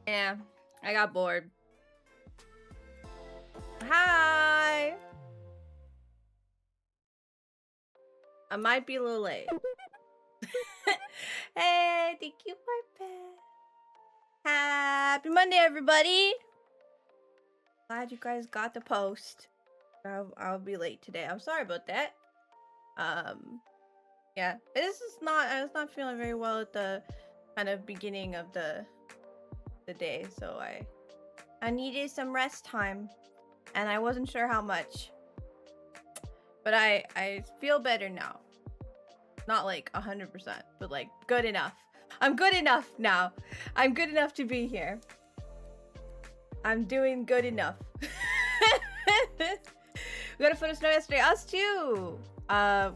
Yeah, I got bored. Hi! I might be a little late. Hey, thank you for that. Happy Monday, everybody! Glad you guys got the post. I'll be late today. I'm sorry about that. Yeah, I was not feeling very well at the kind of beginning of the day, so I needed some rest time, and I wasn't sure how much. But I feel better now. Not like 100%, but like good enough. I'm good enough now. I'm good enough to be here. I'm doing good enough. We got a foot of snow yesterday. Us too. How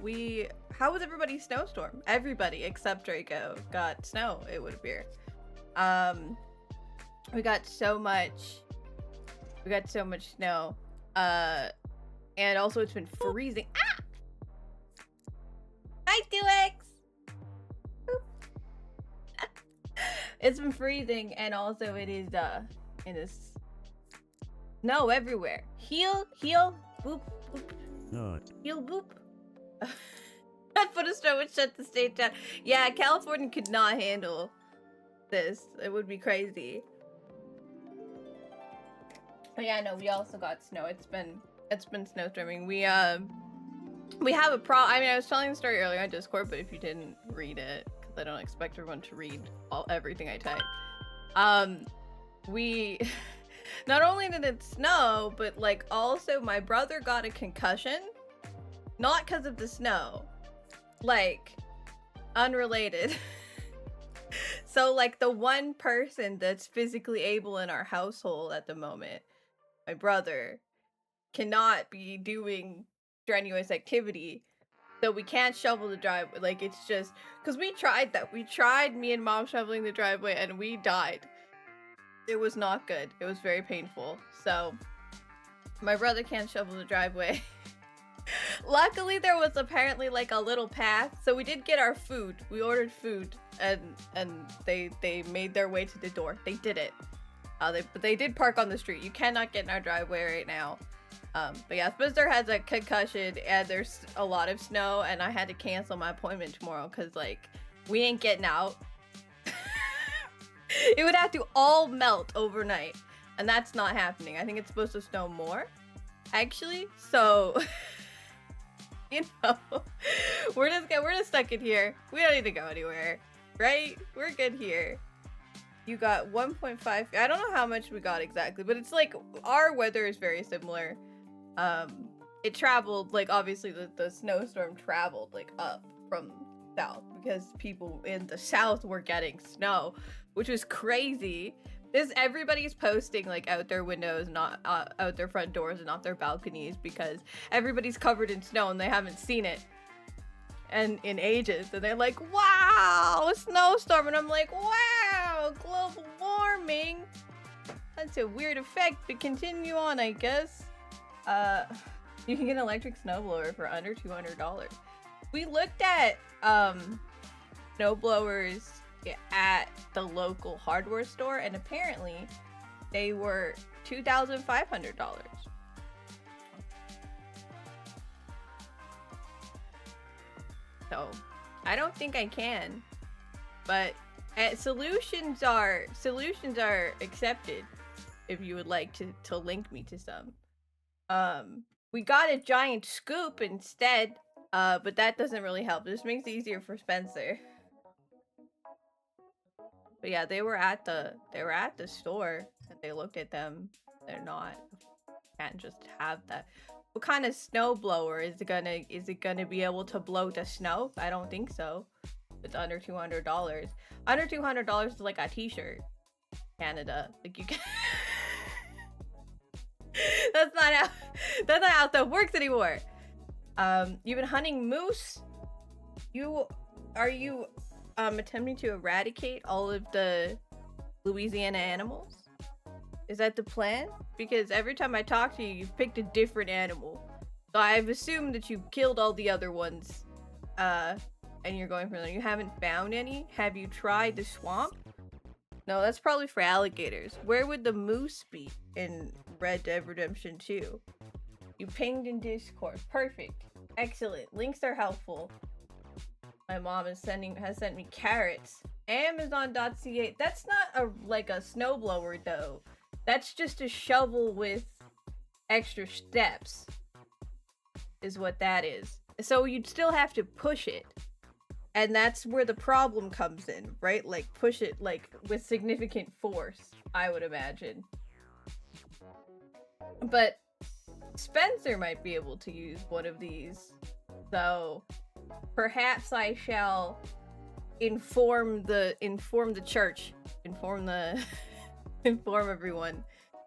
was everybody's snowstorm? Everybody except Draco got snow, it would appear. We got so much snow. And also it's been freezing. Ah! Hi, 2X! It's been freezing, and also it is snow everywhere. Heal, boop, boop. No. Heal, boop. That foot of snow would shut the state down. Yeah, California could not handle this. It would be crazy. But yeah, no, we also got snow. It's been snowstorming. We have a I mean, I was telling the story earlier on Discord, but if you didn't read it, because I don't expect everyone to read everything I type. We not only did it snow, but like also my brother got a concussion, not because of the snow, like unrelated. So like the one person that's physically able in our household at the moment, my brother, cannot be doing strenuous activity, so we can't shovel the driveway. Like, it's just because we tried that. We tried, me and mom, shoveling the driveway, and we died. It was not good. It was very painful. So my brother can't shovel the driveway. Luckily there was apparently like a little path, so we did get our food. We ordered food, and they made their way to the door. They did it. But they did park on the street. You cannot get in our driveway right now. But yeah, Spencer has a concussion, and there's a lot of snow, and I had to cancel my appointment tomorrow because like we ain't getting out. It would have to all melt overnight, and that's not happening. I think it's supposed to snow more, actually. So you know, we're just stuck in here. We don't need to go anywhere, right? We're good here. You got 1.5. I don't know how much we got exactly, but it's like our weather is very similar. It traveled, like, obviously the snowstorm traveled like up from south because people in the south were getting snow, which was crazy. Everybody's posting like out their windows, not out their front doors and not their balconies, because everybody's covered in snow and they haven't seen it and in ages, and they're like, wow, a snowstorm, and I'm like, wow, global warming. That's a weird effect, but continue on, I guess. You can get an electric snowblower for under $200. We looked at snowblowers at the local hardware store, and apparently they were $2,500. So I don't think I can, but solutions are accepted if you would like to link me to some. We got a giant scoop instead, but that doesn't really help. This makes it easier for Spencer. But yeah, they were at the store, and they looked at them. They're not. Can't just have that. What kind of snow blower is it gonna be able to blow the snow? I don't think so. It's under $200. Under $200 is like a t-shirt. Canada, like you can. That's not how stuff works anymore. You've been hunting moose. Are you attempting to eradicate all of the Louisiana animals? Is that the plan? Because every time I talk to you, you've picked a different animal. So I've assumed that you've killed all the other ones, and you're going for them. You haven't found any? Have you tried the swamp? No, that's probably for alligators. Where would the moose be in Red Dead Redemption 2? You pinged in Discord. Perfect. Excellent. Links are helpful. My mom has sent me carrots. Amazon.ca. That's not like a snowblower though. That's just a shovel with extra steps. Is what that is. So you'd still have to push it. And that's where the problem comes in, right? Like push it like with significant force, I would imagine. But Spencer might be able to use one of these. So perhaps I shall inform the church, inform everyone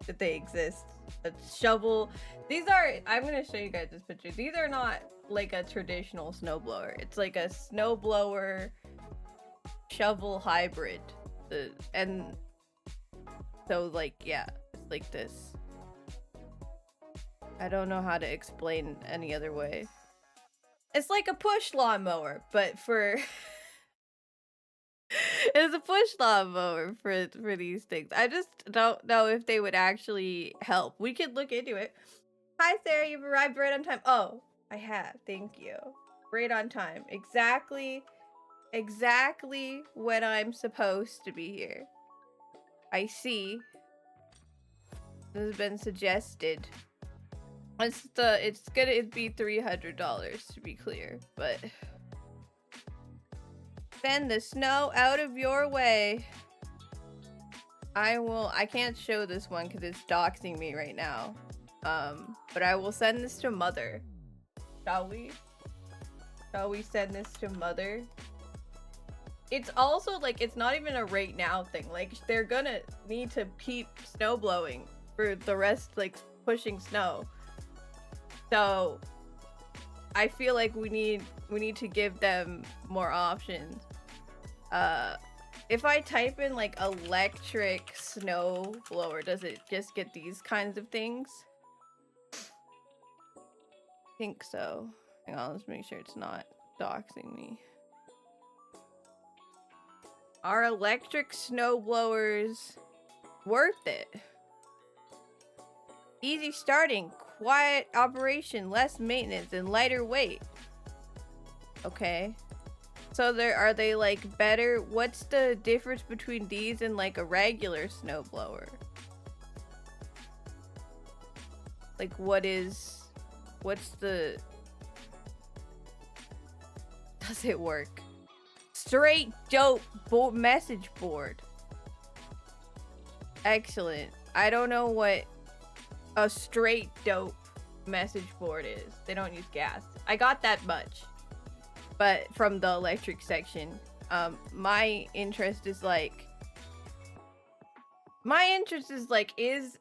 that they exist. A shovel. These are, I'm gonna show you guys this picture. These are not like a traditional snowblower. It's like a snowblower shovel hybrid. And so like, yeah, it's like this. I don't know how to explain any other way. It's like a push lawnmower, but for it's a push lawnmower for these things. I just don't know if they would actually help. We could look into it. Hi Sarah, you've arrived right on time. Oh, I have. Thank you. Right on time. Exactly when I'm supposed to be here. I see. This has been suggested. It's gonna be $300 to be clear, but send the snow out of your way. I can't show this one because it's doxing me right now. But I will send this to Mother. Shall we? Shall we send this to Mother? It's also like, it's not even a right now thing. Like, they're gonna need to keep snow blowing for the rest, like pushing snow. So I feel like we need to give them more options. If I type in like electric snow blower, does it just get these kinds of things? I think so. Hang on, let's make sure it's not doxing me. Are electric snow blowers worth it? Easy starting, quiet operation, less maintenance, and lighter weight. Okay. So are they like better? What's the difference between these and like a regular snowblower? Like what's the... Does it work? Straight dope message board. Excellent. I don't know what a straight dope message board is. They don't use gas. I got that much. But from the electric section, my interest is like, is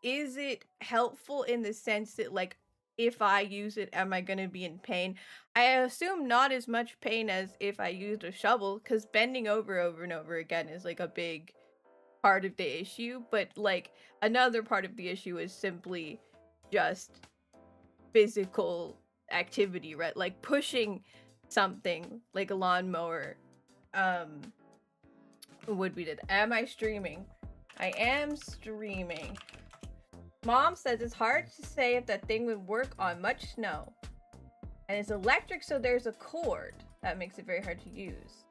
it helpful in the sense that like, if I use it, am I gonna be in pain? I assume not as much pain as if I used a shovel, because bending over and over again is like a big part of the issue. But like another part of the issue is simply just physical activity, right? Like pushing something like a lawnmower would be that. Am I streaming? I am streaming. Mom says it's hard to say if that thing would work on much snow, and it's electric, so there's a cord that makes it very hard to use,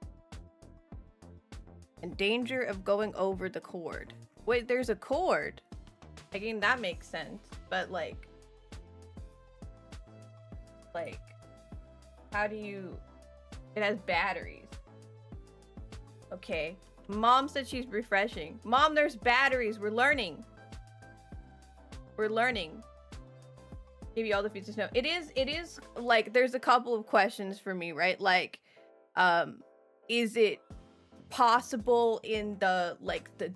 and danger of going over the cord. Wait, there's a cord? Again, that makes sense, but like how do you... It has batteries. Okay. Mom said she's refreshing. Mom, there's batteries. We're learning. We're learning. Give you all the features. No, it is like, there's a couple of questions for me, right? Like, is it possible in the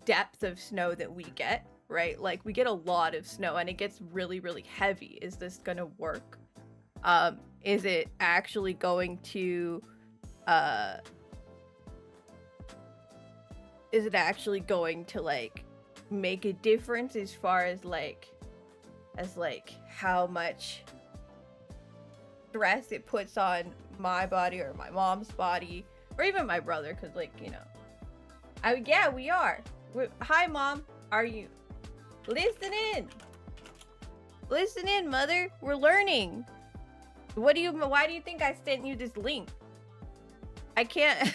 depth of snow that we get, right? Like, we get a lot of snow and it gets really, really heavy. Is this gonna work? Is it actually going to like make a difference as far as how much stress it puts on my body or my mom's body or even my brother, because like, you know, Yeah, we are. Hi, Mom. Are you? Listen in. Listen in, Mother. We're learning. Why do you think I sent you this link? I can't.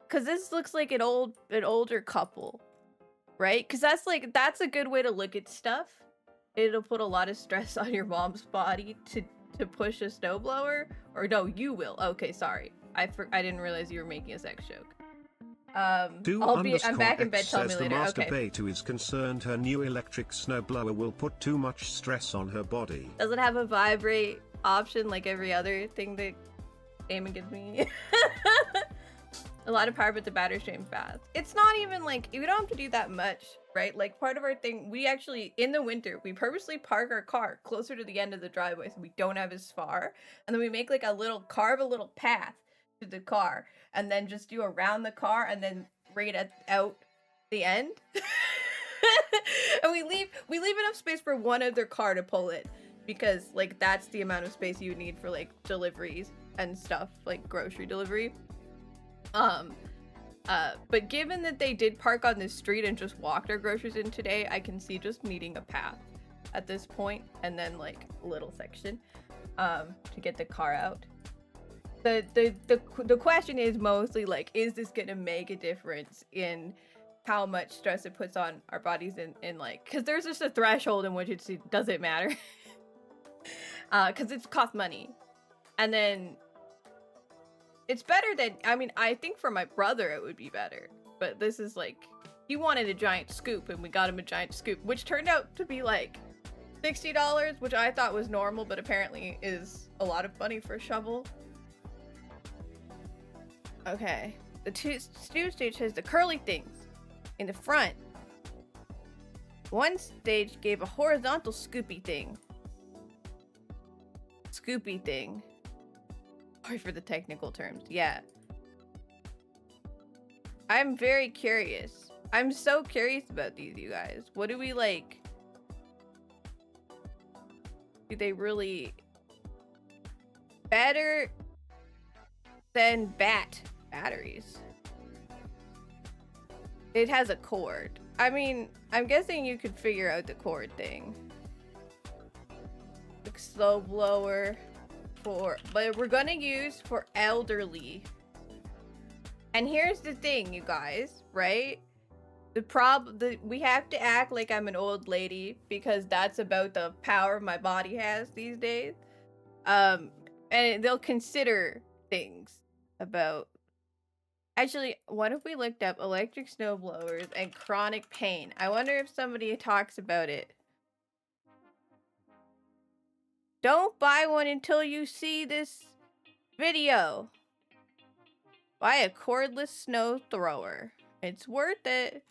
Cause this looks like an older couple, right? Cause that's a good way to look at stuff. It'll put a lot of stress on your mom's body to push a snowblower. Or no, you will. Okay, sorry. I didn't realize you were making a sex joke. I'm back in bed. Tell me later. The Master Okay. Beto is concerned her new electric snowblower will put too much stress on her body. Does it have a vibrate option like every other thing that Damon gives me? A lot of power, but the battery drains fast. It's not even like, you don't have to do that much, right? Like part of our thing, we actually, in the winter, we purposely park our car closer to the end of the driveway so we don't have as far. And then we make like carve a little path to the car and then just do around the car and then right out the end. And we leave enough space for one other car to pull it because like that's the amount of space you would need for like deliveries and stuff, like grocery delivery. But given that they did park on this street and just walked our groceries in today, I can see just needing a path at this point and then like a little section to get the car out. The question is mostly like, is this gonna make a difference in how much stress it puts on our bodies in like, because there's just a threshold in which it doesn't matter. Because it's cost money. And then it's better than, I mean, I think for my brother it would be better. But this is like, he wanted a giant scoop and we got him a giant scoop, which turned out to be like $60, which I thought was normal, but apparently is a lot of money for a shovel. Okay, the stew stage has the curly things in the front. One stage gave a horizontal scoopy thing. Scoopy thing. Sorry for the technical terms. Yeah. I'm very curious. I'm so curious about these, you guys. What do we like? Do they really better than batteries? It has a cord. I mean, I'm guessing you could figure out the cord thing. The slow blower but we're gonna use for elderly. And here's the thing, you guys, right? We have to act like I'm an old lady because that's about the power my body has these days. And they'll consider things about. Actually, what if we looked up electric snowblowers and chronic pain? I wonder if somebody talks about it. Don't buy one until you see this video. Buy a cordless snow thrower. It's worth it.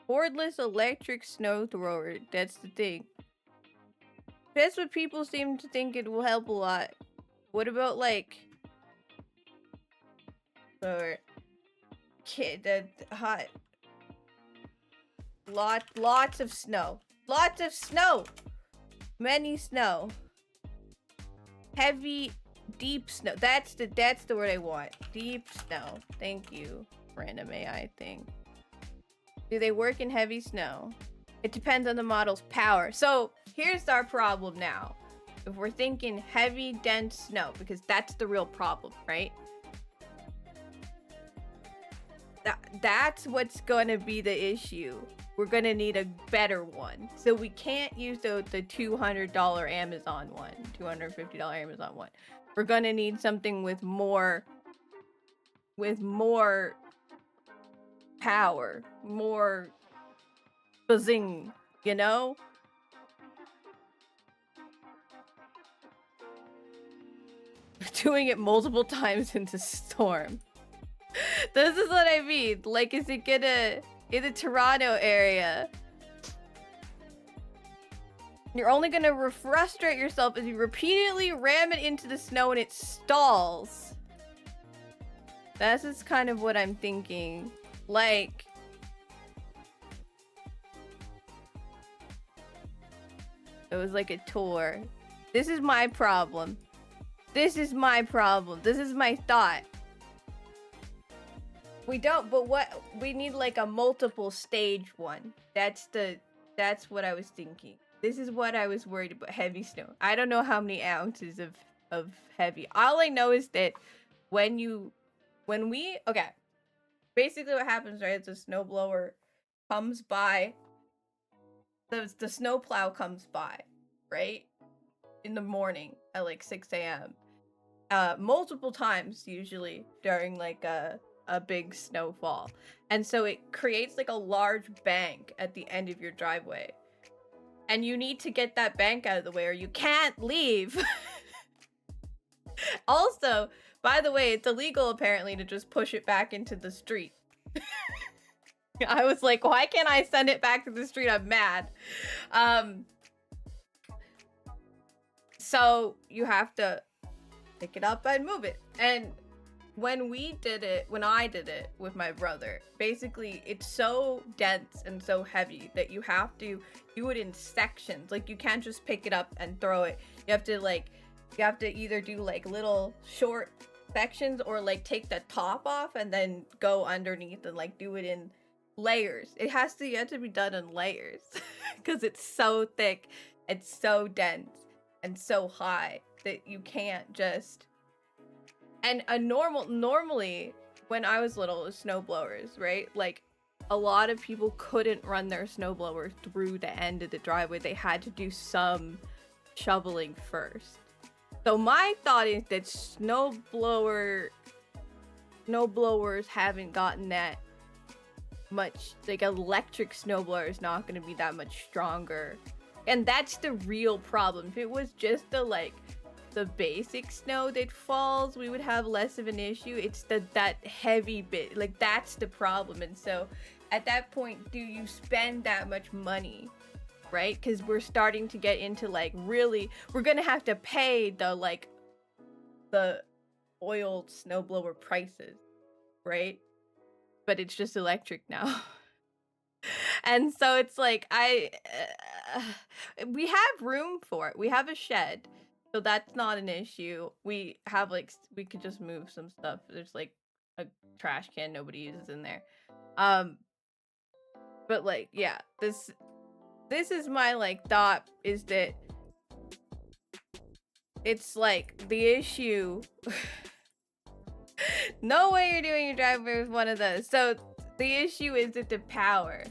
Cordless electric snow thrower. That's the thing. That's what people seem to think it will help a lot. What about like the hot lots of snow. Lots of snow. Many snow. Heavy, deep snow. That's the word I want. Deep snow. Thank you, random AI thing. Do they work in heavy snow? It depends on the model's power. So here's our problem now. If we're thinking heavy, dense snow, because that's the real problem, right? That's what's gonna be the issue. We're gonna need a better one. So we can't use the $200 Amazon one, $250 Amazon one. We're gonna need something with more power, more bazing, you know? Doing it multiple times in the storm. This is what I mean. Like, is it gonna... in the Toronto area, you're only gonna frustrate yourself if you repeatedly ram it into the snow and it stalls. That's just kind of what I'm thinking. Like, it was like a tour. This is my problem. This is my problem. This is my thought. We don't, but what we need like a multiple stage one. That's what I was thinking. This is what I was worried about. Heavy snow. I don't know how many ounces of heavy. All I know is that okay. Basically what happens, right, is a snowblower comes by, the snowplow comes by, right? In the morning at like 6 a.m. Multiple times usually during like a big snowfall. And so it creates like a large bank at the end of your driveway. And you need to get that bank out of the way or you can't leave. Also, by the way, it's illegal apparently to just push it back into the street. I was like, why can't I send it back to the street? I'm mad. So you have to pick it up and move it. And when I did it with my brother, basically it's so dense and so heavy that you have to do it in sections. Like you can't just pick it up and throw it. You have to either do like little short sections or like take the top off and then go underneath and like do it in layers. You have to be done in layers because it's so thick, it's so dense and so high that you can't just. And normally when I was little, it was snowblowers, right? Like a lot of people couldn't run their snowblower through the end of the driveway. They had to do some shoveling first. So my thought is that snowblowers haven't gotten that much, like electric snowblower is not going to be that much stronger. And that's the real problem. If it was just the basic snow that falls, we would have less of an issue. It's that heavy bit, like that's the problem. And so at that point, do you spend that much money, right? Because we're starting to get into like really, we're gonna have to pay the oiled snowblower prices, right? But it's just electric now. And so it's like we have room for it. We have a shed. So that's not an issue. We have we could just move some stuff. There's like a trash can nobody uses in there. But like, yeah, this is my thought is that it's like the issue. No way you're doing your driveway with one of those. So the issue is that the power.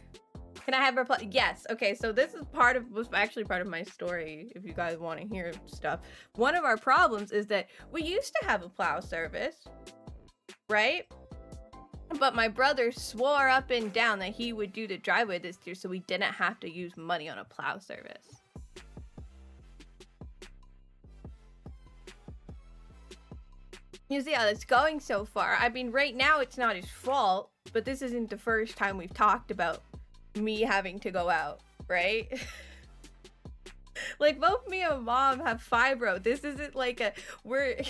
Can I have reply? Yes. Okay. So this is was actually part of my story. If you guys want to hear stuff, one of our problems is that we used to have a plow service, right? But my brother swore up and down that he would do the driveway this year, so we didn't have to use money on a plow service. You see how it's going so far. I mean, right now it's not his fault, but this isn't the first time we've talked about me having to go out, right? Like both me and mom have fibro. This isn't like we're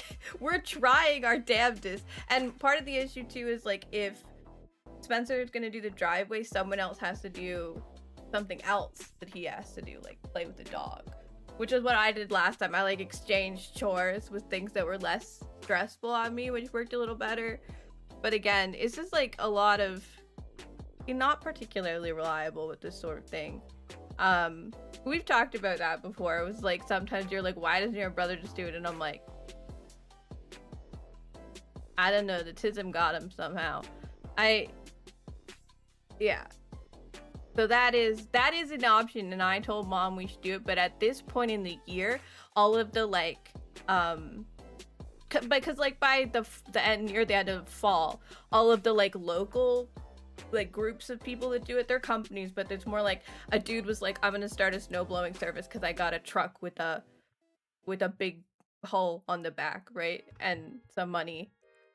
trying our damnedest. And part of the issue too is like if Spencer is gonna do the driveway, someone else has to do something else that he has to do, like play with the dog, which is what I did last time. I exchanged chores with things that were less stressful on me, which worked a little better. But again, it's just a lot of not particularly reliable with this sort of thing. We've talked about that before. It was sometimes you're why doesn't your brother just do it? And I'm like, I don't know, the tism got him somehow. Yeah. So that is an option, and I told mom we should do it, but at this point in the year, all of the because by the end, near the end of fall, all of the local groups of people that do it, they're companies, but it's more a dude was I'm gonna start a snow blowing service because I got a truck with a big hole on the back, right, and some money,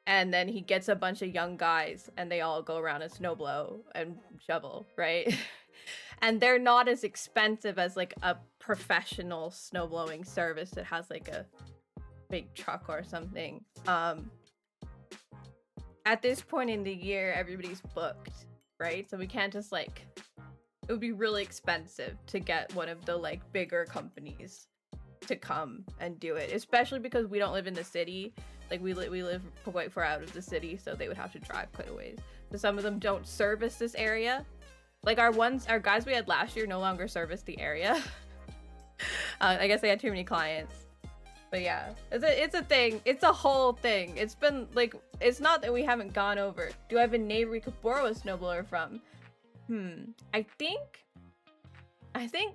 and then he gets a bunch of young guys and they all go around and snow blow and shovel, right? And they're not as expensive as a professional snow blowing service that has a big truck or something. At this point in the year, everybody's booked, right? So we can't just it would be really expensive to get one of the bigger companies to come and do it, especially because we don't live in the city. We live quite far out of the city, so they would have to drive quite a ways. So some of them don't service this area. Like our guys we had last year no longer service the area. I guess they had too many clients. But yeah, it's a thing. It's a whole thing. It's been like, it's not that we haven't gone over. Do I have a neighbor we could borrow a snowblower from? I think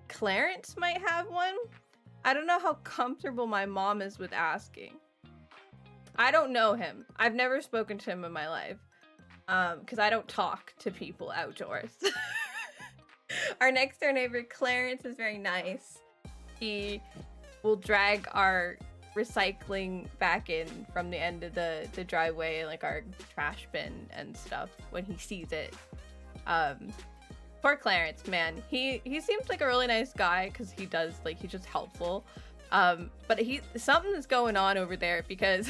Clarence might have one. I don't know how comfortable my mom is with asking. I don't know him. I've never spoken to him in my life. Because I don't talk to people outdoors. Our next door neighbor, Clarence, is very nice. He will drag our recycling back in from the end of the driveway, like our trash bin and stuff, when he sees it. Poor Clarence, man. He seems like a really nice guy because he does, like, he's just helpful. But something's going on over there because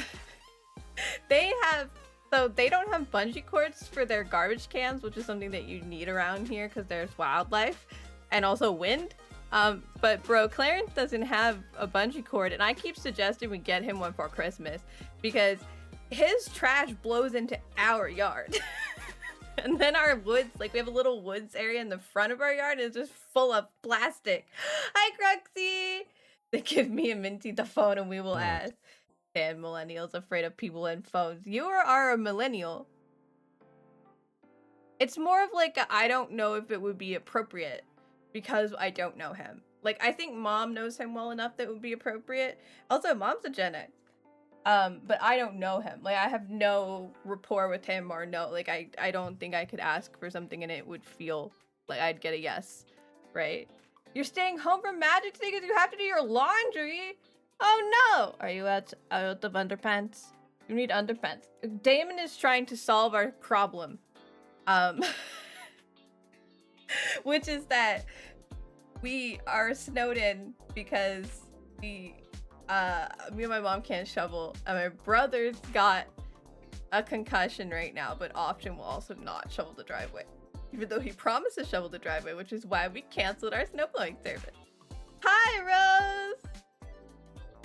they don't have bungee cords for their garbage cans, which is something that you need around here because there's wildlife and also wind. But bro, Clarence doesn't have a bungee cord, and I keep suggesting we get him one for Christmas because his trash blows into our yard. And then our woods, like we have a little woods area in the front of our yard, and it's just full of plastic. Hi, Cruxy! They give me and Minty the phone and we will ask. Damn, millennials afraid of people and phones. You are a millennial. It's more of like I don't know if it would be appropriate because I don't know him. Like, I think mom knows him well enough that it would be appropriate. Also, mom's a Gen X. But I don't know him. Like, I have no rapport with him or no, like, I don't think I could ask for something and it would feel like I'd get a yes, right? You're staying home from magic today because you have to do your laundry? Oh no! Are you out of underpants? You need underpants. Damon is trying to solve our problem. Which is that we are snowed in because me and my mom can't shovel, and my brother's got a concussion right now, but often will also not shovel the driveway, even though he promised to shovel the driveway, which is why we canceled our snowblowing service. Hi, Rose!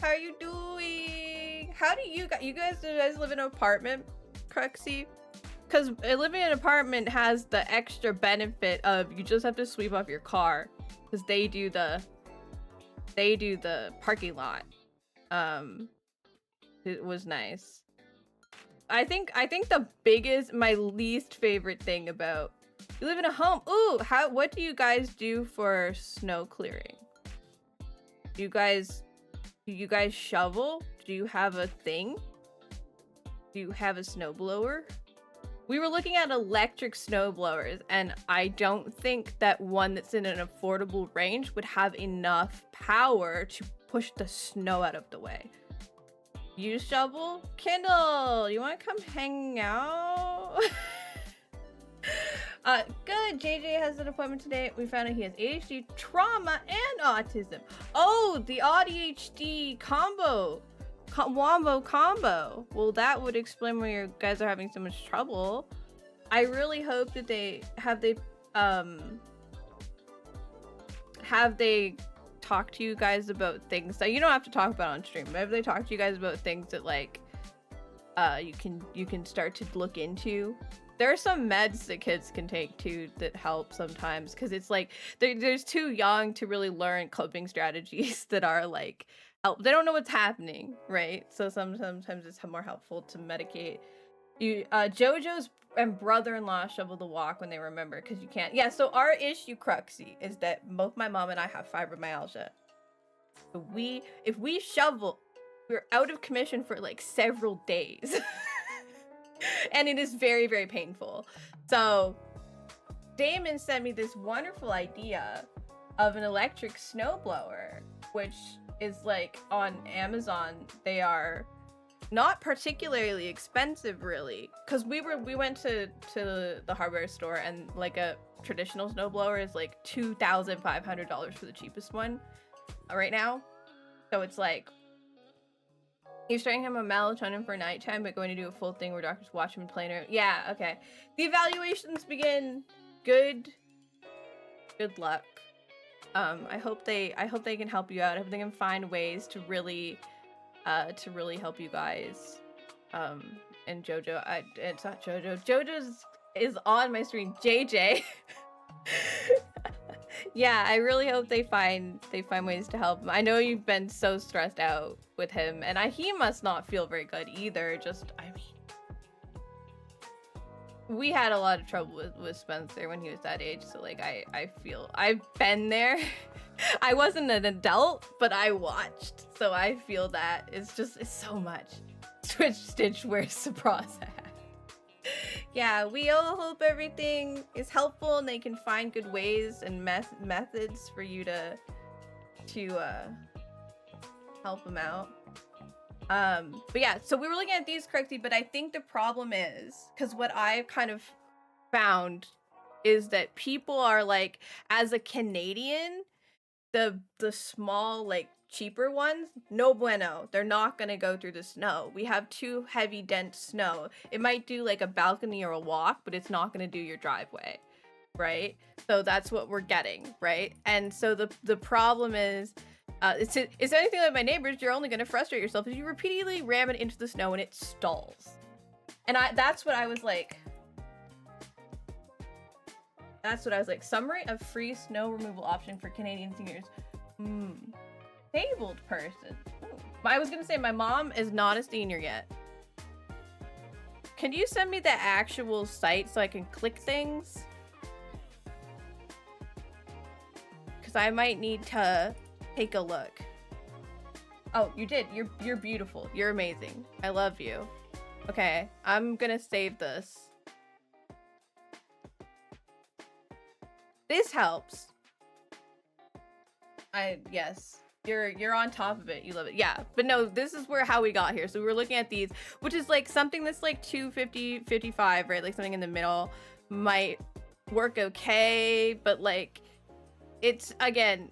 How are you doing? How do you guys live in an apartment, Cruxy? Because living in an apartment has the extra benefit of you just have to sweep off your car because they do the parking lot. It was nice. I think my least favorite thing about you live in a home. Ooh, what do you guys do for snow clearing? Do you guys shovel? Do you have a thing? Do you have a snowblower? We were looking at electric snowblowers, and I don't think that one that's in an affordable range would have enough power to push the snow out of the way. You shovel? Kindle, you want to come hang out? Good. JJ has an appointment today. We found out he has ADHD, trauma, and autism. Oh, the ADHD combo. Wombo combo. Well, that would explain why you guys are having so much trouble. I really hope that they talk to you guys about things that you don't have to talk about on stream, but if they talk to you guys about things that like you can start to look into. There are some meds that kids can take too that help sometimes because it's like they're too young to really learn coping strategies that are like help. They don't know what's happening, right? So sometimes it's more helpful to medicate. Jojo's and brother-in-law shovel the walk when they remember because you can't. Yeah, so our issue, Cruxy, is that both my mom and I have fibromyalgia. So if we shovel, we're out of commission for like several days. And it is very, very painful. So Damon sent me this wonderful idea of an electric snowblower, which is like on Amazon. They are not particularly expensive, really, because we went to the hardware store, and like a traditional snowblower is like $2,500 for the cheapest one right now. So it's like you're starting him a melatonin for nighttime, but going to do a full thing where doctors watch him playing around. Yeah, okay. The evaluations begin. Good luck. I hope they can help you out. I hope they can find ways to really help you guys. And Jojo, it's not Jojo. Jojo's is on my screen. JJ. Yeah, I really hope they find ways to help him. I know you've been so stressed out with him, and he must not feel very good either. Just, I mean, we had a lot of trouble with Spencer when he was that age, so like I feel I've been there. I wasn't an adult, but I watched, so I feel that it's so much. Twitch Stitch, where's the process? Yeah, we all hope everything is helpful and they can find good ways and methods for you to help them out. But yeah, so we were looking at these correctly, but I think the problem is, because what I've kind of found is that people are like, as a Canadian, the small, like, cheaper ones, no bueno. They're not gonna go through the snow. We have too heavy, dense snow. It might do like a balcony or a walk, but it's not gonna do your driveway, right? So that's what we're getting, right? And so the problem is, it's anything like my neighbors, you're only gonna frustrate yourself if you repeatedly ram it into the snow and it stalls. And that's what I was like. Summary of free snow removal option for Canadian seniors. Disabled person. I was gonna say my mom is not a senior yet. Can you send me the actual site so I can click things? Because I might need to take a look. Oh, you did. You're beautiful. You're amazing. I love you. Okay, I'm gonna save this. This helps. Yes. You're on top of it. You love it. Yeah. But no, this is how we got here. So we were looking at these, which is like something that's like 250, 55, right? Like something in the middle might work okay, but like it's, again,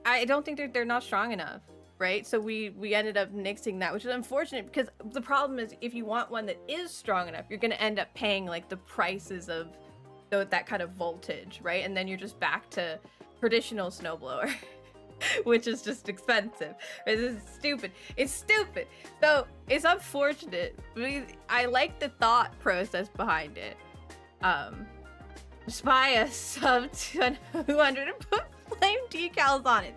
I don't think they're not strong enough, right? So we ended up nixing that, which is unfortunate because the problem is if you want one that is strong enough, you're going to end up paying like the prices of that kind of voltage, right? And then you're just back to traditional snowblower. Which is just expensive. This is stupid. It's stupid. So it's unfortunate. I like the thought process behind it. Just buy a sub 200 and put flame decals on it.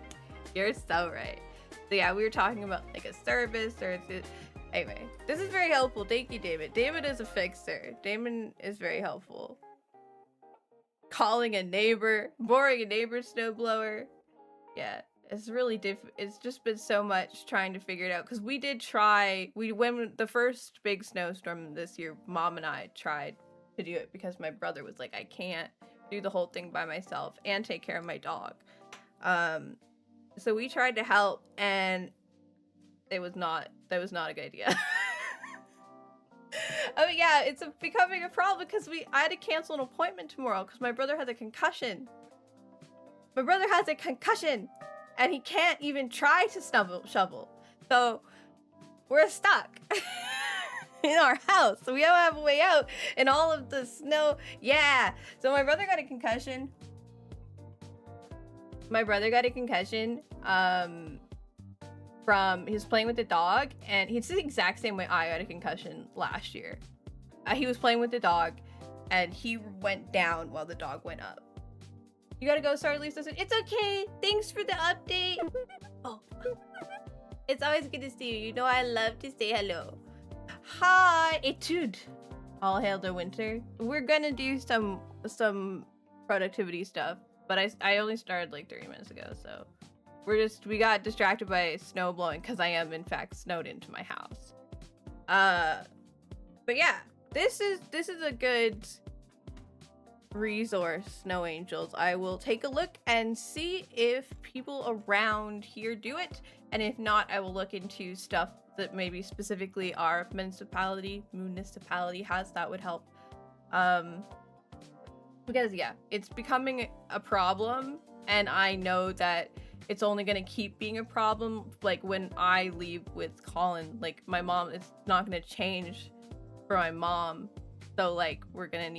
You're so right. So yeah, we were talking about like a service or anyway. This is very helpful. Thank you, David. David is a fixer. Damon is very helpful. Calling a neighbor, borrowing a neighbor's snowblower. Yeah, it's really it's just been so much trying to figure it out because we did try. When the first big snowstorm this year, Mom and I tried to do it because my brother was like, I can't do the whole thing by myself and take care of my dog. So we tried to help, and that was not a good idea. Oh yeah, it's becoming a problem because I had to cancel an appointment tomorrow because my brother has a concussion. My brother has a concussion, and he can't even try to shovel. So we're stuck in our house. So we don't have a way out in all of the snow. Yeah. So my brother got a concussion. From he was playing with the dog, and it's the exact same way I got a concussion last year. He was playing with the dog, and he went down while the dog went up. You gotta go, sorry, Lisa. It's okay. Thanks for the update. Oh, it's always good to see you. You know I love to say hello. Hi, Etude. All hail the winter. We're gonna do some productivity stuff, but I only started like 30 minutes ago, so we got distracted by snow blowing because I am in fact snowed into my house. But yeah, this is a good resource, Snow Angels. I will take a look and see if people around here do it, and if not, I will look into stuff that maybe specifically our municipality has that would help. Because yeah, it's becoming a problem, and I know that it's only going to keep being a problem. Like when I leave with Colin, like my mom, it's not going to change for my mom. So like we're going to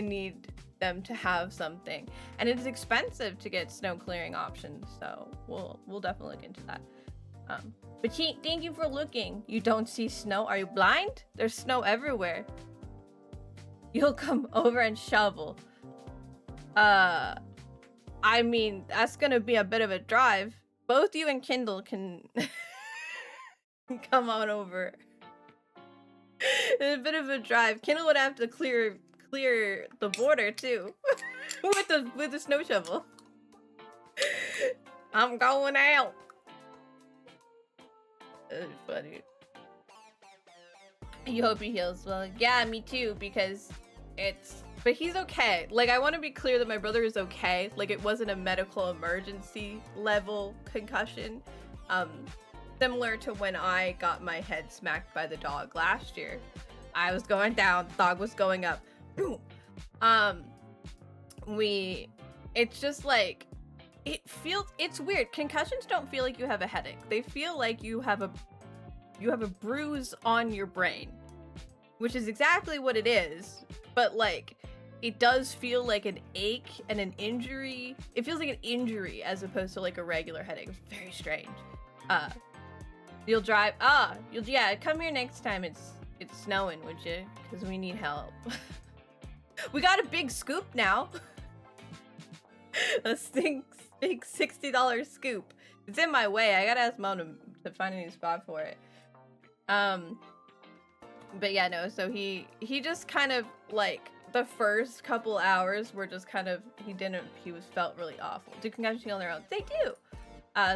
need them to have something, and it's expensive to get snow clearing options. So we'll definitely look into that. But thank you for looking. You don't see snow? Are you blind? There's snow everywhere. you'll come over and shovel. I mean, that's gonna be a bit of a drive. Both you and Kindle can come on over. It's a bit of a drive. Kindle would have to clear the border too, with the snow shovel. I'm going out. That's funny. You hope he heals well. Yeah, me too, because but he's okay. Like, I want to be clear that my brother is okay. Like, it wasn't a medical emergency level concussion. Similar to when I got my head smacked by the dog last year. I was going down, the dog was going up. It's just like, it's weird. Concussions don't feel like you have a headache. They feel like you have a bruise on your brain, which is exactly what it is. But like, it does feel like an ache and an injury. It feels like an injury as opposed to like a regular headache. It's very strange. You'll drive. Yeah, come here next time it's snowing, would you? Because we need help. We got a big scoop now. A big $60 scoop. It's in my way. I gotta ask Mom to find a new spot for it. But yeah, no. So he just kind of like the first couple hours were just kind of felt really awful. Do concussions heal on their own? They do.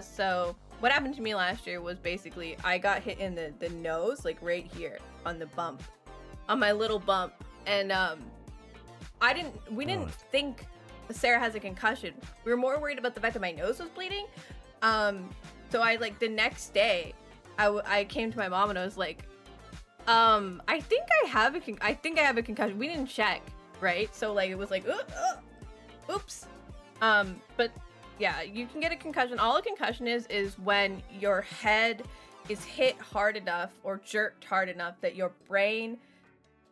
So what happened to me last year was basically I got hit in the nose, like right here on the bump, on my little bump, and we didn't think Sarah has a concussion. We were more worried about the fact that my nose was bleeding. So I like the next day, I came to my mom and I was like, I think I have a concussion. We didn't check, right? So like it was like, oops. But yeah, you can get a concussion. All a concussion is when your head is hit hard enough or jerked hard enough that your brain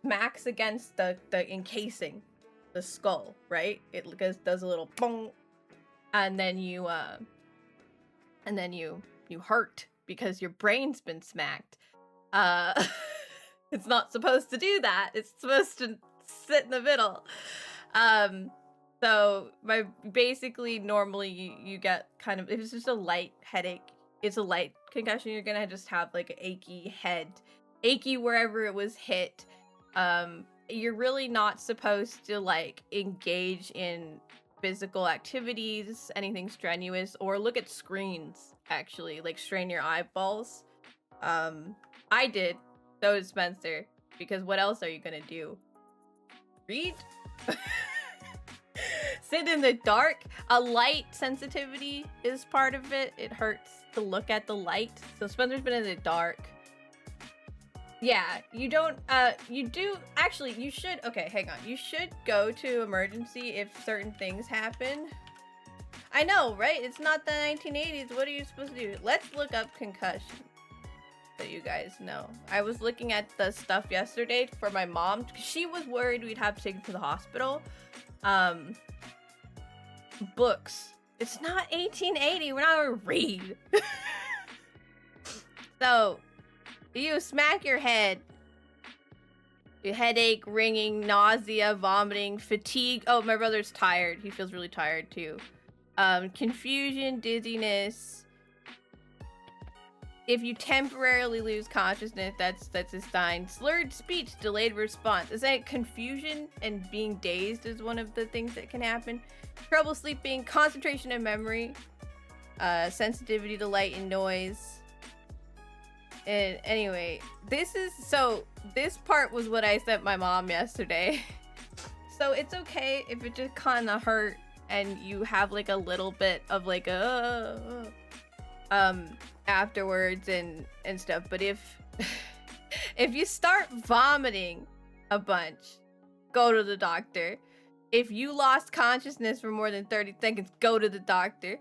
smacks against the encasing, the skull, right? It does a little bong, and then you hurt because your brain's been smacked. It's not supposed to do that. It's supposed to sit in the middle. So basically normally you get kind of, if it's just a light headache, it's a light concussion, you're gonna just have like an achy head, achy wherever it was hit. You're really not supposed to like engage in physical activities, anything strenuous, or look at screens, actually, like strain your eyeballs. I did, so did Spencer, because what else are you gonna do? Read? Sit in the dark? A light sensitivity is part of it. It hurts to look at the light. So Spencer's been in the dark. Yeah, you don't, actually, you should, okay, hang on. You should go to emergency if certain things happen. I know, right? It's not the 1980s. What are you supposed to do? Let's look up concussion, so you guys know. I was looking at the stuff yesterday for my mom. She was worried we'd have to take her to the hospital. Books. It's not 1880. We're not gonna read. So, you smack your head. Your headache, ringing, nausea, vomiting, fatigue. Oh, my brother's tired. He feels really tired too. Confusion, dizziness. If you temporarily lose consciousness, that's a sign. Slurred speech, delayed response. Is that confusion and being dazed is one of the things that can happen? Trouble sleeping, concentration and memory, sensitivity to light and noise. And anyway, this part was what I sent my mom yesterday. So it's okay if it just kind of hurt and you have like a little bit of like afterwards and stuff. But if you start vomiting a bunch, go to the doctor. If you lost consciousness for more than 30 seconds, go to the doctor.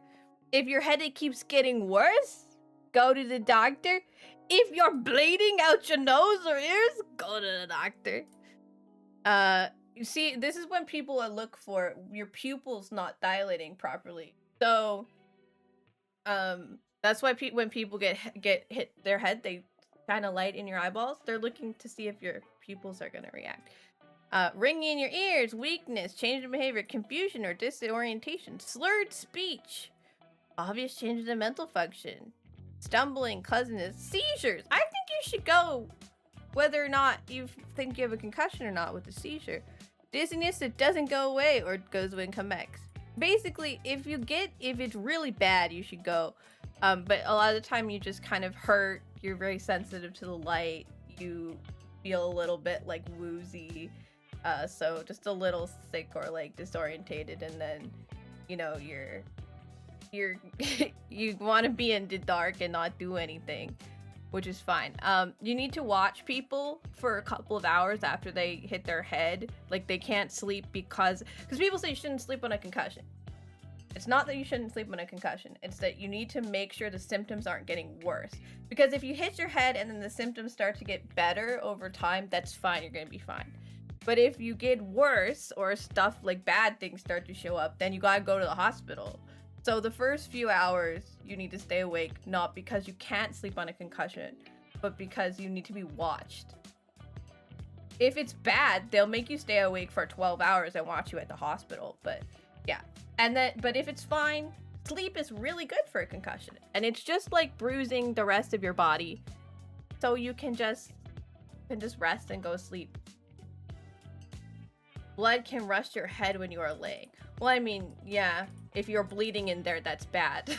If your headache keeps getting worse, go to the doctor. If you're bleeding out your nose or ears, go to the doctor. You see, this is when people look for your pupils not dilating properly. So, that's why when people get hit their head, they shine a light in your eyeballs. They're looking to see if your pupils are gonna react. Ringing in your ears, weakness, change in behavior, confusion or disorientation, slurred speech, obvious changes in mental function, stumbling, clumsiness, seizures. I think you should go whether or not you think you have a concussion or not with the seizure. Dizziness that doesn't go away or goes away and comes back. Basically, if it's really bad, you should go. But a lot of the time you just kind of hurt. You're very sensitive to the light. You feel a little bit like woozy. So just a little sick or like disorientated, and then, you know, you want to be in the dark and not do anything, which is fine. You need to watch people for a couple of hours after they hit their head. Like, they can't sleep because people say you shouldn't sleep on a concussion. It's not that you shouldn't sleep on a concussion. It's that you need to make sure the symptoms aren't getting worse. Because if you hit your head and then the symptoms start to get better over time, that's fine. You're going to be fine. But if you get worse or stuff like bad things start to show up, then you gotta go to the hospital. So the first few hours, you need to stay awake, not because you can't sleep on a concussion, but because you need to be watched. If it's bad, they'll make you stay awake for 12 hours and watch you at the hospital. But yeah. But if it's fine, sleep is really good for a concussion. And it's just like bruising the rest of your body. So you can just rest and go sleep. Blood can rush your head when you are laying. Well, I mean, yeah, if you're bleeding in there, that's bad.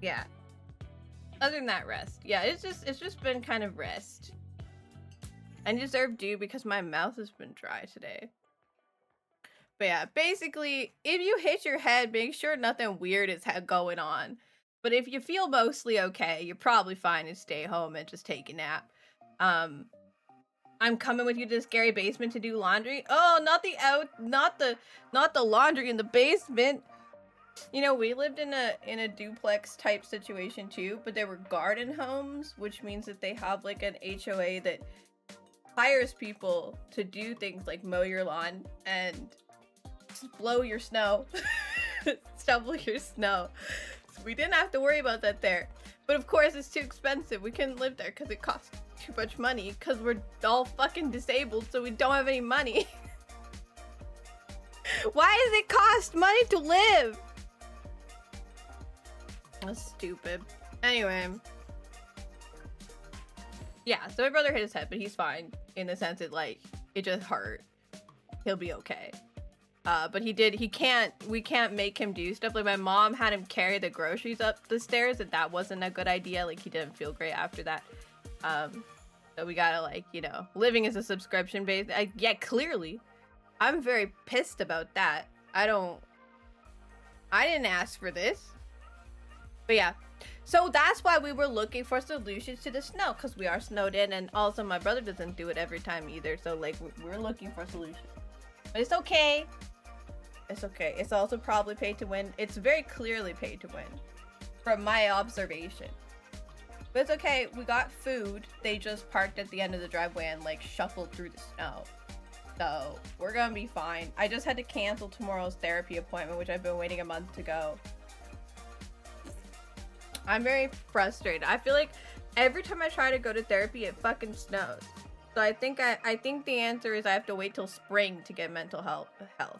Yeah. Other than that, rest. Yeah, it's just been kind of rest. I deserve due because my mouth has been dry today. But yeah, basically, if you hit your head, make sure nothing weird is going on. But if you feel mostly okay, you're probably fine and stay home and just take a nap. I'm coming with you to the scary basement to do laundry. Oh, not the laundry in the basement. You know, we lived in a duplex type situation too, but there were garden homes, which means that they have like an HOA that hires people to do things like mow your lawn and blow your snow, shovel your snow. We didn't have to worry about that there. But of course, it's too expensive. We couldn't live there because it costs too much money because we're all fucking disabled, so we don't have any money. Why does it cost money to live? That's stupid. Anyway. Yeah, so my brother hit his head, but he's fine in the sense that, like, it just hurt. He'll be okay. But we can't make him do stuff. Like, my mom had him carry the groceries up the stairs, and that wasn't a good idea. Like, he didn't feel great after that. So we gotta, like, you know, living as a subscription base. Yeah, clearly. I'm very pissed about that. I didn't ask for this. But yeah. So that's why we were looking for solutions to the snow, because we are snowed in, and also my brother doesn't do it every time either. So, like, we're looking for solutions. But it's okay. It's okay. It's also probably pay to win. It's very clearly pay to win from my observation. But it's okay. We got food. They just parked at the end of the driveway and like shuffled through the snow. So we're gonna be fine. I just had to cancel tomorrow's therapy appointment, which I've been waiting a month to go. I'm very frustrated. I feel like every time I try to go to therapy, it fucking snows. So I think the answer is I have to wait till spring to get mental health help.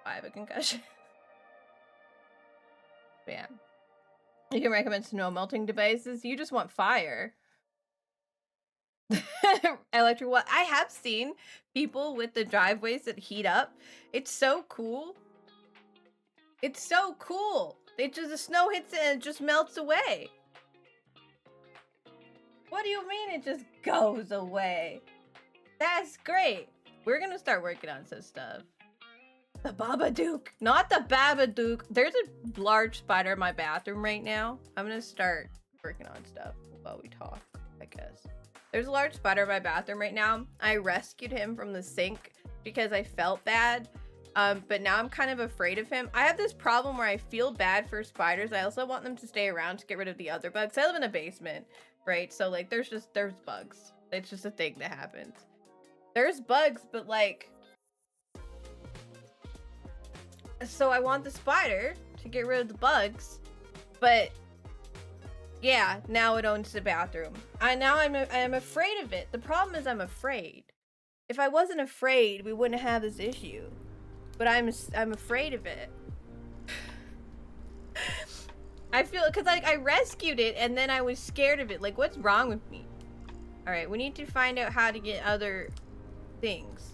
I have a concussion. But yeah. You can recommend snow melting devices. You just want fire. Electric what? I have seen people with the driveways that heat up. It's so cool. It's so cool. The snow hits it and it just melts away. What do you mean it just goes away? That's great. We're gonna start working on some stuff. The Babadook. Not the Babadook. There's a large spider in my bathroom right now. I'm gonna start working on stuff while we talk, I guess. There's a large spider in my bathroom right now. I rescued him from the sink because I felt bad. But now I'm kind of afraid of him. I have this problem where I feel bad for spiders. I also want them to stay around to get rid of the other bugs. I live in a basement, right? So like there's bugs. It's just a thing that happens. There's bugs, but like, so I want the spider to get rid of the bugs, but yeah, now it owns the bathroom. I'm afraid of it. The problem is I'm afraid. If I wasn't afraid, we wouldn't have this issue. But I'm afraid of it. I feel, cause like I rescued it and then I was scared of it. Like, what's wrong with me? All right, we need to find out how to get other things.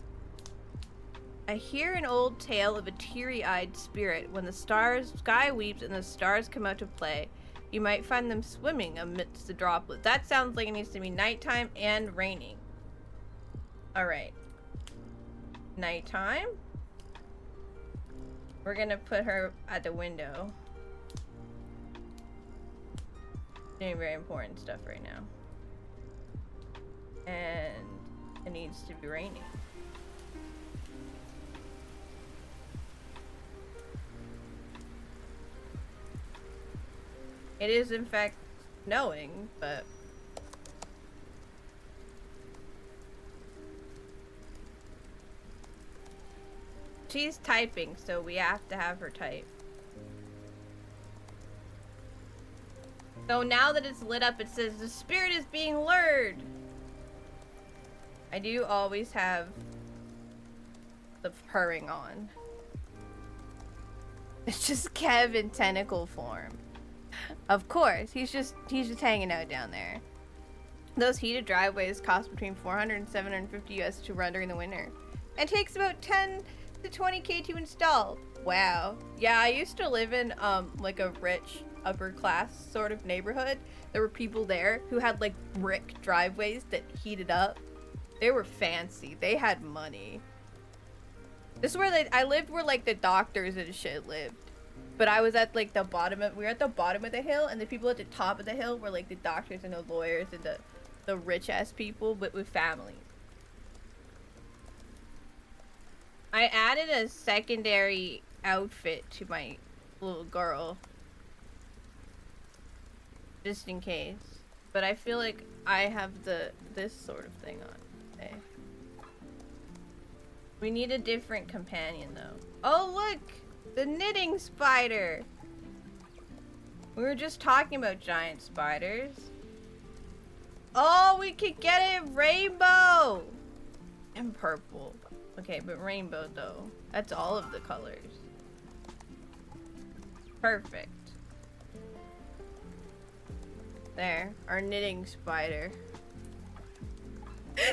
I hear an old tale of a teary-eyed spirit. When the sky weeps and the stars come out to play, you might find them swimming amidst the droplets. That sounds like it needs to be nighttime and raining. All right. Nighttime. We're gonna put her at the window. Doing very important stuff right now. And it needs to be raining. It is in fact snowing, but she's typing, so we have to have her type. So now that it's lit up, it says the spirit is being lured. I do always have the purring on. It's just Kev in tentacle form. Of course, he's just hanging out down there. Those heated driveways cost between 400 and 750 US to run during the winter. And takes about 10 to 20K to install. Wow. Yeah, I used to live in like a rich upper class sort of neighborhood. There were people there who had like brick driveways that heated up. They were fancy. They had money. This is where I lived where like the doctors and shit lived. But I was at like the bottom of, we were at the bottom of the hill, and the people at the top of the hill were like the doctors and the lawyers and the rich ass people, but with families. I added a secondary outfit to my little girl. Just in case. But I feel like I have this sort of thing on today. We need a different companion though. Oh look! The knitting spider! We were just talking about giant spiders. Oh, we could get it rainbow! And purple. Okay, but rainbow though. That's all of the colors. Perfect. There, our knitting spider.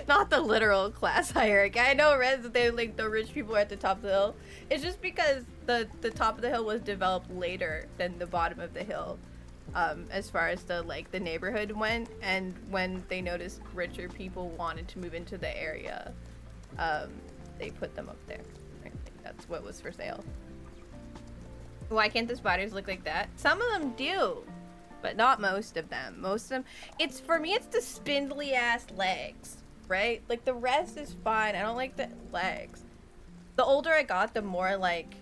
Not the literal class hierarchy. I know they like the rich people are at the top of the hill. It's just because the top of the hill was developed later than the bottom of the hill, as far as the neighborhood went. And when they noticed richer people wanted to move into the area, they put them up there. I think that's what was for sale. Why can't the spiders look like that? Some of them do, but not most of them. Most of them, it's for me, it's the spindly ass legs, right? Like the rest is fine. I don't like the legs. The older I got, the more like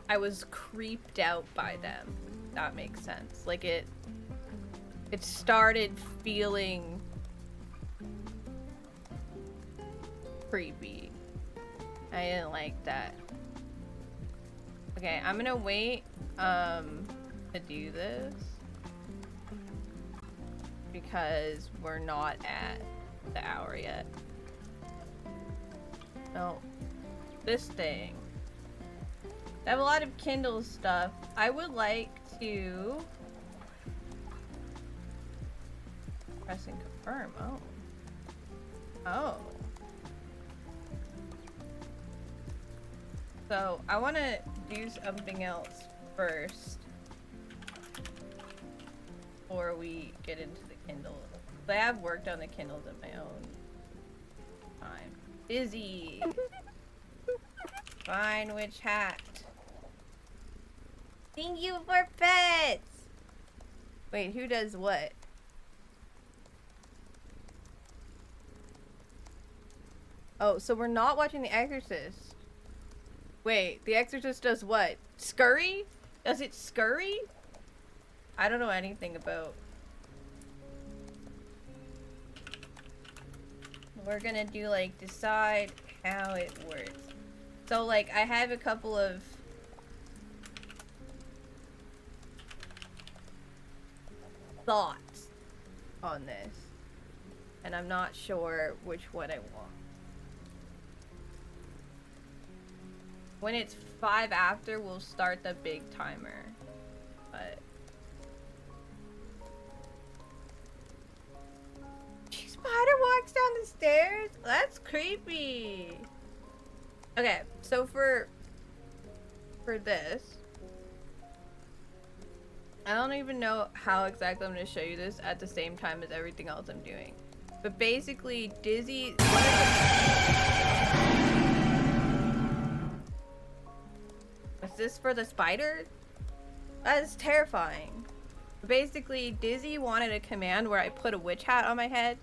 I was creeped out by them. If that makes sense. Like it started feeling creepy. I didn't like that. Okay, I'm gonna wait to do this because we're not at the hour yet. No, this thing. I have a lot of Kindle stuff. I would like to press and confirm. Oh. So I want to do something else first before we get into the Kindle. I have worked on the Kindles at my own time. Busy. Fine witch hat. Thank you for pets. Wait, who does what? Oh, so we're not watching The Exorcist. Wait, The Exorcist does what? Scurry? Does it scurry? I don't know anything about. We're gonna do like decide how it works. So like I have a couple of thoughts on this. And I'm not sure which one I want. When it's 5 after, we'll start the big timer. But spider walks down the stairs? That's creepy. Okay, so for this, I don't even know how exactly I'm going to show you this at the same time as everything else I'm doing. But basically, Dizzy... Is this for the spider? That is terrifying. Basically, Dizzy wanted a command where I put a witch hat on my head.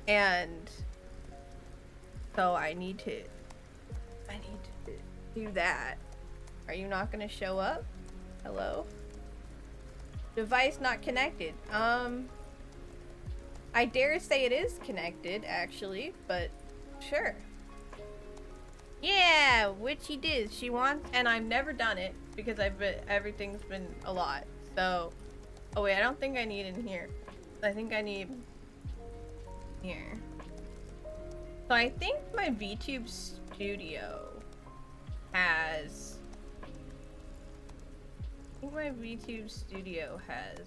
And so I need to do that. Are you not gonna show up? Hello? Device not connected. I dare say it is connected, actually, but sure. Yeah, witchy diz. She wants, and I've never done it because everything's been a lot. So, oh wait, I don't think I need in here. I think I need here. So I think my VTube studio has. I think my VTube studio has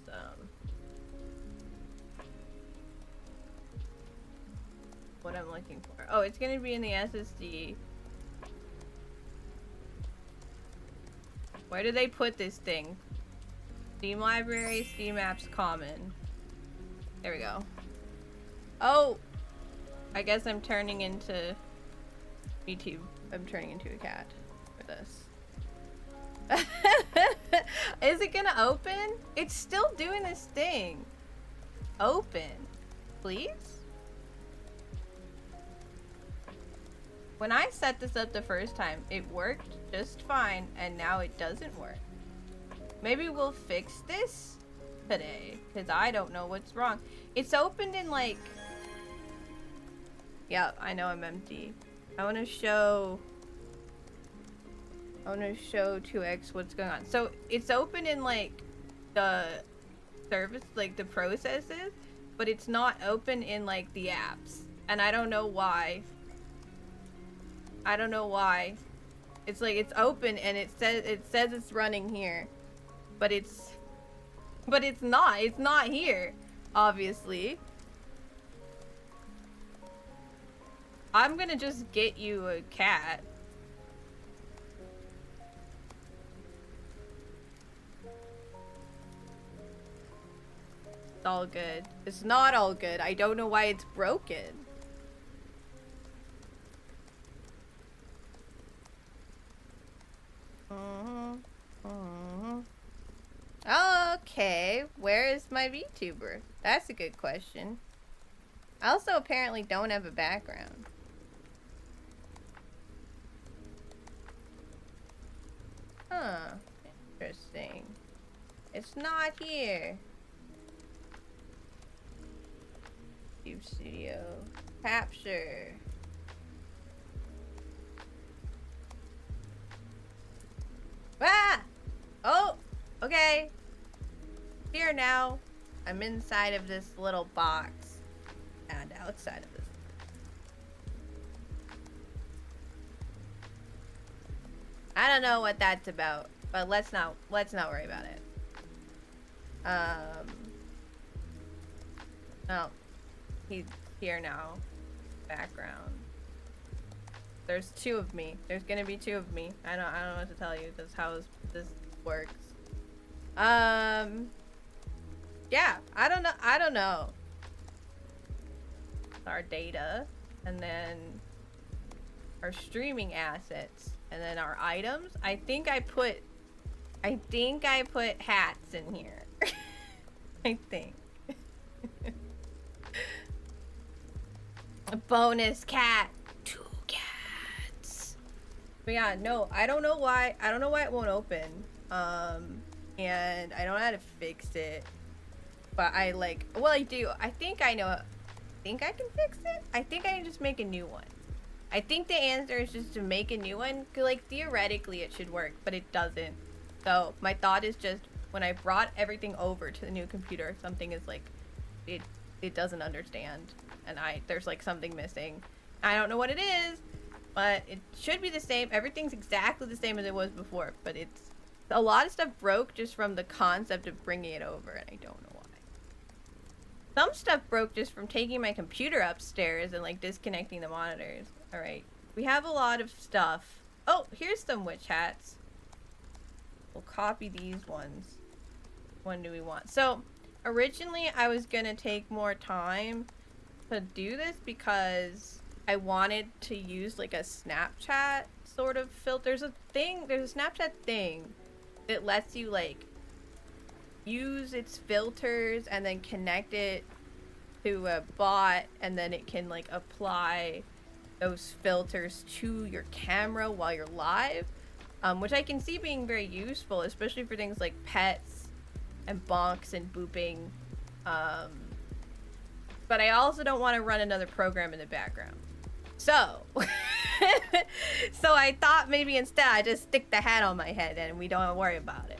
what I'm looking for. Oh, it's gonna be in the SSD. Where do they put this thing? Steam library, Steam apps common. There we go. Oh! I guess I'm turning into YouTube. I'm turning into a cat for this. Is it gonna open? It's still doing this thing. Open. Please? When I set this up the first time, it worked just fine, and now it doesn't work. Maybe we'll fix this today, because I don't know what's wrong. It's opened in like... Yeah, I know I'm empty. I want to show 2x what's going on. So it's open in like the service, like the processes, but it's not open in like the apps. And I don't know why. I don't know why. It's like it's open and it says it's running here. But it's not. It's not here, obviously. I'm gonna just get you a cat. It's all good. It's not all good. I don't know why it's broken. Okay, where is my VTuber? That's a good question. I also apparently don't have a background. Huh. Interesting. It's not here. YouTube Studio. Capture. Ah! Oh! Okay. Here now. I'm inside of this little box. And outside of this. I don't know what that's about, but let's not worry about it. Oh. He's here now. Background. There's 2 of me. There's gonna be 2 of me. I don't know what to tell you. That's how this works. Yeah, I don't know. Our data, and then our streaming assets, and then our items. I think I put hats in here. I think. A bonus cat. 2 cats. But yeah, no, I don't know why it won't open. And I don't know how to fix it. But I do. I think I know. I think I can fix it. I think I can just make a new one. I think the answer is just to make a new one. Like, theoretically it should work, but it doesn't. So my thought is just when I brought everything over to the new computer, something is like, it doesn't understand, and there's like something missing. I don't know what it is, but it should be the same. Everything's exactly the same as it was before, but it's a lot of stuff broke just from the concept of bringing it over, and I don't know why. Some stuff broke just from taking my computer upstairs and like disconnecting the monitors. All right, we have a lot of stuff. Oh, here's some witch hats. We'll copy these ones. Which one do we want? So originally I was gonna take more time to do this because I wanted to use like a Snapchat sort of filter. There's a Snapchat thing that lets you like use its filters and then connect it to a bot, and then it can like apply those filters to your camera while you're live, which I can see being very useful, especially for things like pets and bonks and booping. But I also don't want to run another program in the background. So, so I thought maybe instead I just stick the hat on my head and we don't worry about it.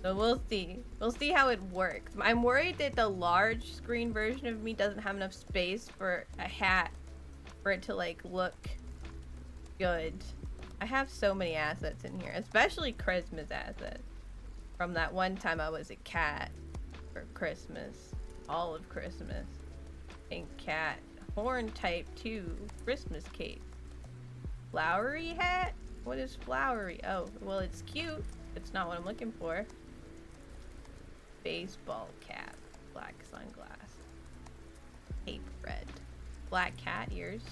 So we'll see. We'll see how it works. I'm worried that the large screen version of me doesn't have enough space for a hat for it to like look good. I have so many assets in here, especially Christmas assets. From that one time I was a cat for Christmas. All of Christmas. Pink cat. Horn type 2. Christmas cake. Flowery hat? What is flowery? Oh, well it's cute. It's not what I'm looking for. Baseball cap. Black sunglass. Cape red. Black cat ears.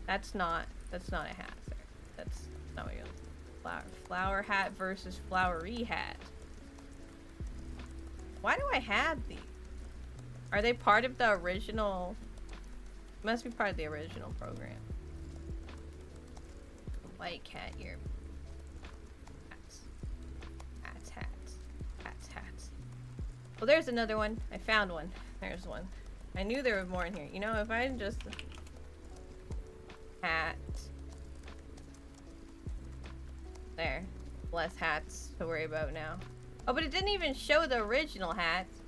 That's not a hat, sir. That's not what you're looking for. Flower hat versus flowery hat. Why do I have these? Are they part of the original? Must be part of the original program. White cat ear. Hats. Hats, hats. Hats, hats. Well, there's another one. I found one. There's one. I knew there was more in here. You know, if I just... Hat. There. Less hats to worry about now. Oh, but it didn't even show the original hats.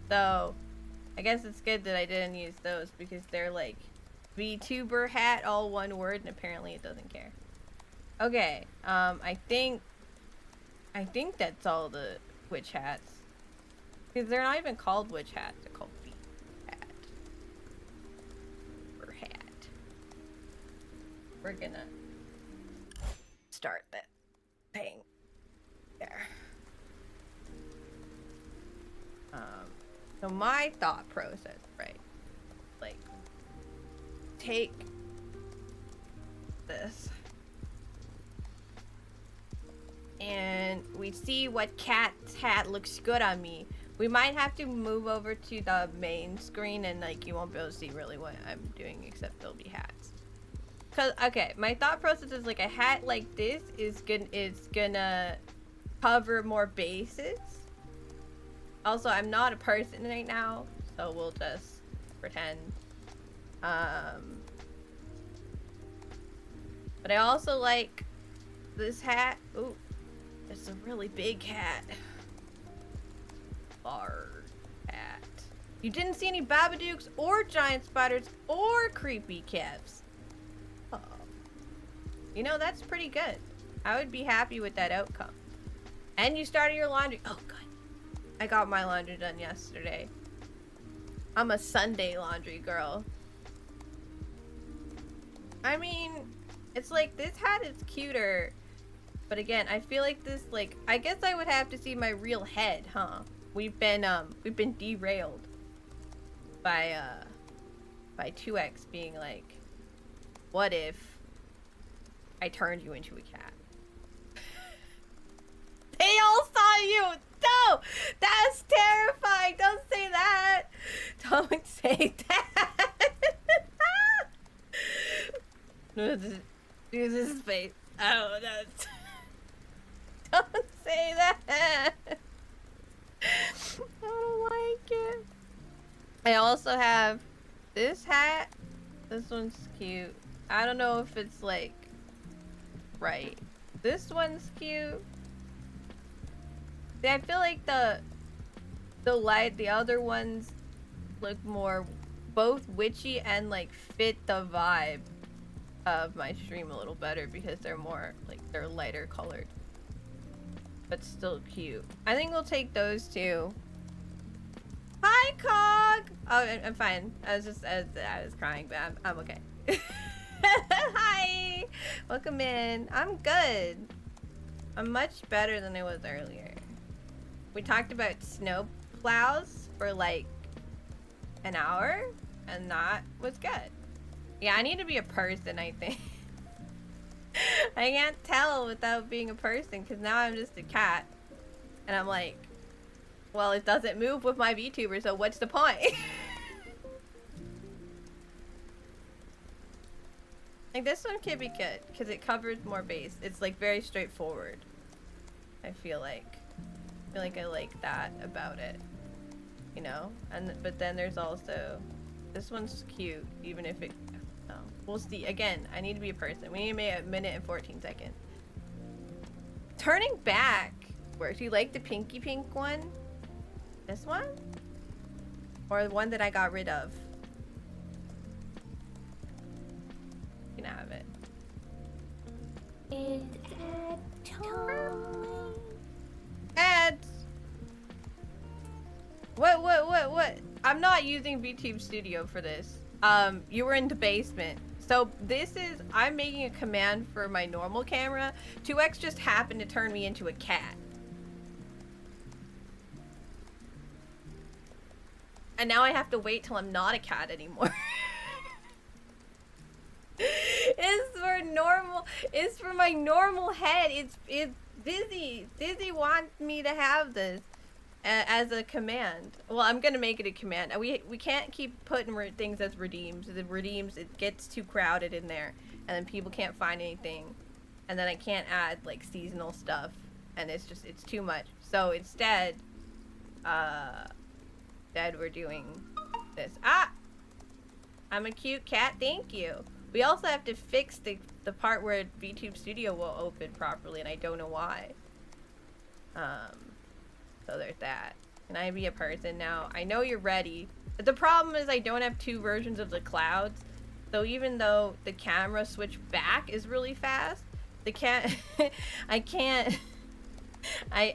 So, I guess it's good that I didn't use those because they're like VTuber hat, all one word, and apparently it doesn't care. Okay, I think that's all the witch hats. Because they're not even called witch hats, they're called V hat. Or hat. We're gonna start that thing there. So my thought process, right? Like, take this. And we see what cat's hat looks good on me. We might have to move over to the main screen and like you won't be able to see really what I'm doing except there'll be hats. Cause okay, my thought process is like a hat like this is gonna cover more bases. Also, I'm not a person right now, so we'll just pretend. But I also like this hat. Ooh, it's a really big hat. Large hat. You didn't see any Babadooks or giant spiders or creepy cats. Oh. You know, that's pretty good. I would be happy with that outcome. And you started your laundry. Oh, good. I got my laundry done yesterday. I'm a Sunday laundry girl. I mean, it's like this hat is cuter. But again, I feel like this, like, I guess I would have to see my real head, huh? We've been derailed by 2X being like, what if I turned you into a cat? They all saw you! No! That's terrifying! Don't say that! Don't say that! Do this face. Oh, that's... Don't say that! I don't like it. I also have this hat. This one's cute. I don't know if it's like right. This one's cute. I feel like the other ones look more both witchy and like fit the vibe of my stream a little better because they're more like they're lighter colored, but still cute. I think we'll take those two. Hi, Cog. Oh, I'm fine. I was crying, but I'm okay. Hi, welcome in. I'm good. I'm much better than I was earlier. We talked about snow plows for like an hour, and that was good. Yeah, I need to be a person, I think. I can't tell without being a person, because now I'm just a cat. And I'm like, well, it doesn't move with my VTuber, so what's the point? Like, this one could be good, because it covers more base. It's, like, very straightforward. I feel like I like that about it. You know? But then there's also... This one's cute, even if it... Oh, we'll see. Again, I need to be a person. We need to make a minute and 14 seconds. Turning back works. You like the pinky pink one? This one? Or the one that I got rid of? You can have it. Is that time? Ads! What? I'm not using VTube Studio for this. You were in the basement. So this is, I'm making a command for my normal camera. 2X just happened to turn me into a cat. And now I have to wait till I'm not a cat anymore. It's for my normal head. It's Dizzy. Dizzy wants me to have this as a command. Well, I'm gonna make it a command. We can't keep putting things as redeems. The redeems, it gets too crowded in there, and then people can't find anything, and then I can't add like seasonal stuff, and it's too much. So instead we're doing this. Ah! I'm a cute cat, thank you. We also have to fix the part where VTube Studio will open properly, and I don't know why. So there's that. Can I be a person now? I know you're ready. But the problem is I don't have two versions of the clouds. So even though the camera switch back is really fast, I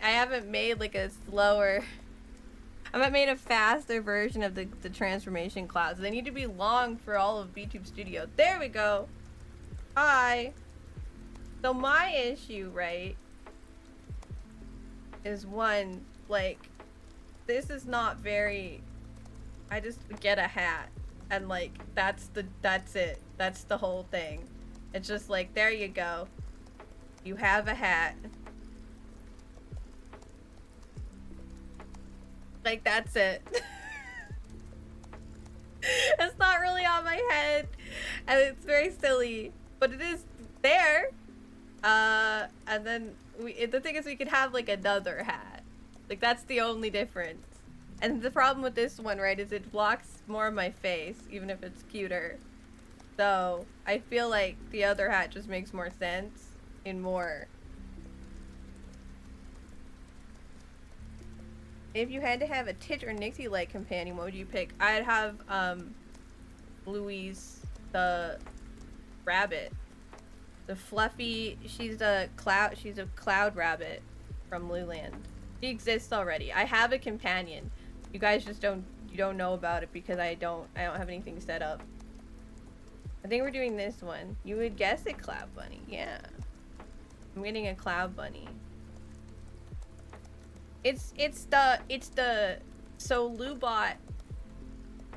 haven't made like a slower... I haven't made a faster version of the transformation clouds. They need to be long for all of VTube Studio. There we go. Hi. So my issue, right, is one, like, this is not very... I just get a hat. And like, that's it. That's the whole thing. It's just like, there you go. You have a hat. Like, that's it. It's not really on my head, and it's very silly, but it is there. And then the thing is, we could have like another hat. Like, that's the only difference. And the problem with this one, right, is it blocks more of my face, even if it's cuter. So I feel like the other hat just makes more sense in more. If you had to have a Titch or Nixie-like companion, what would you pick? I'd have, Louise, the rabbit. The fluffy, she's a cloud rabbit from Luland. She exists already. I have a companion. You guys just you don't know about it because I don't have anything set up. I think we're doing this one. You would guess a cloud bunny, yeah. I'm getting a cloud bunny. So Lubot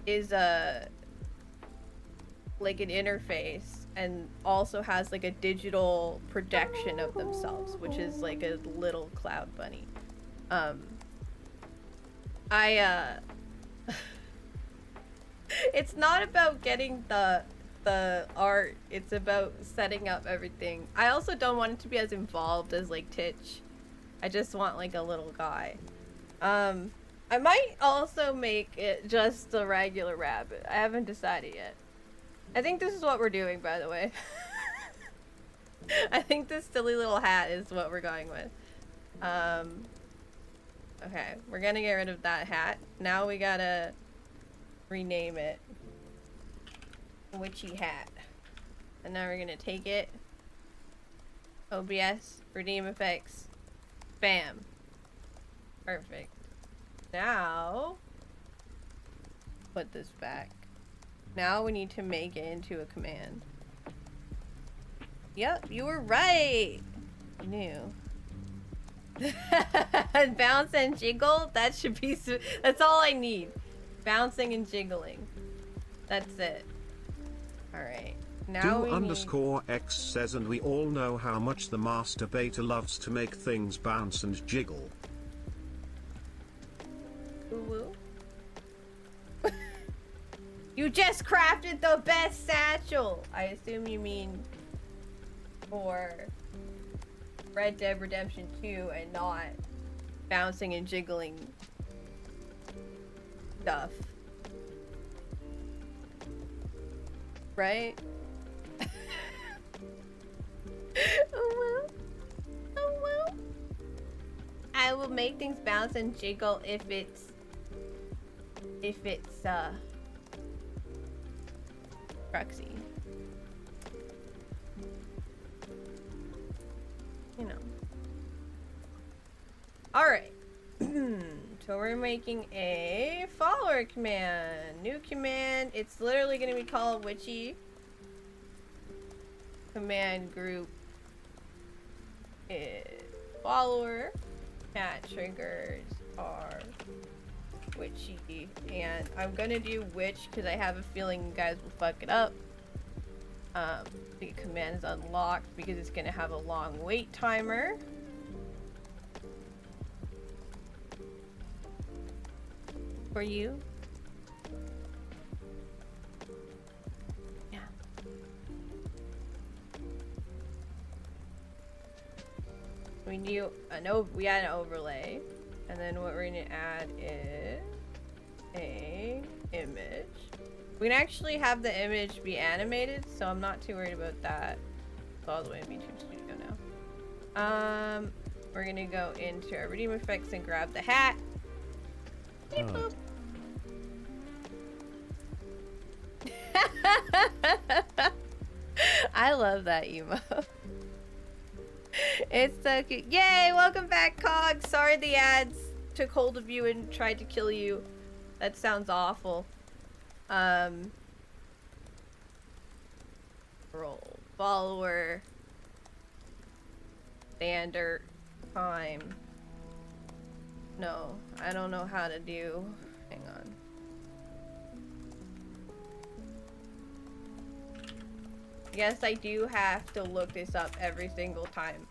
is like an interface and also has like a digital projection of themselves, which is like a little cloud bunny. It's not about getting the art, it's about setting up everything. I also don't want it to be as involved as like Titch. I just want like a little guy. I might also make it just a regular rabbit. I haven't decided yet. I think this is what we're doing, by the way. I think this silly little hat is what we're going with. Okay, we're gonna get rid of that hat. Now we gotta rename it Witchy Hat. And now we're gonna take it. OBS, redeem effects. Bam. Perfect. Now, put this back. Now we need to make it into a command. Yep, you were right. I knew. Bounce and jiggle. That should be. That's all I need. Bouncing and jiggling. That's it. All right. Now Do_X says, and we all know how much the master beta loves to make things bounce and jiggle. Woo woo. You just crafted the best satchel. I assume you mean for Red Dead Redemption 2 and not bouncing and jiggling stuff. Right? Oh well. Oh well. I will make things bounce and jiggle if it's Cruxy. You know. Alright. So we're making a follower command. New command. It's literally gonna be called Witchy. Command group is follower. Cat triggers are Witchy. And I'm gonna do witch because I have a feeling you guys will fuck it up. The command is unlocked because it's gonna have a long wait timer. For you. Yeah. We add an overlay, and then what we're gonna add is a image. We can actually have the image be animated, so I'm not too worried about that. It's all the way in VTube Studio now. We're gonna go into our redeem effects and grab the hat. Beep, boop. I love that emo. It's so cute. Yay! Welcome back, Cog. Sorry the ads took hold of you and tried to kill you. That sounds awful. Roll. Follower. Standard time. No, I don't know how to do. Hang on. Yes, I do have to look this up every single time.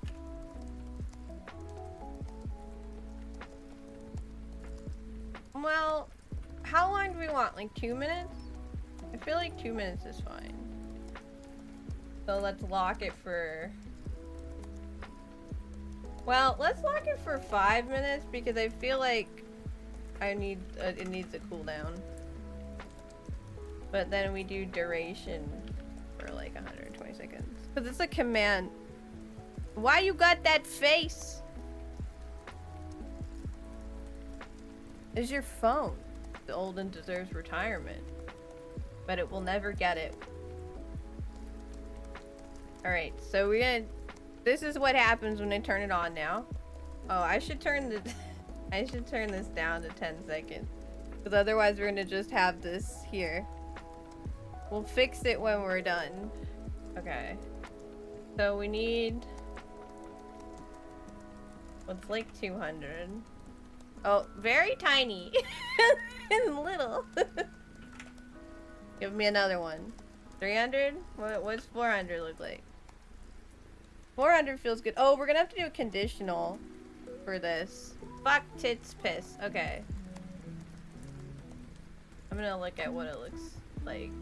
Well, how long do we want? Like 2 minutes? I feel like 2 minutes is fine. So let's lock it for... Well, let's lock it for 5 minutes because I feel like it needs a cooldown. But then we do duration for like 120 seconds. Because it's a command. Why you got that face? Is your phone. The old and deserves retirement. But it will never get it. Alright, so we're gonna... This is what happens when I turn it on now. Oh, I should turn the... I should turn this down to 10 seconds. Because otherwise we're gonna just have this here. We'll fix it when we're done. Okay. So we need... What's like 200? Oh, very tiny. And little. Give me another one. 300? What's 400 look like? 400 feels good. Oh, we're gonna have to do a conditional for this. Fuck tits piss. Okay. I'm gonna look at what it looks like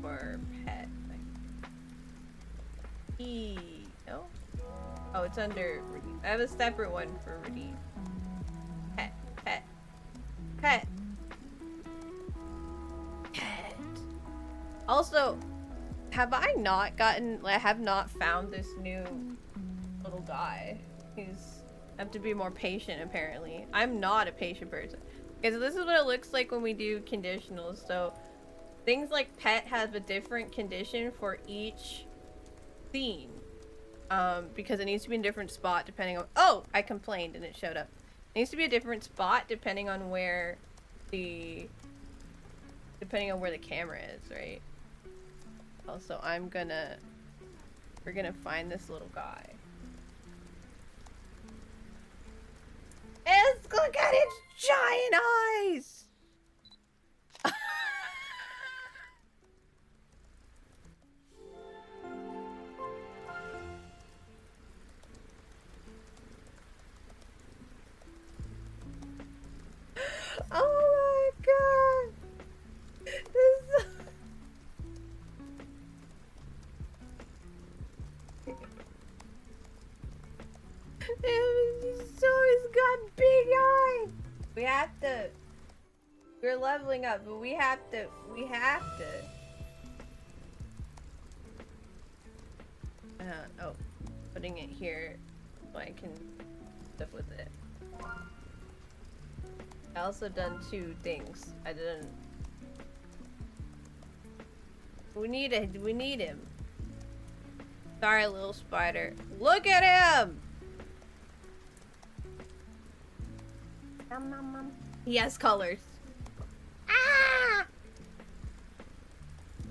for pet. No? Oh, it's under redeem. I have a separate one for redeem. Pet. Pet. Pet. Pet. Also, have I not gotten, I have not found this new little guy. He's have to be more patient, apparently. I'm not a patient person. Okay, so this is what it looks like when we do conditionals. So things like pet have a different condition for each scene. Because it needs to be in a different spot depending on— oh! I complained and it showed up. It needs to be a different spot depending on where the— depending on where the camera is, right? Also, we're gonna find this little guy. Look at its giant eyes! Oh my god! This he's got big eyes! We have to— we're leveling up, but we have to— oh, putting it here so I can stuff with it. I also done 2 things. I didn't— we need him. Sorry, little spider. Look at him! He has colors. Ah!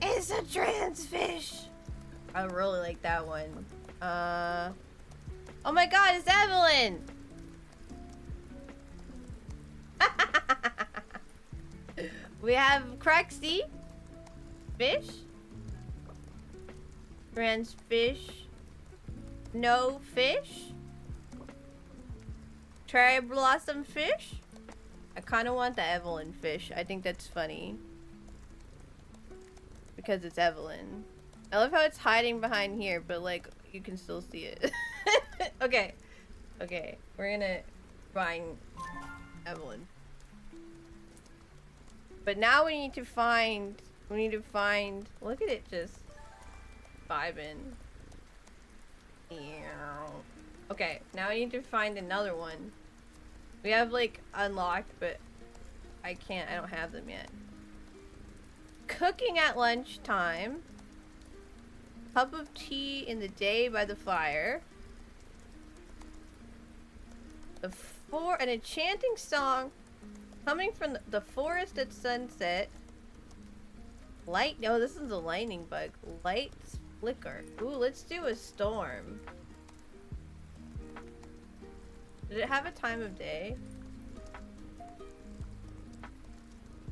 It's a trans fish! I really like that one. Oh my god, it's Evelyn! We have Crexy. Fish. Trans fish. No fish. Cherry blossom fish. I kind of want the Evelyn fish. I think that's funny. Because it's Evelyn. I love how it's hiding behind here, but like, you can still see it. Okay. Okay. We're gonna find Evelyn. But now we need to find, look at it just vibing. Okay, now I need to find another one. We have like unlocked, but I don't have them yet. Cooking at lunchtime. Cup of tea in the day by the fire. An enchanting song coming from the forest at sunset. Light— no, this is a lightning bug. Lights flicker. Ooh, let's do a storm. Did it have a time of day?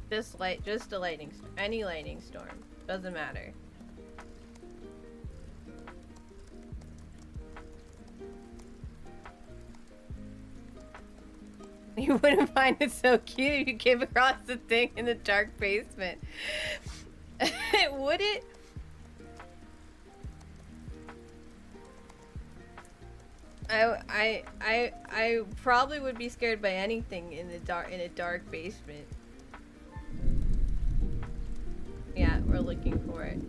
Just a lightning— any lightning storm. Doesn't matter. You wouldn't find it so cute if you came across the thing in the dark basement. Would it? I probably would be scared by anything in a dark basement. Yeah, we're looking for it.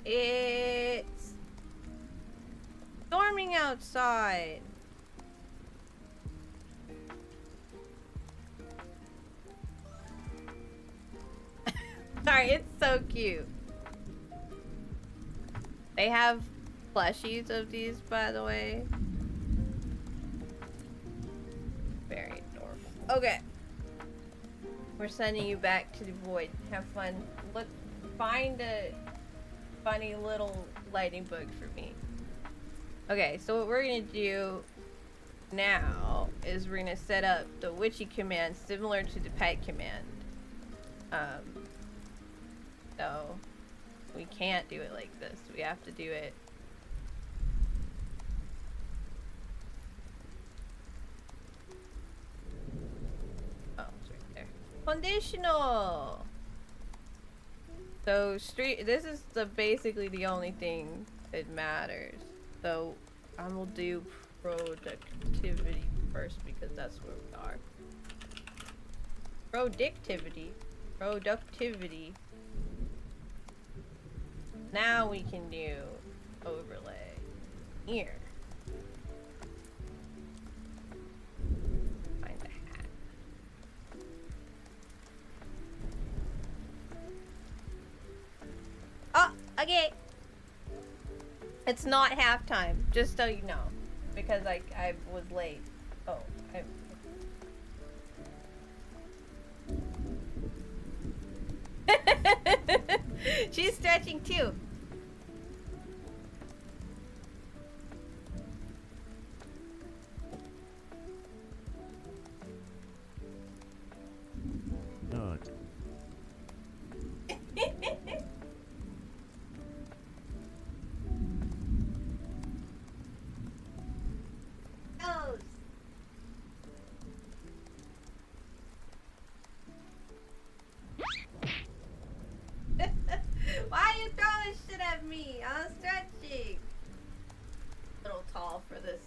It's storming outside. Sorry, it's so cute. They have plushies of these, by the way. Very adorable. Okay. We're sending you back to the void. Have fun. Look, find a funny little lightning bug for me. Okay, so what we're gonna do now is we're gonna set up the witchy command similar to the pet command. So we can't do it like this. We have to do it. Oh, it's right there. Conditional. So this is basically the only thing that matters. So I'm gonna do productivity first because that's where we are. Productivity. Now we can do overlay here. Find the hat. Oh, okay. It's not halftime, just so you know, because I was late. Oh, she's stretching too. Not. Nose. Why are you throwing shit at me? I'm stretching. A little tall for this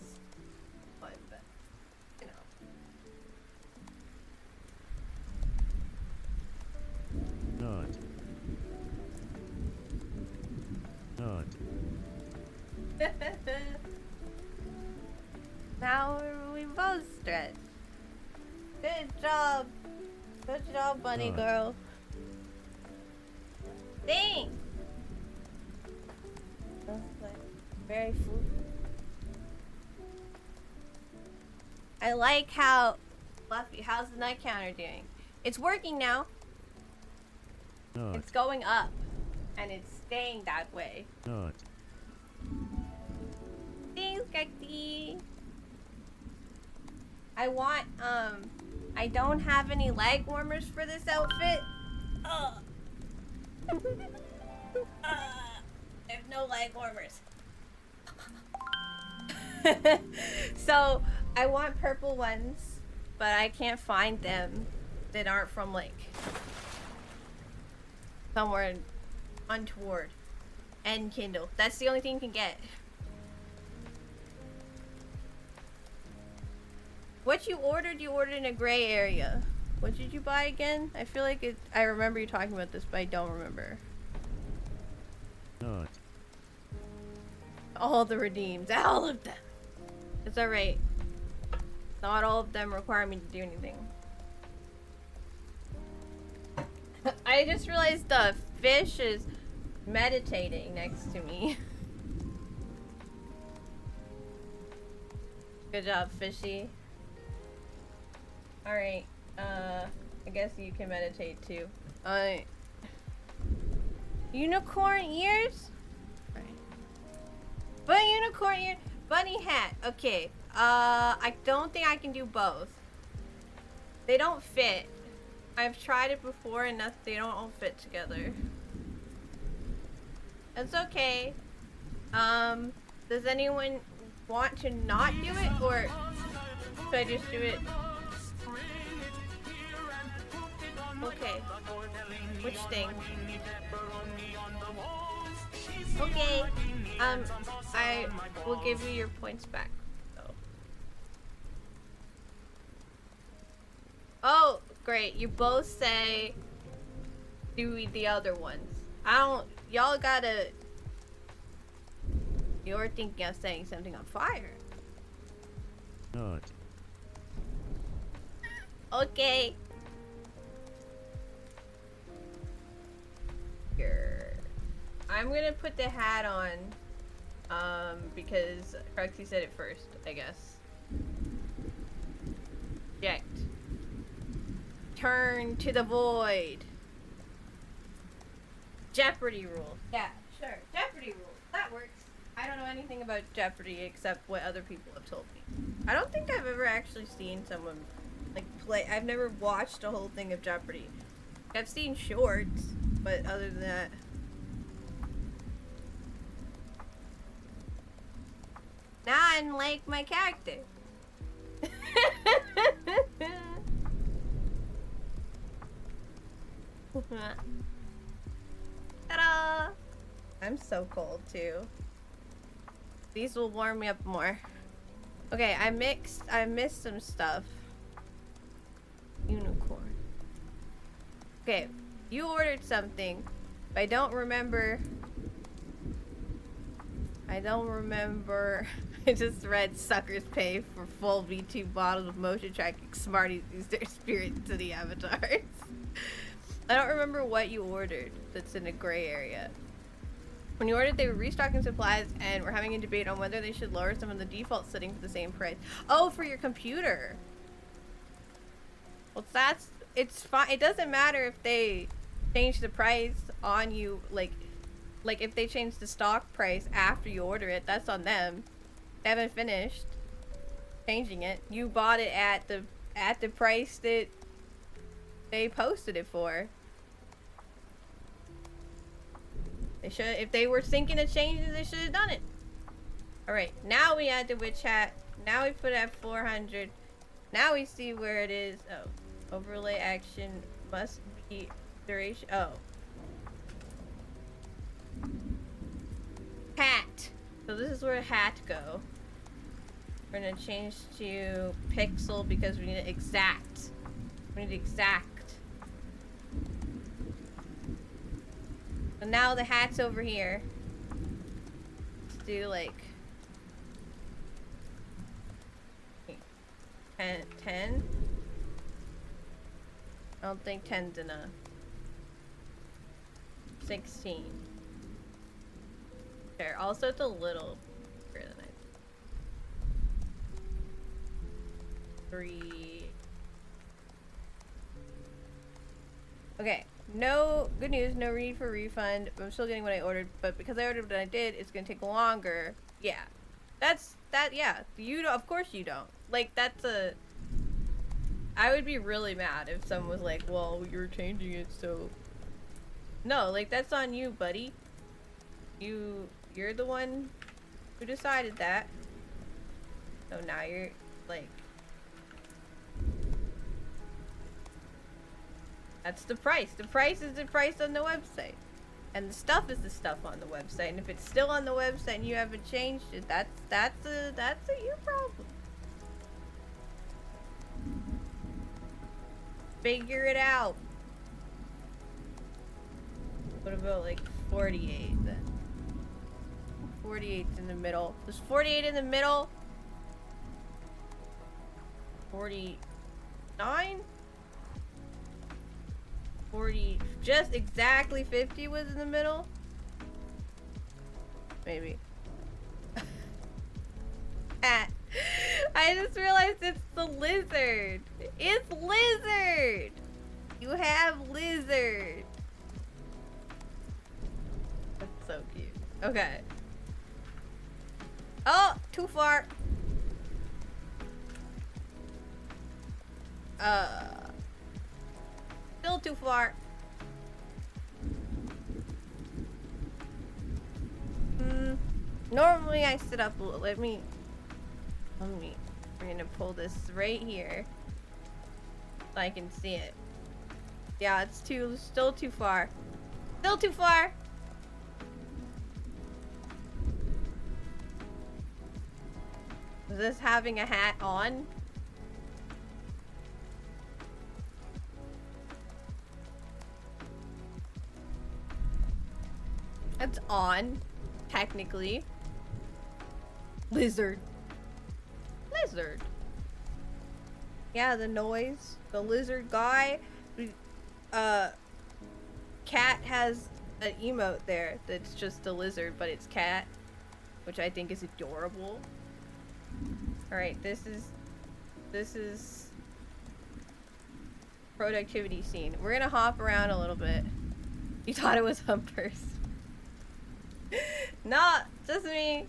one, but you know. Not. Now we both stretch. Good job. Good job, bunny girl. Thanks. That's like very fluky. I like how Fluffy, how's the night counter doing? It's working now. Not. It's going up. And it's staying that way. Not. Thanks, Gexy. I want, I don't have any leg warmers for this outfit. I have no leg warmers. So, I want purple ones, but I can't find them that aren't from, like, somewhere untoward. And Kindle. That's the only thing you can get. What you ordered in a gray area. What did you buy again? I feel like I remember you talking about this, but I don't remember. Not. All the redeems. All of them. It's alright. Not all of them require me to do anything. I just realized the fish is meditating next to me. Good job, fishy. Alright, I guess you can meditate too. Unicorn ears? Right. But unicorn ear, bunny hat. Okay, I don't think I can do both. They don't fit. I've tried it before and they don't all fit together. It's okay. Does anyone want to not do it, or should I just do it? Okay. Which thing? Okay. I will give you your points back. So. Oh, great. You both say do the other ones. Y'all gotta... You're thinking of setting something on fire. Not. Okay. I'm gonna put the hat on, because Crexy said it first, I guess. Eject. Turn to the void. Jeopardy rules. Yeah, sure. Jeopardy rules. That works. I don't know anything about Jeopardy except what other people have told me. I don't think I've ever actually seen someone, like, play. I've never watched a whole thing of Jeopardy. I've seen shorts, but other than that... Now I like my character. Ta-da! I'm so cold too. These will warm me up more. Okay, I missed some stuff. Unicorn. Okay, you ordered something. But I don't remember. I just read suckers pay for full V2 bottles of motion tracking. Smarties use their spirits to the avatars. I don't remember what you ordered that's in a gray area. When you ordered, they were restocking supplies and were having a debate on whether they should lower some of the default settings to the same price. Oh, for your computer. Well, it's fine. It doesn't matter if they change the price on you, like if they change the stock price after you order it, that's on them. They haven't finished changing it. You bought it at the price that they posted it for. They should, if they were thinking of changes, they should have done it. Alright, now we add the witch hat. Now we put it at 400. Now we see where it is. Oh, overlay action must be duration. Oh. Hat. So this is where hat go. We're gonna change to pixel because we need it exact. We need exact. So now the hat's over here. Let's do like 10. I don't think 10's enough. 16. Sure. Also, it's a little bigger than 3. Okay. No good news. No need for refund. I'm still getting what I ordered, but because I ordered what I did, it's gonna take longer. Yeah. Yeah. You don't. Of course you don't. Like that's a. I would be really mad if someone was like, "Well, you're changing it, so." No, like that's on you, buddy. You're the one who decided that. So now you're like. That's the price. The price is the price on the website. And the stuff is the stuff on the website. And if it's still on the website and you haven't changed it, that's a you problem. Figure it out. What about like 48 then? 48's in the middle. There's 48 in the middle. 49? 40, just exactly 50 was in the middle? Maybe. I just realized it's the lizard. It's lizard! You have lizard. That's so cute. Okay. Oh, too far. Still too far. Normally I sit up. Let me. We're gonna pull this right here so I can see it. Yeah, it's still too far. Still too far. Is this having a hat on? It's on, technically. Lizard. Lizard. Yeah, the noise. The lizard guy. Cat has an emote there that's just a lizard, but it's cat, which I think is adorable. Alright, this is productivity scene. We're gonna hop around a little bit. You thought it was humpers. Not just me.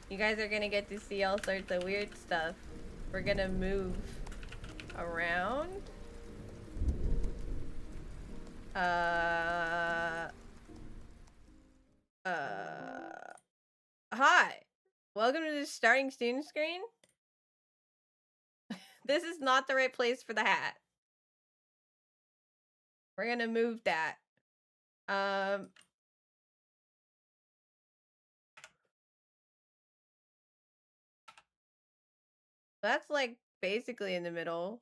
You guys are gonna get to see all sorts of weird stuff. We're gonna move around. Hi. Welcome to the starting student screen. This is not the right place for the hat. We're gonna move that. That's like basically in the middle.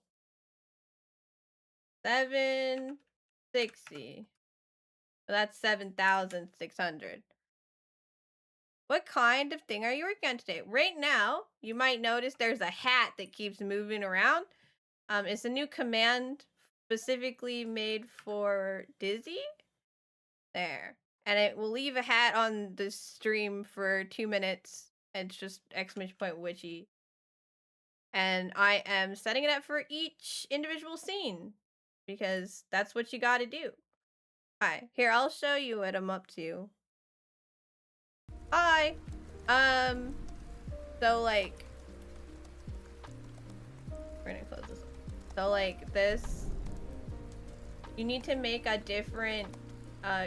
760. So that's 7,600. What kind of thing are you working on today? Right now, you might notice there's a hat that keeps moving around. It's a new command specifically made for Dizzy. There. And it will leave a hat on the stream for 2 minutes. It's just exclamation point witchy. And I am setting it up for each individual scene because that's what you gotta do. Hi. Here, I'll show you what I'm up to. Hi. So like we're gonna close this. So like this, you need to make a different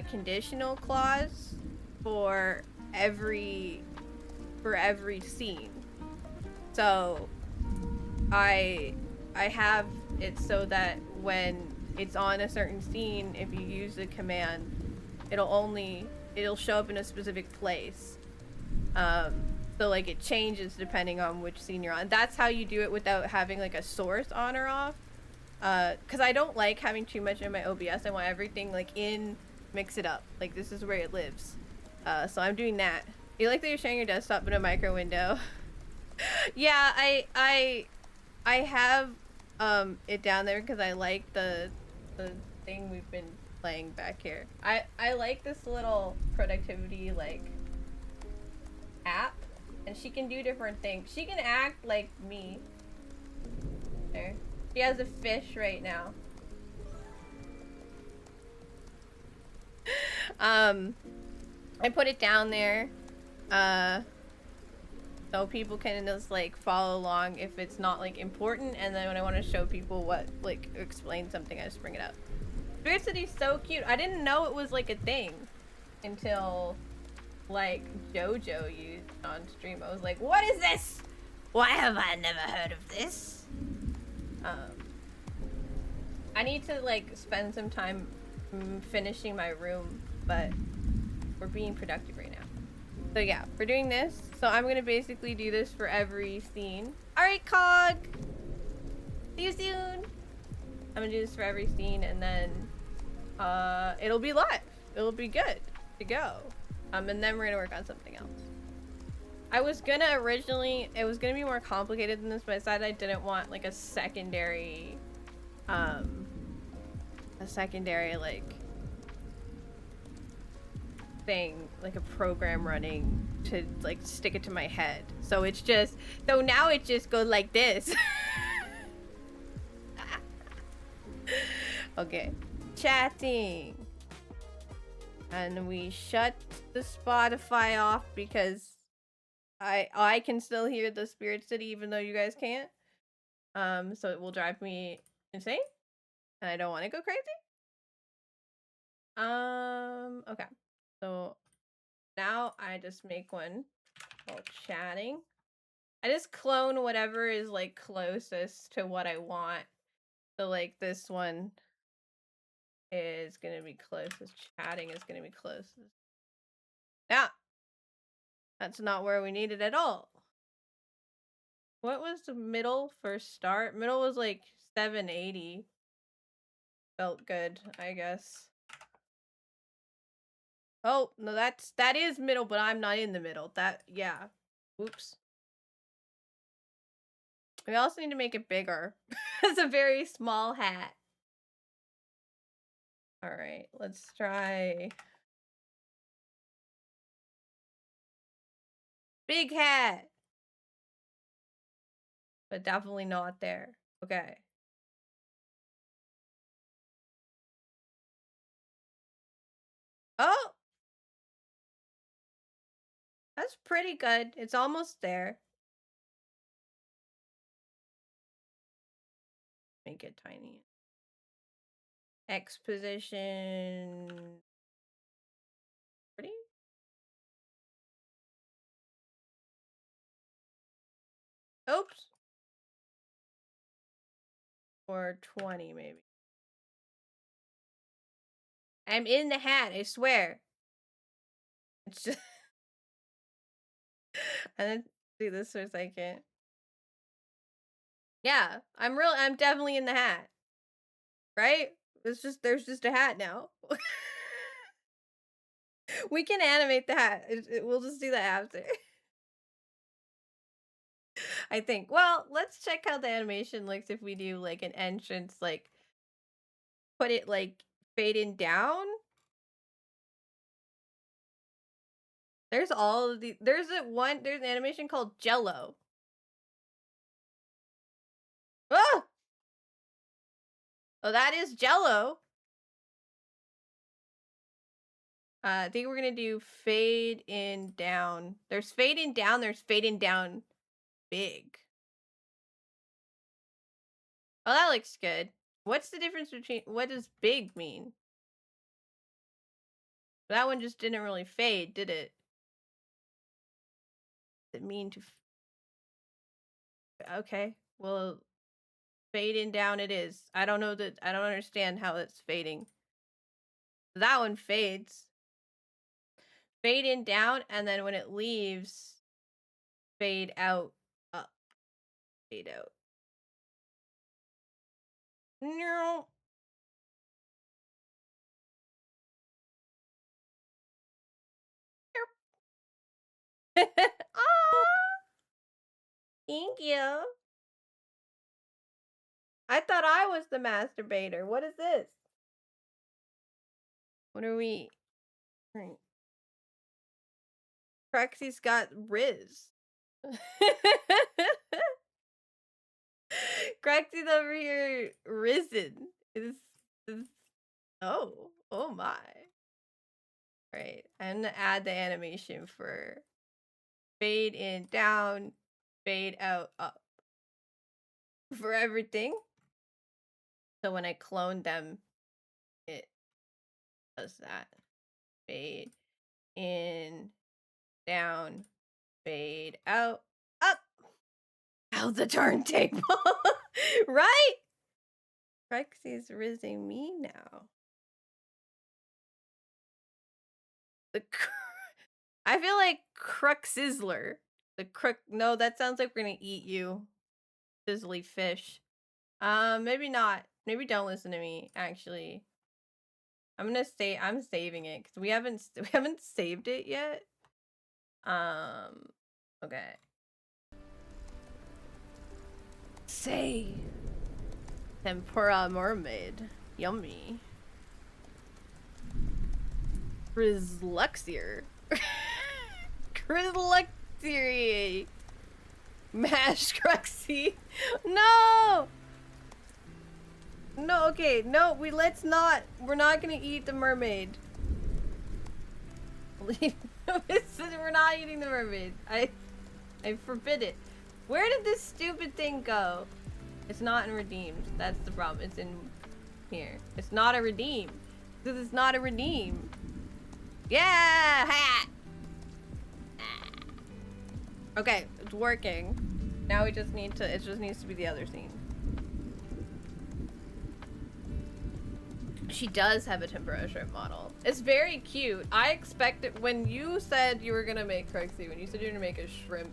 conditional clause for every scene. So I have it so that when it's on a certain scene, if you use the command, it'll show up in a specific place. So like it changes depending on which scene you're on. That's how you do it without having like a source on or off. Cause I don't like having too much in my OBS. I want everything like mix it up. Like this is where it lives. So I'm doing that. You like that you're sharing your desktop in a micro window? Yeah, I have it down there because I like the thing we've been playing back here. I like this little productivity like app, and she can do different things. She can act like me. There. She has a fish right now. I put it down there. So people can just like follow along if it's not like important, and then when I want to show people what like explain something, I just bring it up. Spirit City's so cute. I didn't know it was like a thing until like JoJo used on stream. I was like, what is this? Why have I never heard of this? I need to like spend some time finishing my room, but we're being productive right now. So yeah, we're doing this. So I'm gonna basically do this for every scene. All right, Cog. See you soon. I'm gonna do this for every scene, and then it'll be live. It'll be good to go. And then we're gonna work on something else. I was gonna originally, it was gonna be more complicated than this, but I decided I didn't want like a secondary like thing, like a program running to like stick it to my head. So it's just, so now it just goes like this. Okay, chatting. And we shut the Spotify off because I can still hear the Spirit City even though you guys can't. So it will drive me insane. And I don't want to go crazy. Okay. So now I just make one while chatting. I just clone whatever is like closest to what I want. So like this one is gonna be closest. Chatting is gonna be closest. Yeah. That's not where we need it at all. What was the middle for start? Middle was like 780. Felt good, I guess. Oh, no, that is middle, but I'm not in the middle. That, yeah. Oops. We also need to make it bigger. It's a very small hat. All right, let's try. Big hat. But definitely not there. Okay. Oh! That's pretty good. It's almost there. Make it tiny. X position. Pretty? Oops. Or 20, maybe. I'm in the hat, I swear. It's just... I didn't see this for a second. Yeah, I'm definitely in the hat. Right? There's just a hat now. We can animate the hat. We'll just do that after. I think. Well, let's check how the animation looks if we do like an entrance, like put it like fading down. There's all of the there's an animation called Jello. Ah! Oh, that is Jello. I think we're gonna do fade in down. There's fading down, there's fading down big. Oh, that looks good. What's the difference between what does big mean? That one just didn't really fade, did it? Does it mean to okay. Well, fading down it is. I don't know that I don't understand how it's fading. That one fades. Fade in down, and then when it leaves, fade out up. Fade out. No. Oh, thank you. I thought I was the masturbator. What is this? What are we? Right. Prexy's got Riz. Crexy's over here risen. Is oh my. Right. I'm gonna add the animation for fade in down, fade out up for everything. So when I clone them, it does that. Fade in, down, fade out, up. How's the turntable? Right? Crexy's rising me now. I feel like Cruxizzler. No, that sounds like we're gonna eat you. Sizzly fish. Maybe not. Maybe don't listen to me, actually. I'm saving it because we haven't saved it yet. Okay. Say tempura mermaid. Yummy. Chrysluxier. Chrysluxier. Mash Cruxy. No! No, okay, no, we're not gonna eat the mermaid. We're not eating the mermaid. I forbid it. Where did this stupid thing go? It's not in redeemed. That's the problem. It's in here. It's not a redeem. This is not a redeem. Yeah, hat. Okay, it's working. Now it just needs to be the other scene. She does have a tempura shrimp model. It's very cute. I expected when you said you were gonna make Crexy, when you said you were gonna make a shrimp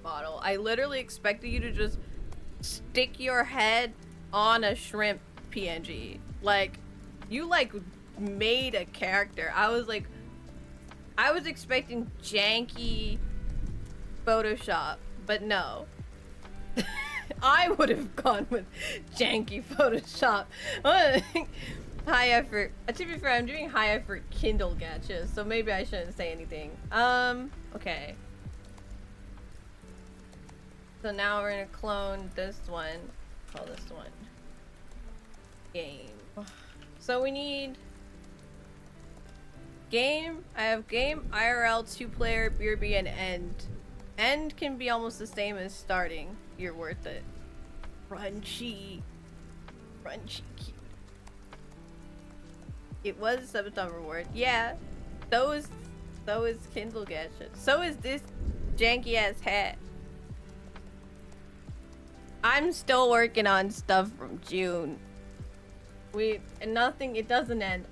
model, I literally expected you to just stick your head on a shrimp PNG. Like, you like made a character. I was expecting janky Photoshop, but no. I would have gone with janky Photoshop. High effort. To be fair, I'm doing high effort Kindle gachas, so maybe I shouldn't say anything. Okay. So now we're gonna clone this one. Call this one game. So we need game. I have game, IRL, 2-player, BRB, and end. End can be almost the same as starting. You're worth it. Crunchy. Crunchy cute. It was a subathon reward. Yeah. So is Kindle Gacha. So is this janky ass hat. I'm still working on stuff from June. It doesn't end.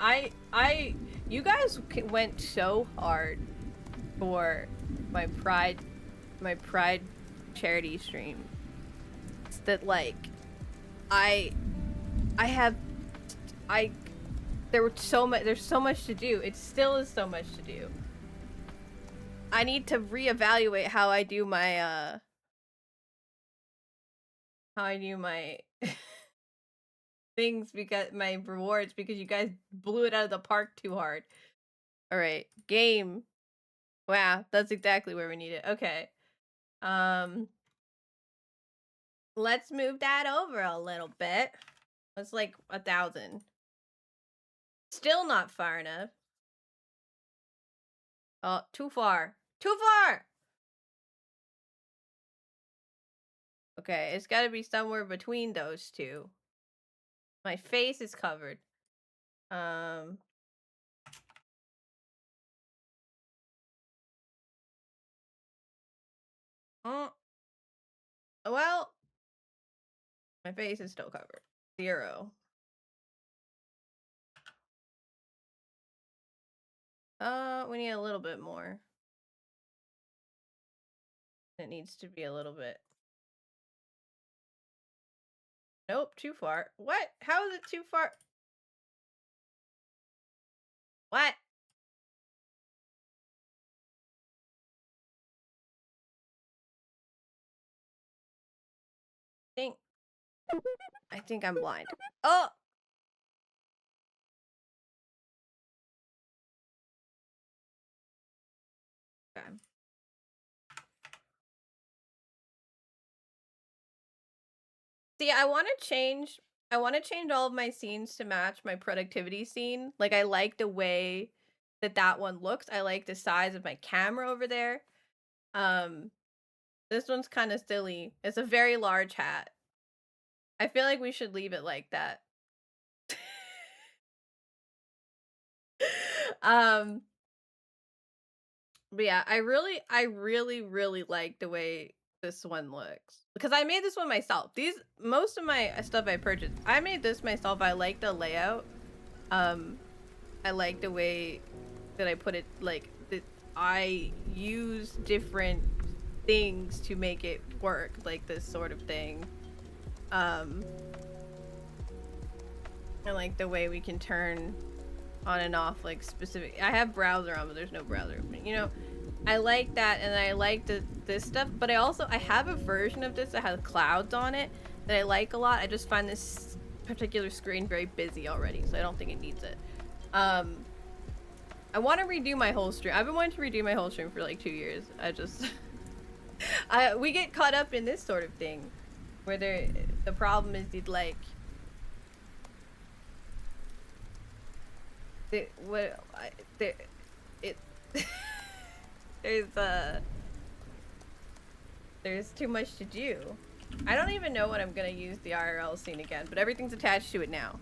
You guys went so hard for my pride charity stream. is that like there's so much to do. It still is so much to do. I need to reevaluate how I do my things, because my rewards, because you guys blew it out of the park too hard. All right, game. Wow, that's exactly where we need it. Okay. Let's move that over a little bit. It's like 1,000. Still not far enough. Oh, too far. Too far! Okay, it's gotta be somewhere between those two. My face is covered. Well, my face is still covered. 0. We need a little bit more. It needs to be a little bit. Nope, too far. What? How is it too far? What? I think I'm blind. Oh! Okay. See, I want to change all of my scenes to match my productivity scene. Like, I like the way that one looks. I like the size of my camera over there. This one's kind of silly. It's a very large hat. I feel like we should leave it like that. But yeah, I really like the way this one looks, because I made this one myself. Most of my stuff I purchased, I made this myself. I like the layout. I like the way that I put it, like that I use different things to make it work, like this sort of thing. I like the way we can turn on and off like specific. I have browser on, but there's no browser. You know, I like that, and I like this stuff. But I have a version of this that has clouds on it that I like a lot. I just find this particular screen very busy already, so I don't think it needs it. I want to redo my whole stream. I've been wanting to redo my whole stream for like 2 years. I just we get caught up in this sort of thing where the problem is you'd like there's too much to do. I don't even know when I'm gonna use the IRL scene again, but everything's attached to it now.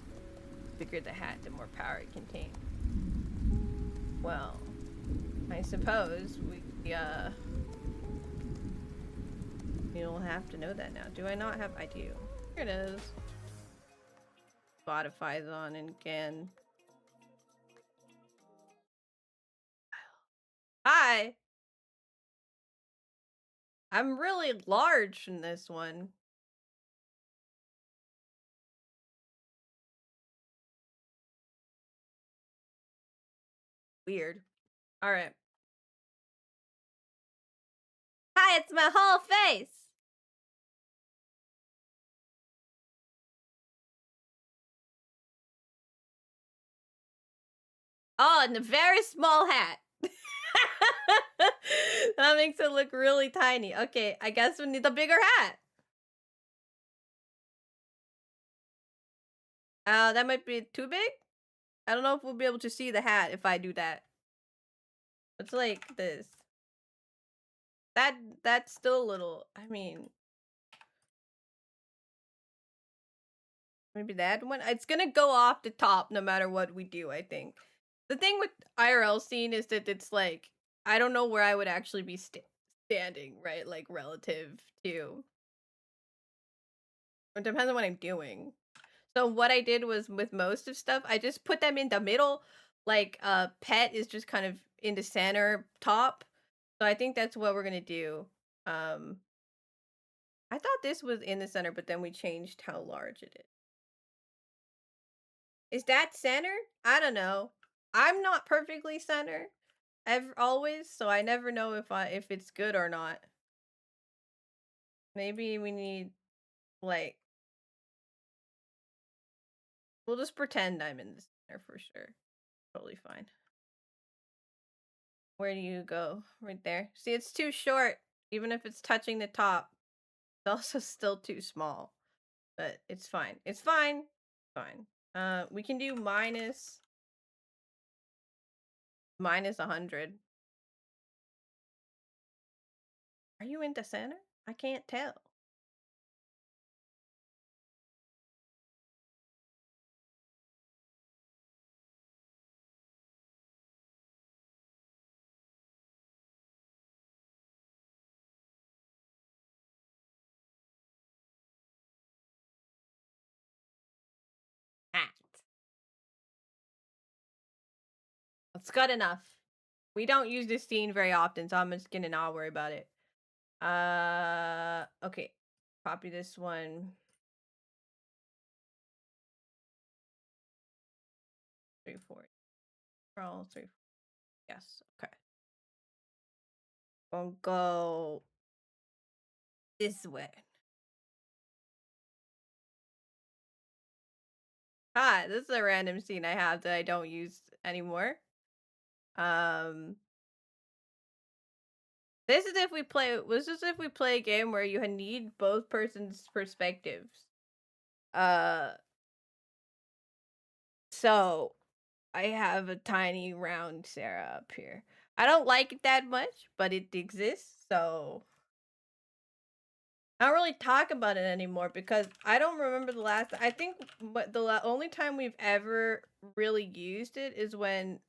The bigger the hat, the more power it contains. Well, I suppose you'll have to know that now. Do I not have? I do. Here it is. Spotify's on again. Hi! I'm really large in this one. Weird. Alright. Hi, it's my whole face! Oh, and a very small hat. That makes it look really tiny. Okay, I guess we need a bigger hat. That might be too big? I don't know if we'll be able to see the hat if I do that. It's like this. That's still a little, I mean, maybe that one. It's gonna go off the top no matter what we do, I think. The thing with IRL scene is that it's like, I don't know where I would actually be standing, right? Like relative to. It depends on what I'm doing. So what I did was, with most of stuff, I just put them in the middle. Like pet is just kind of in the center top. So I think that's what we're gonna do. I thought this was in the center, but then we changed how large it is. Is that center? I don't know. I'm not perfectly center always, so I never know if it's good or not. Maybe we need like we'll just pretend I'm in the center for sure. Totally fine. Where do you go? Right there. See, it's too short. Even if it's touching the top, it's also still too small. But it's fine. It's fine. Fine. We can do minus 100. Are you in the center? I can't tell. Hat. That's good enough. We don't use this scene very often, so I'm just gonna not worry about it. Okay. Copy this one. 340. Roll 3. Yes. Okay. Gonna go this way. Ah, this is a random scene I have that I don't use anymore. This is if we play a game where you need both persons' perspectives. So I have a tiny round Sarah up here. I don't like it that much, but it exists, so I don't really talk about it anymore because I don't remember the last. I think the only time we've ever really used it is when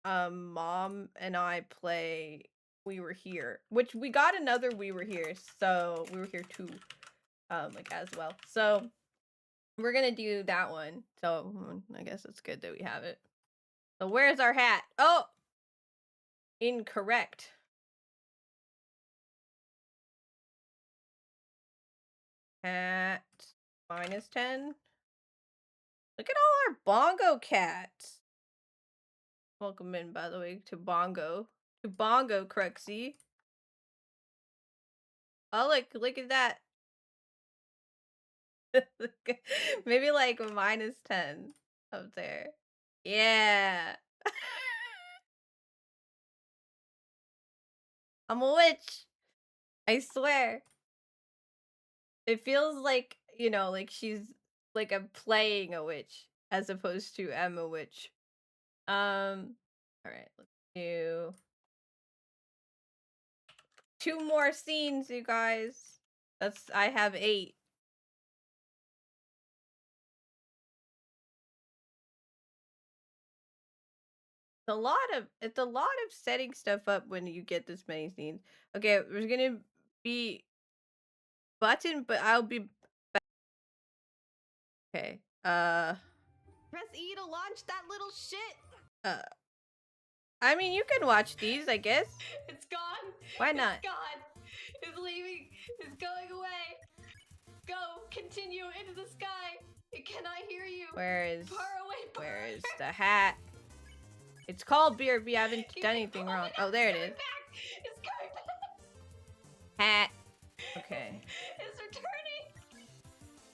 Mom and I play We Were Here, which we got another We Were Here, so We Were Here too, like as well. So we're gonna do that one. So I guess it's good that we have it. So where's our hat? Oh, incorrect. Hat minus 10. Look at all our bongo cats. Welcome in, by the way, to Bongo. To Bongo, Cruxy. Oh, look at that. Maybe like minus 10 up there. Yeah. I'm a witch. I swear. It feels like, like she's like I'm playing a witch as opposed to I'm a witch. All right, let's do 2 more scenes, you guys. I have 8. It's a lot of setting stuff up when you get this many scenes. Okay, there's gonna be button, but I'll be back. Okay. Press E to launch that little shit. I mean, you can watch these, I guess. It's gone. Why not? It's gone. It's leaving. It's going away. Go. Continue into the sky. It cannot hear you. Where is Far away. the hat? It's called BRB. I haven't done anything wrong. Oh, there it is. It's coming back. Hat. Okay. It's returning.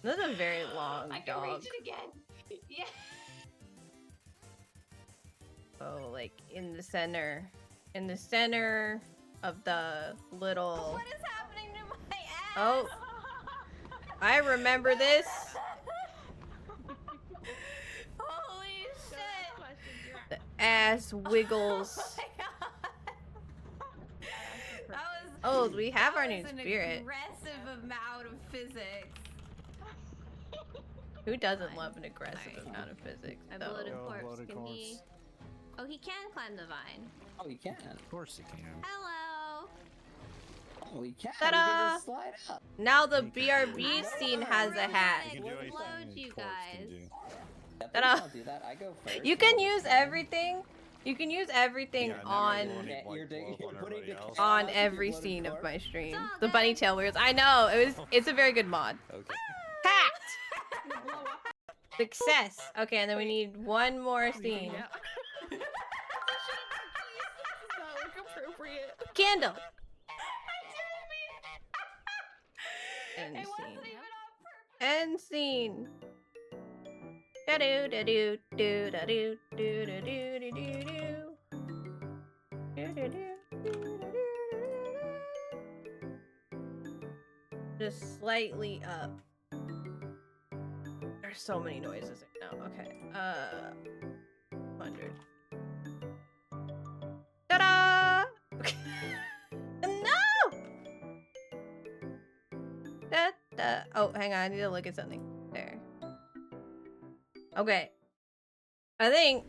This is a very long I can dog. reach it again. Yeah. Oh, like in the center of the little. What is happening to my ass? Oh, I remember this. Holy shit. The ass wiggles. Oh my god. Oh, we have our new That was an spirit. aggressive amount of physics. Who doesn't Fine. love an aggressive Sorry. amount of physics? A though? bloated Yo, corpse. bloated Can he? corpse. Oh, he can climb the vine. Oh, you can. Of course you can. Hello. Oh, you can. Ta-da! You can just slide up. Now the You can- BRB I scene don't has know a hat. You can do What anything load a you corpse can guys? do. Yeah, Ta-da! please don't do that. I go first. You can use everything, You can use everything Yeah, and then on everyone Yeah, would, you're blow up on putting everybody the else. on cat- every bloody scene of corpse. my stream. It's all The good. bunny tail weirds. I know it's a very good mod. Okay. Cat. Success. Okay, and then we need one more scene. Yeah. Does that look appropriate? Candle. It End wasn't scene. even on purpose. End scene. Da do da do do da do do da do do do do. Do do do do do. Just slightly up. There's so many noises right now. Okay. 100. Ta-da! No! Oh, hang on. I need to look at something. There. Okay. I think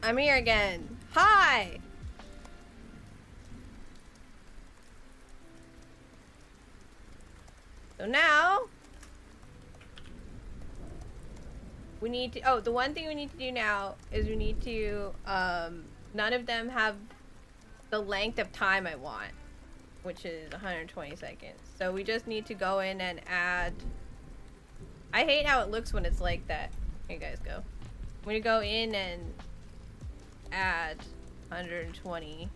I'm here again. Hi! So now we need to, oh, the one thing we need to do now is we need to, none of them have the length of time I want, which is 120 seconds. So we just need to go in and add, I hate how it looks when it's like that. Here you guys go. We're gonna go in and add 120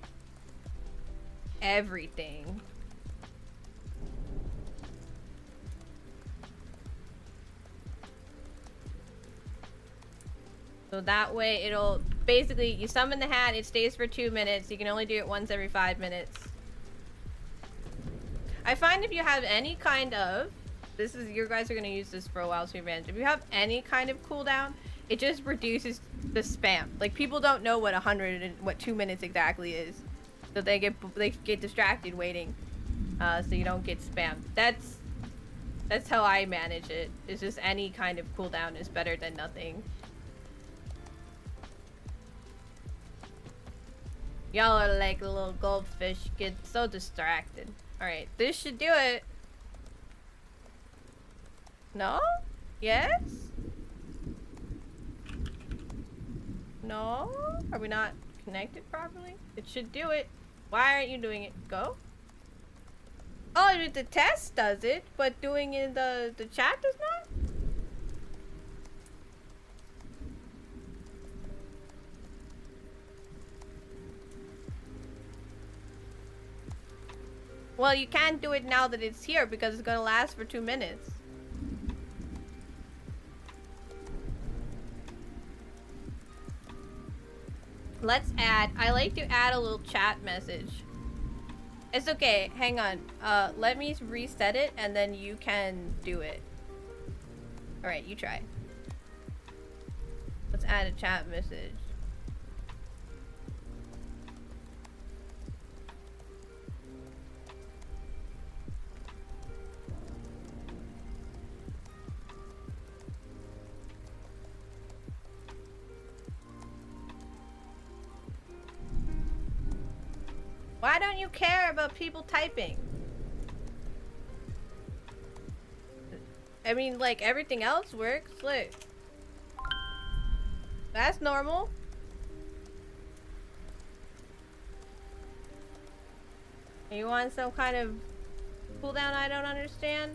everything. So that way it'll, basically, you summon the hat, it stays for 2 minutes. You can only do it once every 5 minutes. I find if you have any kind of, this is, you guys are going to use this for a while to your advantage. If you have any kind of cooldown, it just reduces the spam. Like, people don't know what 100 and what 2 minutes exactly is. So they get distracted waiting. So you don't get spammed. That's how I manage it. It's just any kind of cooldown is better than nothing. Y'all are like little goldfish, get so distracted. Alright, this should do it. No? Yes? No? Are we not connected properly? It should do it. Why aren't you doing it? Go? Oh, the test does it, but doing it in the chat does not? Well, you can't do it now that it's here because it's gonna last for 2 minutes. Let's add, I like to add a little chat message. It's okay, hang on. Let me reset it and then you can do it. Alright, you try. Let's add a chat message. Why don't you care about people typing? I mean, like, everything else works. Look. That's normal. You want some kind of cooldown I don't understand?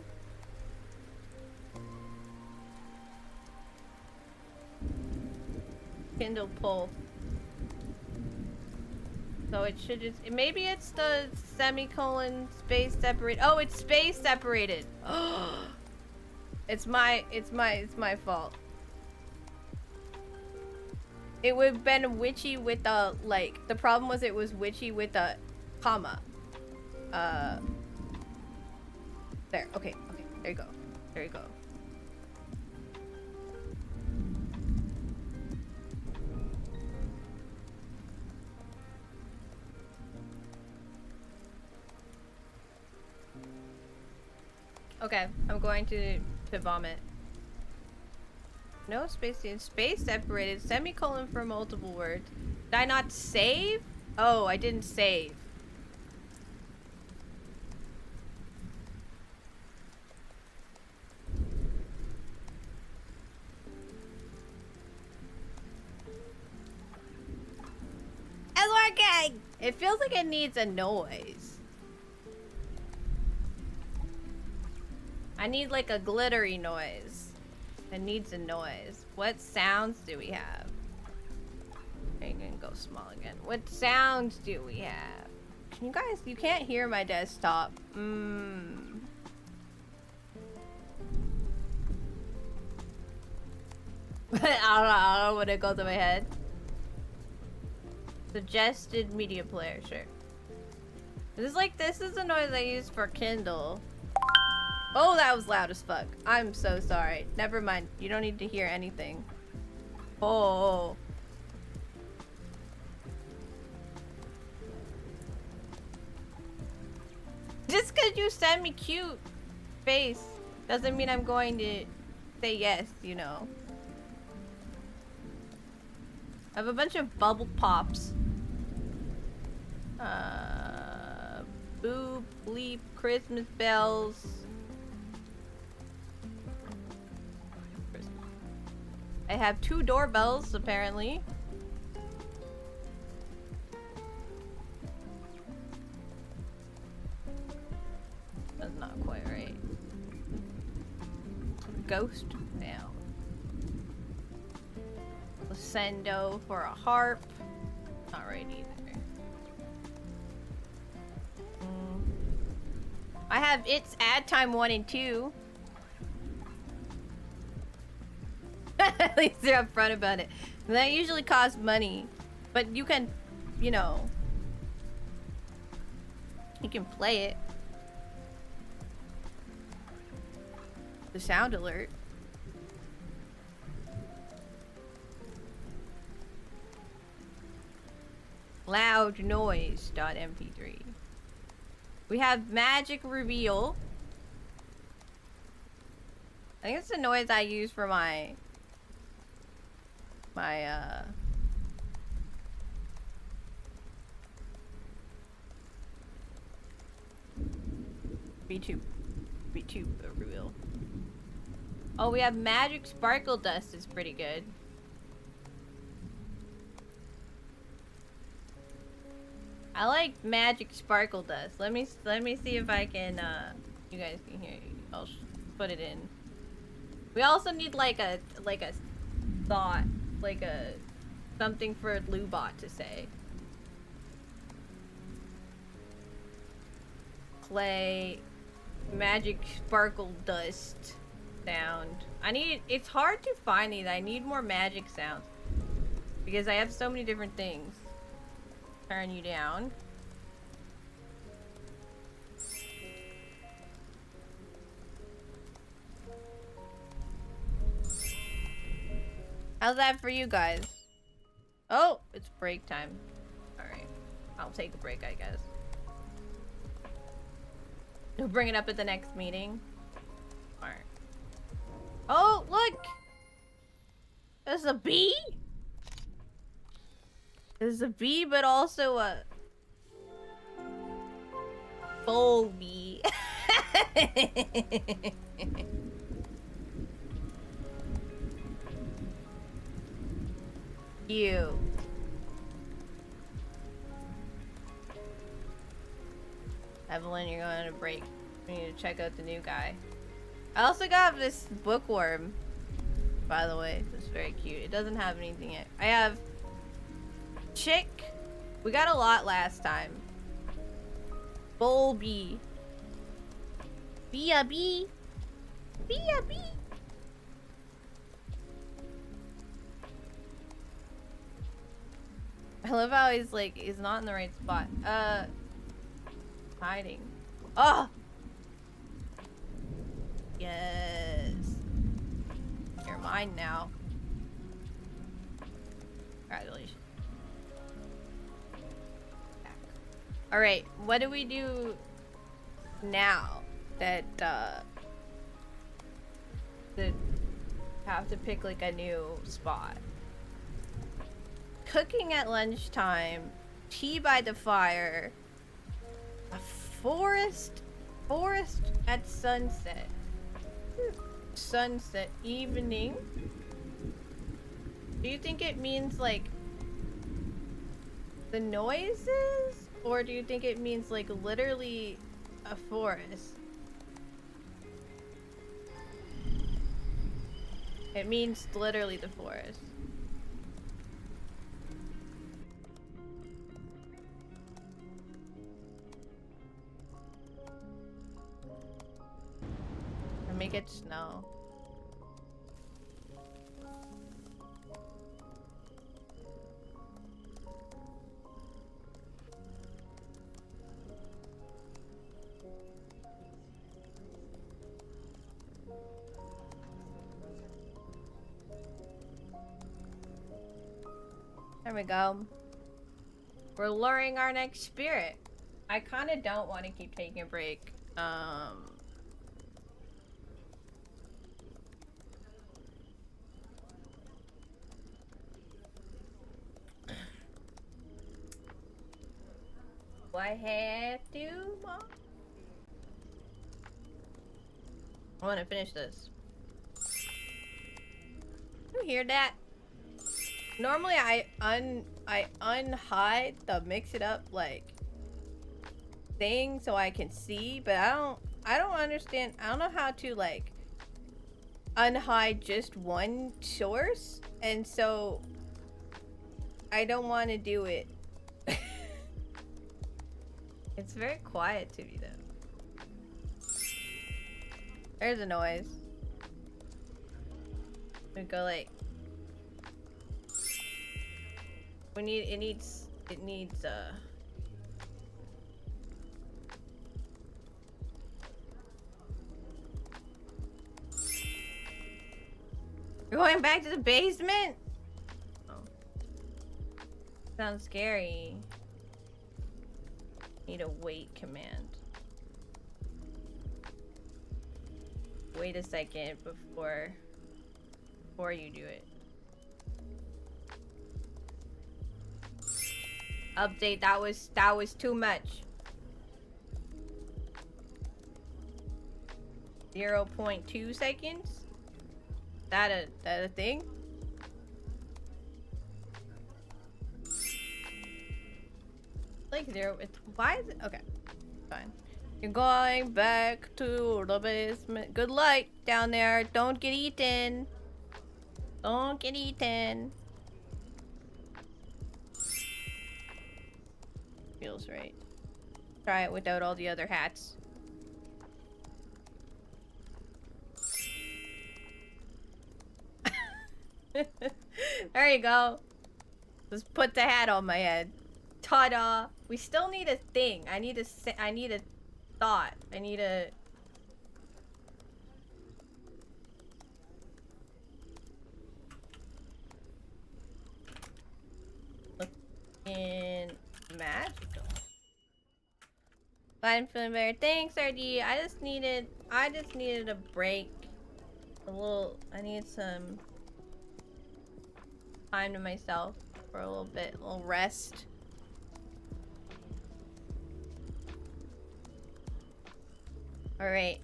Kindle pull. So it should just, maybe it's the semicolon space separate. Oh, it's space separated. Oh, it's my fault. It would have been witchy with the, like, the problem was it was witchy with the comma. There, okay, there you go. There you go. Okay, I'm going to vomit. No space, space separated, semicolon for multiple words. Did I not save? Oh, I didn't save. It feels like it needs a noise. I need like a glittery noise. It needs a noise. What sounds do we have? Okay, you can go small again. What sounds do we have? Can you guys, you can't hear my desktop. I don't know when it goes in my head. Suggested media player, sure. This is the noise I use for Kindle. Oh, that was loud as fuck. I'm so sorry. Never mind. You don't need to hear anything. Oh. Just because you send me cute face doesn't mean I'm going to say yes, you know. I have a bunch of bubble pops. Boop, bleep, Christmas bells. I have 2 doorbells, apparently. That's not quite right. Ghost now. Sendo for a harp. Not right either. I have It's Ad Time 1 and 2. At least they're upfront about it. That usually costs money. But you can, you know, you can play it. The sound alert. Loud noise.mp3. We have magic reveal. I think it's the noise I use for my B2 reveal. Oh, we have magic sparkle dust is pretty good. I like magic sparkle dust. Let me see if I can you guys can hear. I'll put it in. We also need like a thought, like a something for Lubot to say. Play magic sparkle dust sound. It's hard to find these. I need more magic sounds because I have so many different things. Turn you down. How's that for you guys? Oh, it's break time. Alright. I'll take a break, I guess. We'll bring it up at the next meeting. Alright. Oh, look! There's a bee? There's a bee, but also a bull bee. You. Evelyn, you're going on a break. We need to check out the new guy. I also got this bookworm, by the way. It's very cute. It doesn't have anything yet. I have chick. We got a lot last time. Bull bee. Bee a bee. Bee a bee. I love how he's like, he's not in the right spot. Hiding. Oh! Yes. You're mine now. Congratulations. Alright, what do we do now that have to pick like a new spot? Cooking at lunchtime, tea by the fire, a forest at sunset, sunset evening. Do you think it means like The noises? Or do you think it means like literally a forest? It means literally the forest. Or make it snow. There we go. We're luring our next spirit. I kind of don't want to keep taking a break. Do I have to, Mom? I want to finish this. You hear that? Normally I unhide the mix it up like thing so I can see, but I don't understand. I don't know how to like unhide just one source, and so I don't want to do it. It's very quiet to me though. There's a noise. We go like it needs We're going back to the basement? Oh. Sounds scary. Need a wait command. Wait a second before you do it. Update, that was too much. 0.2 seconds? That a thing? Like zero. It's why is it okay? Fine. You're going back to the basement. Good luck down there. Don't get eaten. Don't get eaten. Feels right. Try it without all the other hats. There you go. Just put the hat on my head. Ta-da! We still need a thing. I need a thought. I need a... Looking magical. But I'm feeling better. Thanks, RD. I just needed a break. I need some time to myself for a little bit, a little rest. All right.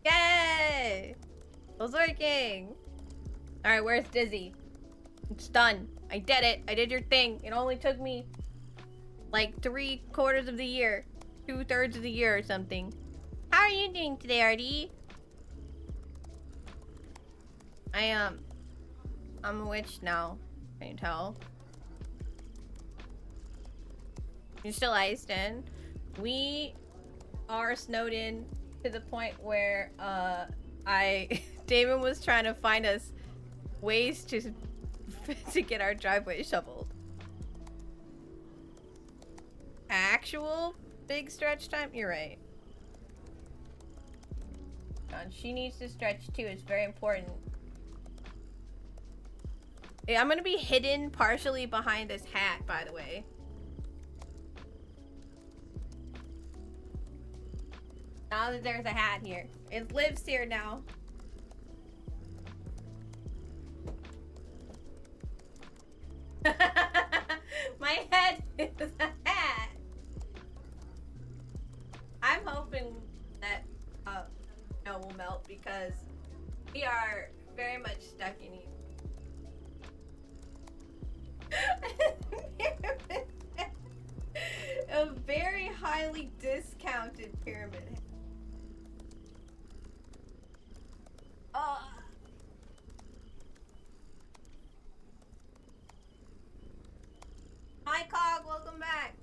Yay! It was working. All right, where's Dizzy? It's done. I did it. I did your thing. It only took me like 3/4 of the year. 2/3 of the year or something. How are you doing today, RD? I'm a witch now. Can you tell? You're still iced in. We are snowed in to the point where Damon was trying to find us ways to get our driveway shoveled. Actual big stretch time? You're right. And she needs to stretch too. It's very important. Yeah, I'm gonna be hidden partially behind this hat, by the way. Now that there's a hat here. It lives here now. My head is a hat. I'm hoping that snow will melt because highly discounted pyramid hat. Hi, Cog. Welcome back.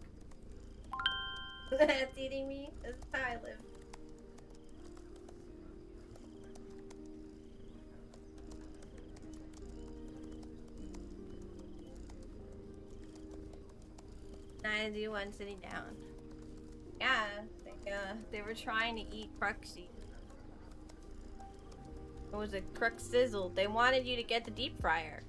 That's eating me. That's how I live. I do one sitting down. Yeah, they were trying to eat Cruxy. It was a Crux sizzle. They wanted you to get the deep fryer.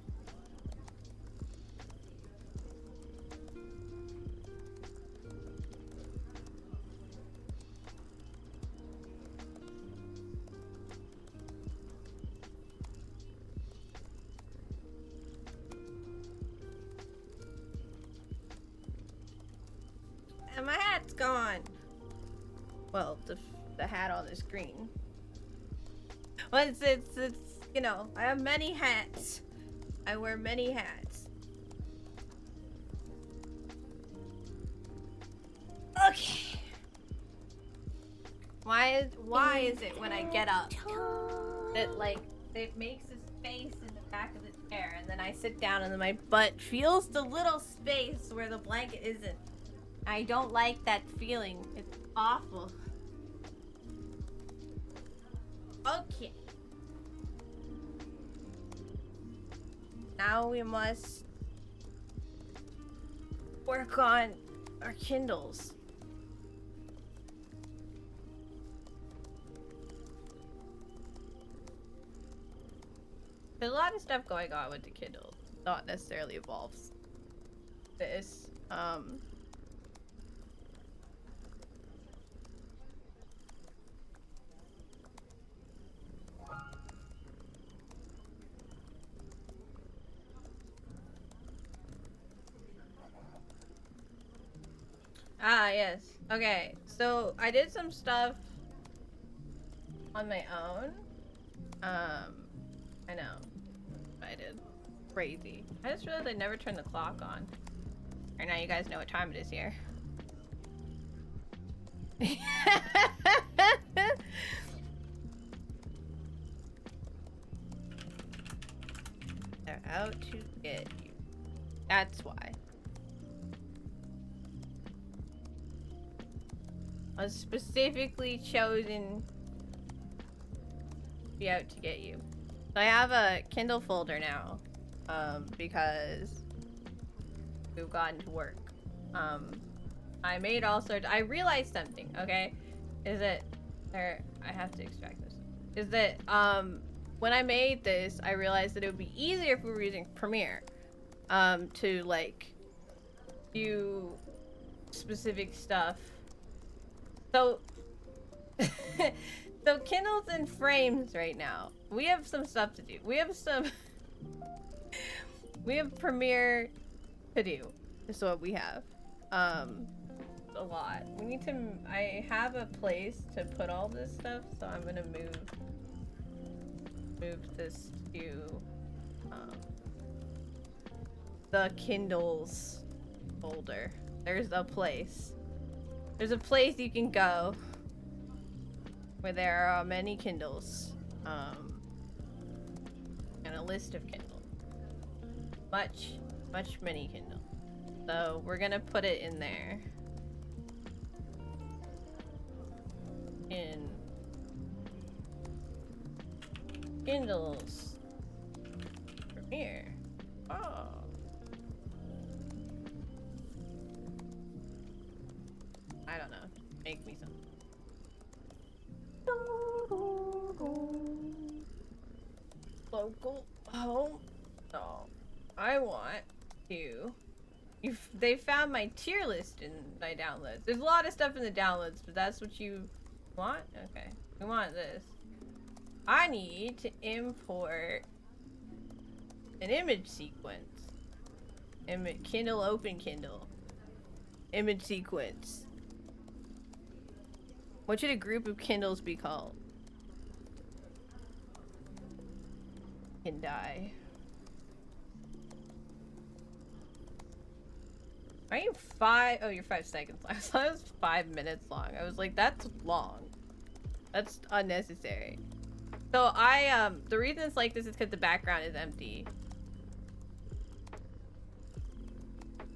And my hat's gone. Well, the hat on the screen. Well, it's you know, I have many hats. I wear many hats. Okay. Why is it when I get up that like it makes a space in the back of the chair and then I sit down and then my butt feels the little space where the blanket isn't? I don't like that feeling. It's awful. Okay. Now we must work on our Kindles. There's a lot of stuff going on with the Kindle. Not necessarily involves this. Ah, yes. Okay, so I did some stuff on my own. I know. I did. Crazy. I just realized I never turned the clock on. Right now you guys know what time it is here. They're out to get you. That's why. I was specifically chosen to be out to get you. So I have a Kindle folder now, because we've gotten to work. I made all sorts. I realized something. Okay, is that there? I have to extract this. Is that when I made this, I realized that it would be easier if we were using Premiere, to like do specific stuff. So, so Kindle's in frames right now. We have some stuff to do. We have Premiere to do. Is what we have. A lot. We need to. I have a place to put all this stuff, so I'm gonna move this to the Kindles folder. There's a place. There's a place you can go where there are many Kindles, and a list of Kindles. Many Kindles. So we're gonna put it in there. In Kindles Premiere. Oh. I don't know. Make me some. Local home. No. I want to. They found my tier list in my downloads. There's a lot of stuff in the downloads, but that's what you want? Okay. We want this. I need to import an image sequence. Kindle open Kindle. Image sequence. What should a group of Kindles be called? Can die. Are you 5? Oh, you're 5 seconds long. I thought it was 5 minutes long. I was like, that's long. That's unnecessary. So the reason it's like this is because the background is empty.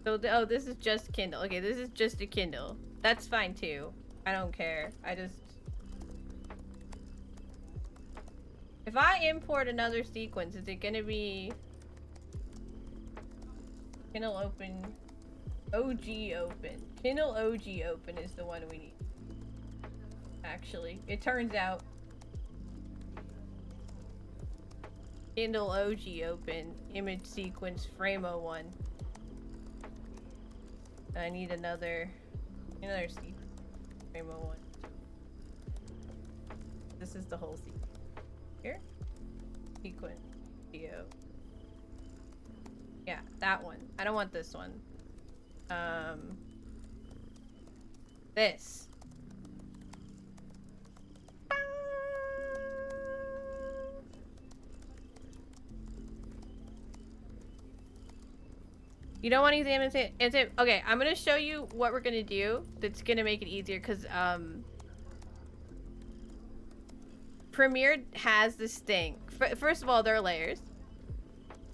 So, oh, this is just Kindle. Okay, this is just a Kindle. That's fine too. I don't care. I just... If I import another sequence, is it gonna be... Kindle open... OG open. Kindle OG open is the one we need. Actually, it turns out... Kindle OG open. Image sequence frame 01. I need another sequence. Frame 01. This is the whole sequence. Here? Sequence. Video. Yeah, that one. I don't want this one. This. You don't want to use the imitate. Okay, I'm gonna show you what we're gonna do that's gonna make it easier, because Premiere has this thing. First of all, there are layers.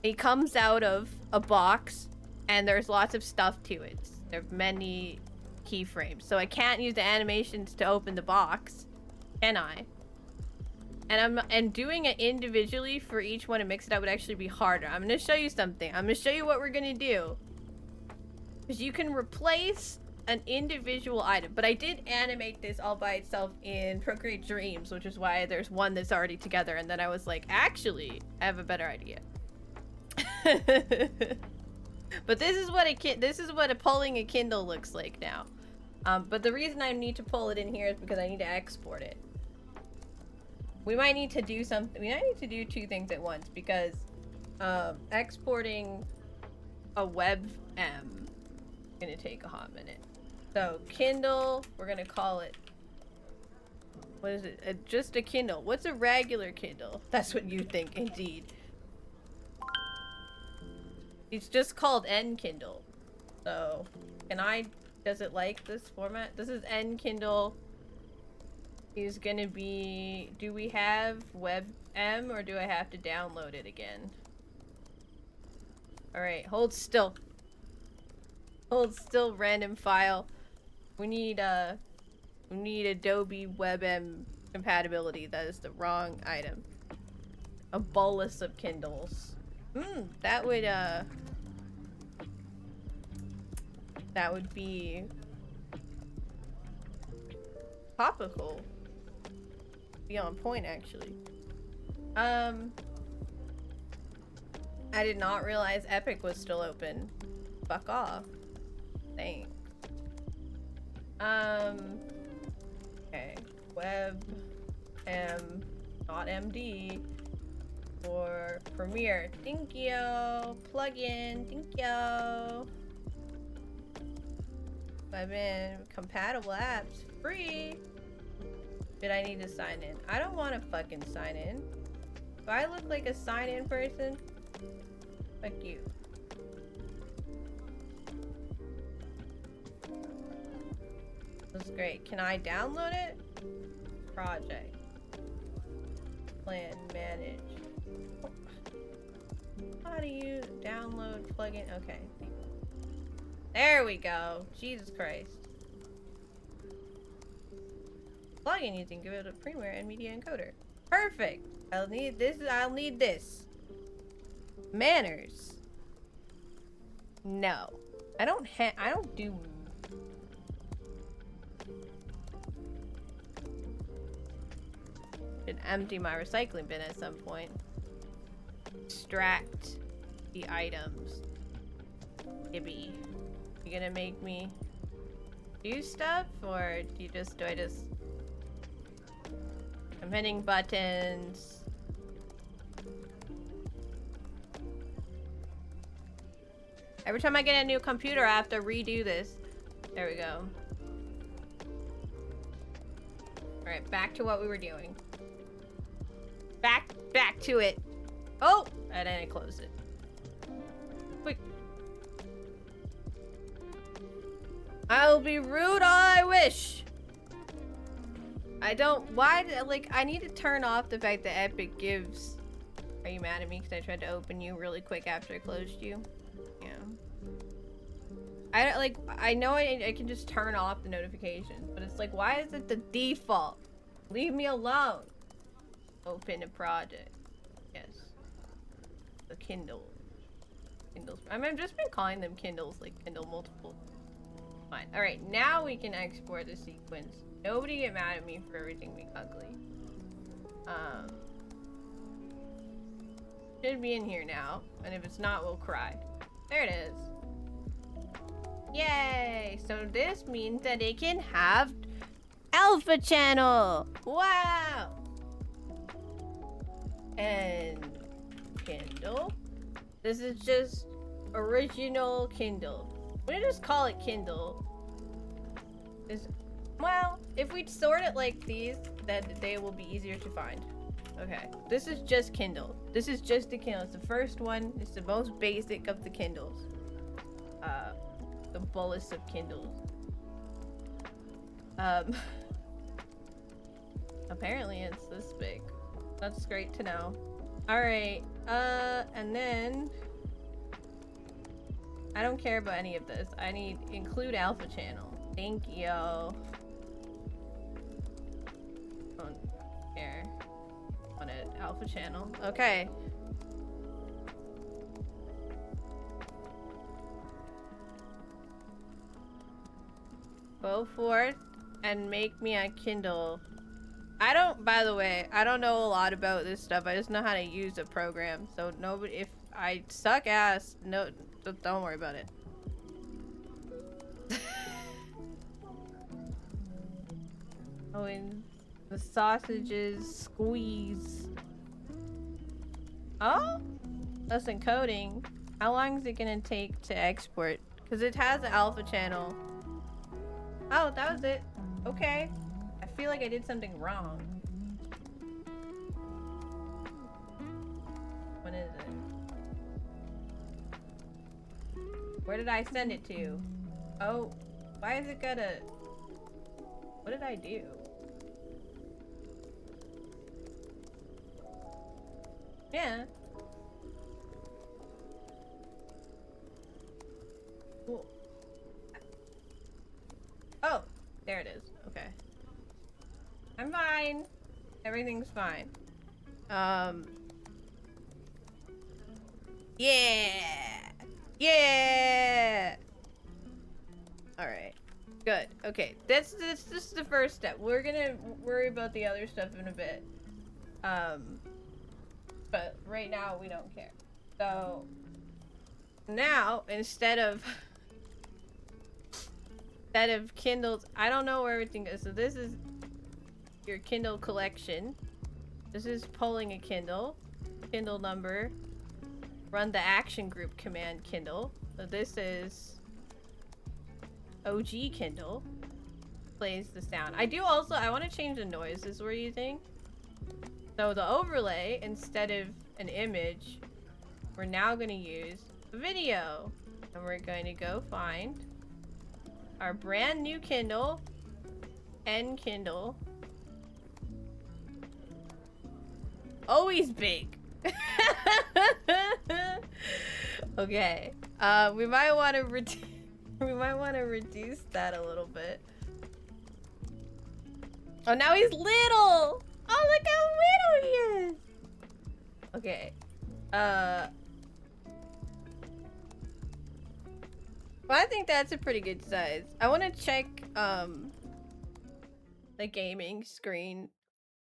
It comes out of a box, and there's lots of stuff to it. There are many keyframes, so I can't use the animations to open the box, can I? And doing it individually for each one and mix it up would actually be harder. I'm gonna show you something. I'm gonna show you what we're gonna do. Because you can replace an individual item. But I did animate this all by itself in Procreate Dreams, which is why there's one that's already together. And then I was like, actually, I have a better idea. But this is what pulling a Kindle looks like now. But the reason I need to pull it in here is because I need to export it. We might need to do something. We might need to do two things at once, because exporting a WebM is gonna take a hot minute. So Kindle, we're gonna call it. What is it? Just a Kindle. What's a regular Kindle? That's what you think, indeed. It's just called N Kindle. So, does it like this format? This is N Kindle. Is gonna be, do we have WebM or do I have to download it again? Alright, hold still. Hold still, random file. We need Adobe WebM compatibility. That is the wrong item. A bolus of Kindles. That would be topical. Be on point, actually. I did not realize Epic was still open. Fuck off. Thanks. Okay. WebM, not MD. For Premiere. Thank you. Plugin. Thank you. WebM compatible apps. Free. Did I need to sign in? I don't want to fucking sign in. Do I look like a sign-in person? Fuck you. That's great. Can I download it? Project. Plan. Manage. How do you download plugin? Okay. There we go. Jesus Christ. Plugin using give it a Premiere and Media Encoder. Perfect. I'll need this. I'll need this. Manners. No. I don't do. Should empty my recycling bin at some point. Extract the items. Gibby. You gonna make me do stuff, or do I just I'm hitting buttons. Every time I get a new computer, I have to redo this. There we go. Alright, back to what we were doing. Back to it. Oh! And then I closed it. Quick. I'll be rude all I wish. I don't, why, like, I need to turn off the fact that Epic gives... Are you mad at me because I tried to open you really quick after I closed you? Yeah. I know I can just turn off the notifications, but it's like, why is it the default? Leave me alone. Open a project. Yes. The Kindle. Kindles. I mean, I've just been calling them Kindles, like Kindle multiple. Fine. Alright, now we can export the sequence. Nobody get mad at me for everything being ugly. Should be in here now, and if it's not, we'll cry. There it is. Yay! So this means that it can have Alpha Channel! Wow! And Kindle. This is just original Kindle. We just call it Kindle. Well, if we sort it like these, then they will be easier to find. Okay, this is just Kindle. This is just the Kindle. It's the first one. It's the most basic of the Kindles. The bullest of Kindles. Apparently it's this big. That's great to know. Alright, and then... I don't care about any of this. I need include alpha channel. Thank you. Don't care. Want it alpha channel. Okay. Go forth and make me a Kindle. I don't, by the way, I don't know a lot about this stuff. I just know how to use a program. So nobody, if I suck ass, no, don't worry about it. Oh, and the sausages squeeze. Oh? That's encoding. How long is it gonna take to export? Because it has an alpha channel. Oh, that was it. Okay. I feel like I did something wrong. What is it? Where did I send it to? Oh, why is it gotta... What did I do? Yeah. Cool. Oh, there it is. Okay. I'm fine. Everything's fine. Yeah! Yeah! Alright. Good. Okay. This is the first step. We're gonna worry about the other stuff in a bit. But right now we don't care. So now instead of Kindles, I don't know where everything is. So this is your Kindle collection. This is pulling a Kindle number. Run the action group command Kindle. So this is OG Kindle. Plays the sound. I want to change the noises we're using. So the overlay, instead of an image, we're now going to use a video. And we're going to go find our brand new Kindle and Kindle. Always big. Okay. We might want to reduce that a little bit. Oh, now he's little. Oh, look how little he is. Okay. Well, I think that's a pretty good size. I want to check the gaming screen.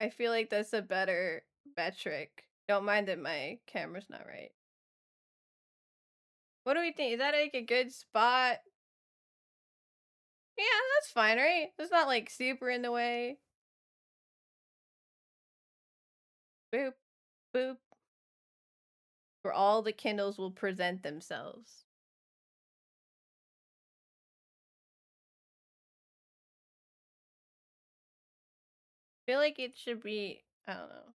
I feel like that's a better metric. Don't mind that my camera's not right. What do we think? Is that like a good spot? Yeah, that's fine, right? It's not like super in the way. Boop, boop. Where all the Kindles will present themselves. I feel like it should be, I don't know.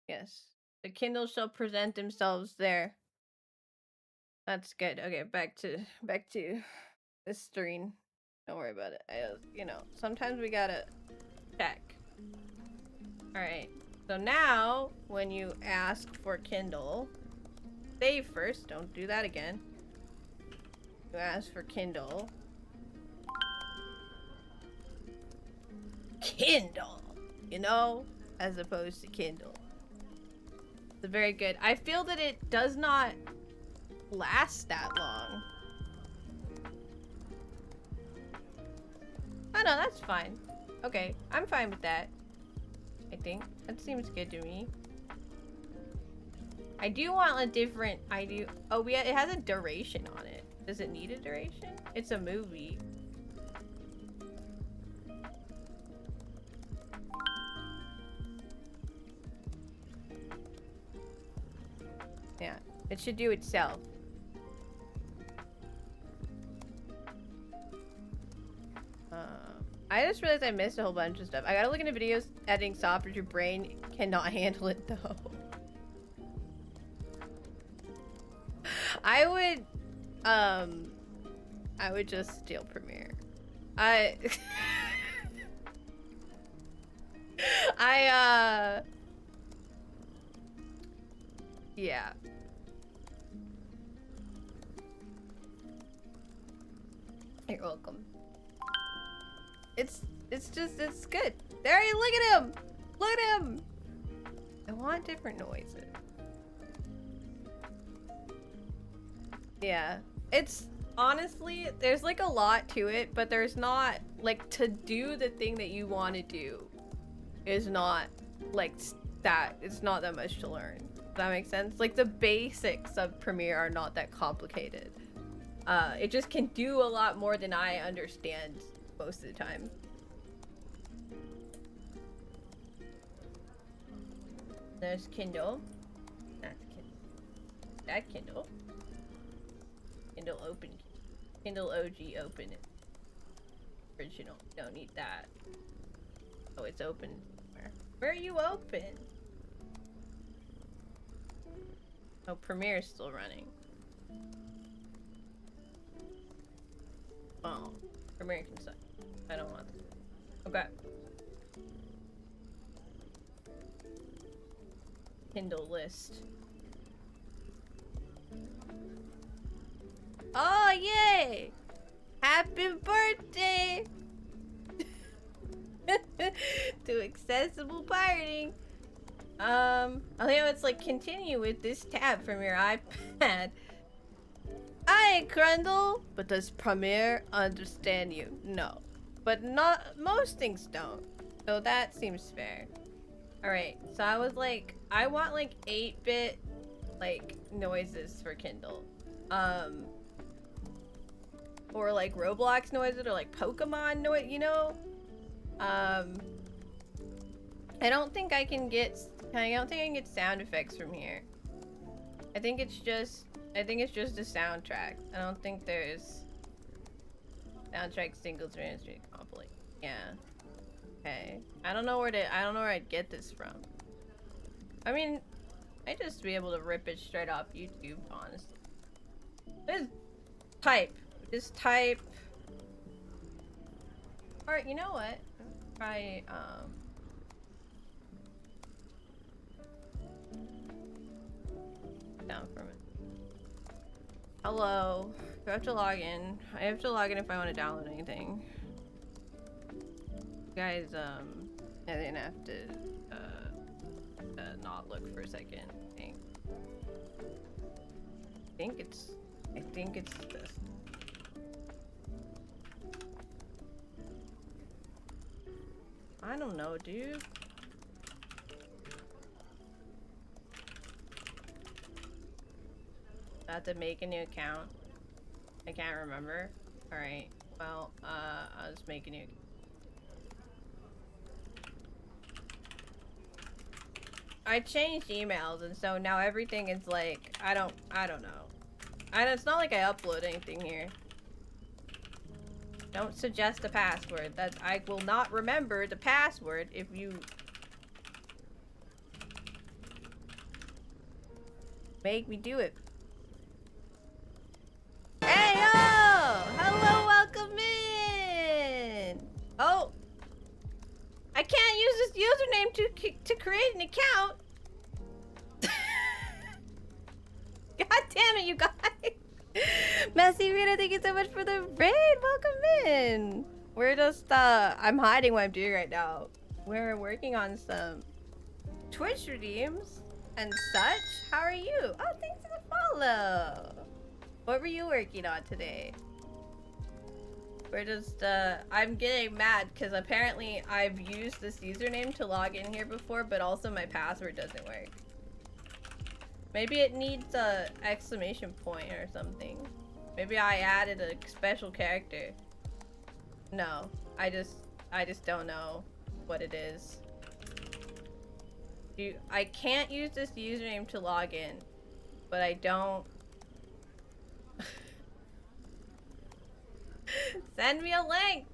Yes. The Kindles shall present themselves there. That's good. Okay, back to Listerine. Don't worry about it. You know, sometimes we gotta check. Alright. So now, when you ask for Kindle, save first. Don't do that again. You ask for Kindle. Kindle! You know? As opposed to Kindle. It's very good. I feel that it does not last that long. Oh no, that's fine. Okay, I'm fine with that. I think. That seems good to me. I do want a different... Oh, it has a duration on it. Does it need a duration? It's a movie. Yeah, it should do itself. I just realized I missed a whole bunch of stuff. I gotta look into videos editing software. Your brain cannot handle it though. I would just steal Premiere. Yeah. You're welcome. It's good. There, look at him! Look at him! I want different noises. Yeah. It's, honestly, there's like a lot to it, but there's not, like, to do the thing that you want to do is not, like, that, it's not that much to learn. Does that make sense? Like, the basics of Premiere are not that complicated. It just can do a lot more than I understand most of the time. There's Kindle. That's Kindle. That Kindle. Kindle open. Kindle OG open. Original. Don't need that. Oh, it's open somewhere. Where are you open? Oh, Premiere is still running. Oh, Premiere can suck. I don't want this. Okay. Kindle list. Oh, yay! Happy birthday! To accessible pirating. I think it's like continue with this tab from your iPad. Hi, Crundle! But does Premiere understand you? No. But not most things don't. So that seems fair. Alright, so I was like, I want like 8-bit like noises for Kindle. Or like Roblox noises or like Pokemon noise, you know? I don't think I can get sound effects from here. I think it's just a soundtrack. I don't think there's soundtrack single screen complete. Yeah. Okay. I don't know where I'd get this from. I mean, I'd just be able to rip it straight off YouTube, honestly. Just type. Alright, you know what? Try, down from it. Hello. Do I have to log in? I have to log in if I want to download anything. You guys, I didn't have to, not look for a second. I think it's this. I don't know, dude. I have to make a new account. I can't remember. Alright, well, I'll just make a new account. I changed emails, and so now everything is like, I don't know. It's not like I upload anything here. Don't suggest a password. I will not remember the password if you make me do it. Hey, yo! Hello, welcome to create an account. God damn it, you guys. Messy Rita, thank you so much for the raid. Welcome in. We're just, I'm hiding what I'm doing right now. We're working on some Twitch redeems and such. How are you? Oh, thanks for the follow. What were you working on today? We're just, I'm getting mad because apparently I've used this username to log in here before, but also my password doesn't work. Maybe it needs a exclamation point or something. Maybe I added a special character. No, I just don't know what it is. I can't use this username to log in, but I don't. Send me a link.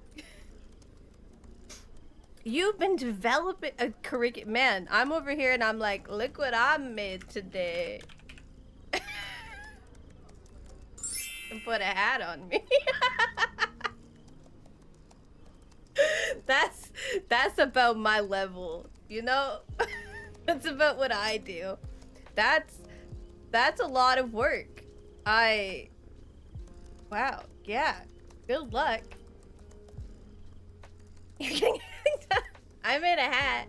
You've been developing a curriculum. Man, I'm over here and I'm like, look what I made today. And put a hat on me. That's about my level, you know? That's about what I do. That's a lot of work. Wow, yeah. Good luck. I made a hat.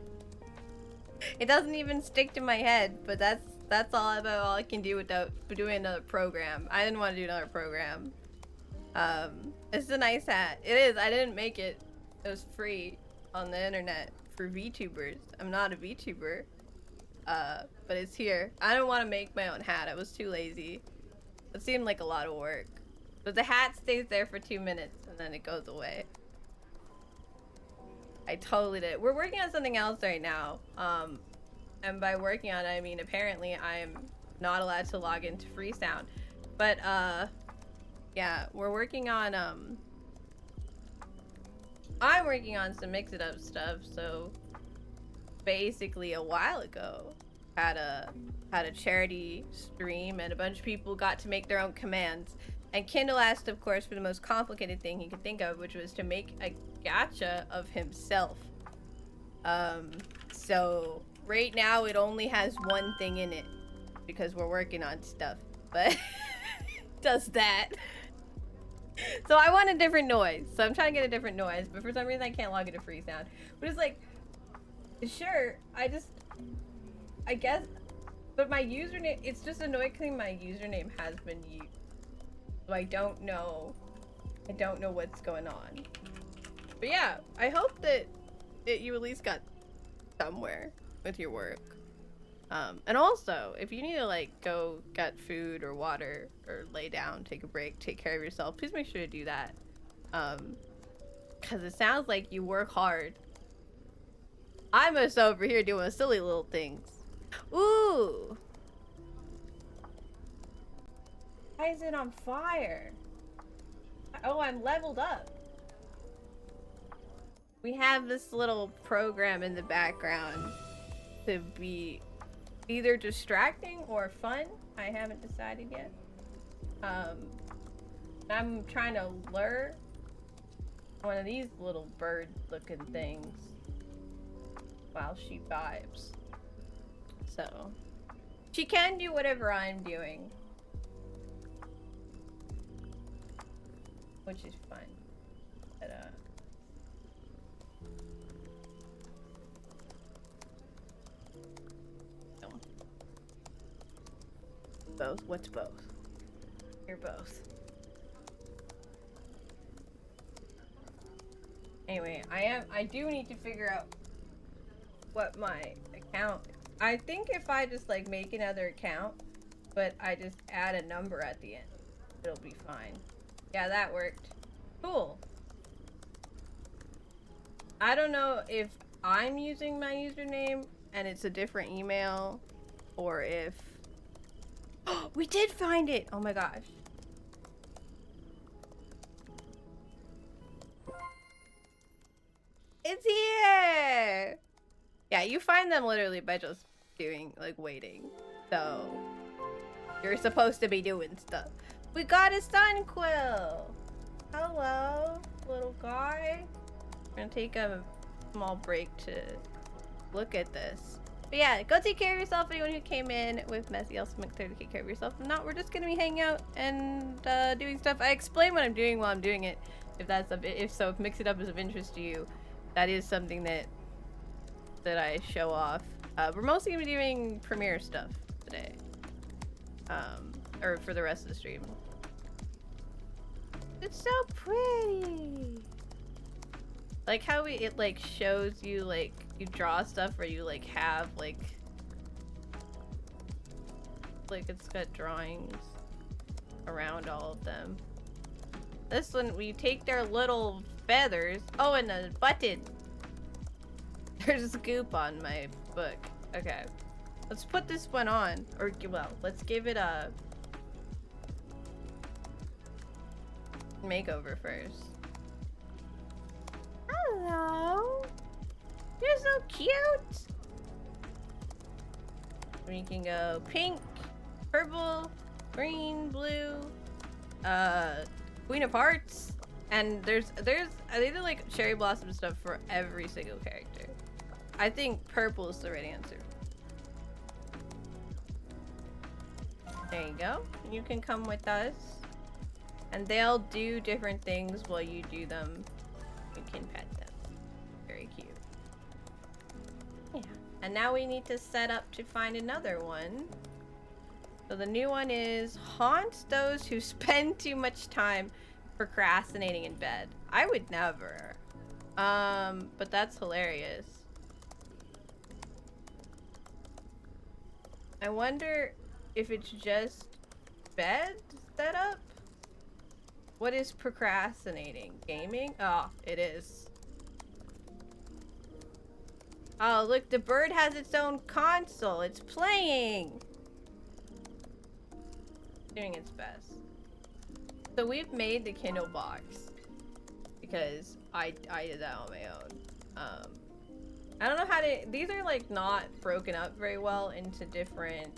It doesn't even stick to my head, but that's all I can do without doing another program. I didn't want to do another program. It's a nice hat. It is. I didn't make it. It was free on the internet for VTubers. I'm not a VTuber. But it's here. I don't want to make my own hat. I was too lazy. It seemed like a lot of work. But the hat stays there for 2 minutes and then it goes away. I totally did. We're working on something else right now. And by working on it, I mean apparently I'm not allowed to log into Freesound. But yeah, we're working on I'm working on some mix it up stuff. So basically a while ago had a charity stream and a bunch of people got to make their own commands. And Kindle asked, of course, for the most complicated thing he could think of, which was to make a gacha of himself. So right now it only has one thing in it because we're working on stuff, but it does that. So I want a different noise. So I'm trying to get a different noise, but for some reason I can't log into Freesound. But it's like, sure, I guess, but my username, it's just annoying because my username has been used. So I don't know what's going on. But yeah, I hope that you at least got somewhere with your work. And also, if you need to like go get food or water or lay down, take a break, take care of yourself, please make sure to do that. Cause it sounds like you work hard. I'm just over here doing silly little things. Ooh! Why is it on fire? Oh, I'm leveled up. We have this little program in the background to be either distracting or fun. I haven't decided yet. I'm trying to lure one of these little bird looking things while she vibes. So she can do whatever I'm doing, which is fun. But no. Both? What's both? You're both. Anyway, I do need to figure out what my account is. I think if I just like make another account, but I just add a number at the end, it'll be fine. Yeah, that worked. Cool. I don't know if I'm using my username and it's a different email, or if... Oh, we did find it! Oh my gosh. It's here! Yeah, you find them literally by just doing, like, waiting. So, you're supposed to be doing stuff. We got a Sunquill! Hello, little guy. We're gonna take a small break to Look at this. But yeah, go take care of yourself. Anyone who came in with Messy, also make sure to take care of yourself. If not, we're just gonna be hanging out and doing stuff. I explain what I'm doing while I'm doing it. If that's if Mix It Up is of interest to you, that is something that I show off. We're mostly gonna be doing Premiere stuff today. Or for the rest of the stream. It's so pretty. Like how it like shows you like you draw stuff where you like have like it's got drawings around all of them. This one we take their little feathers. Oh, and a button. There's goop on my book. Okay. Let's put this one on. Or well, let's give it a makeover first. Hello. You're so cute. We can go pink, purple, green, blue, Queen of Hearts, and there's I think they're like cherry blossom stuff for every single character. I think purple is the right answer. There you go. You can come with us, and they'll do different things while you do them. You can pet them. Very cute. Yeah. And now we need to set up to find another one. So the new one is haunt those who spend too much time procrastinating in bed. I would never. But that's hilarious. I wonder if it's just bed setup? What is procrastinating? Gaming? Oh, it is. Oh, look, the bird has its own console. It's playing. Doing its best. So we've made the Kindle box because I did that on my own. I don't know how to. These are like not broken up very well into different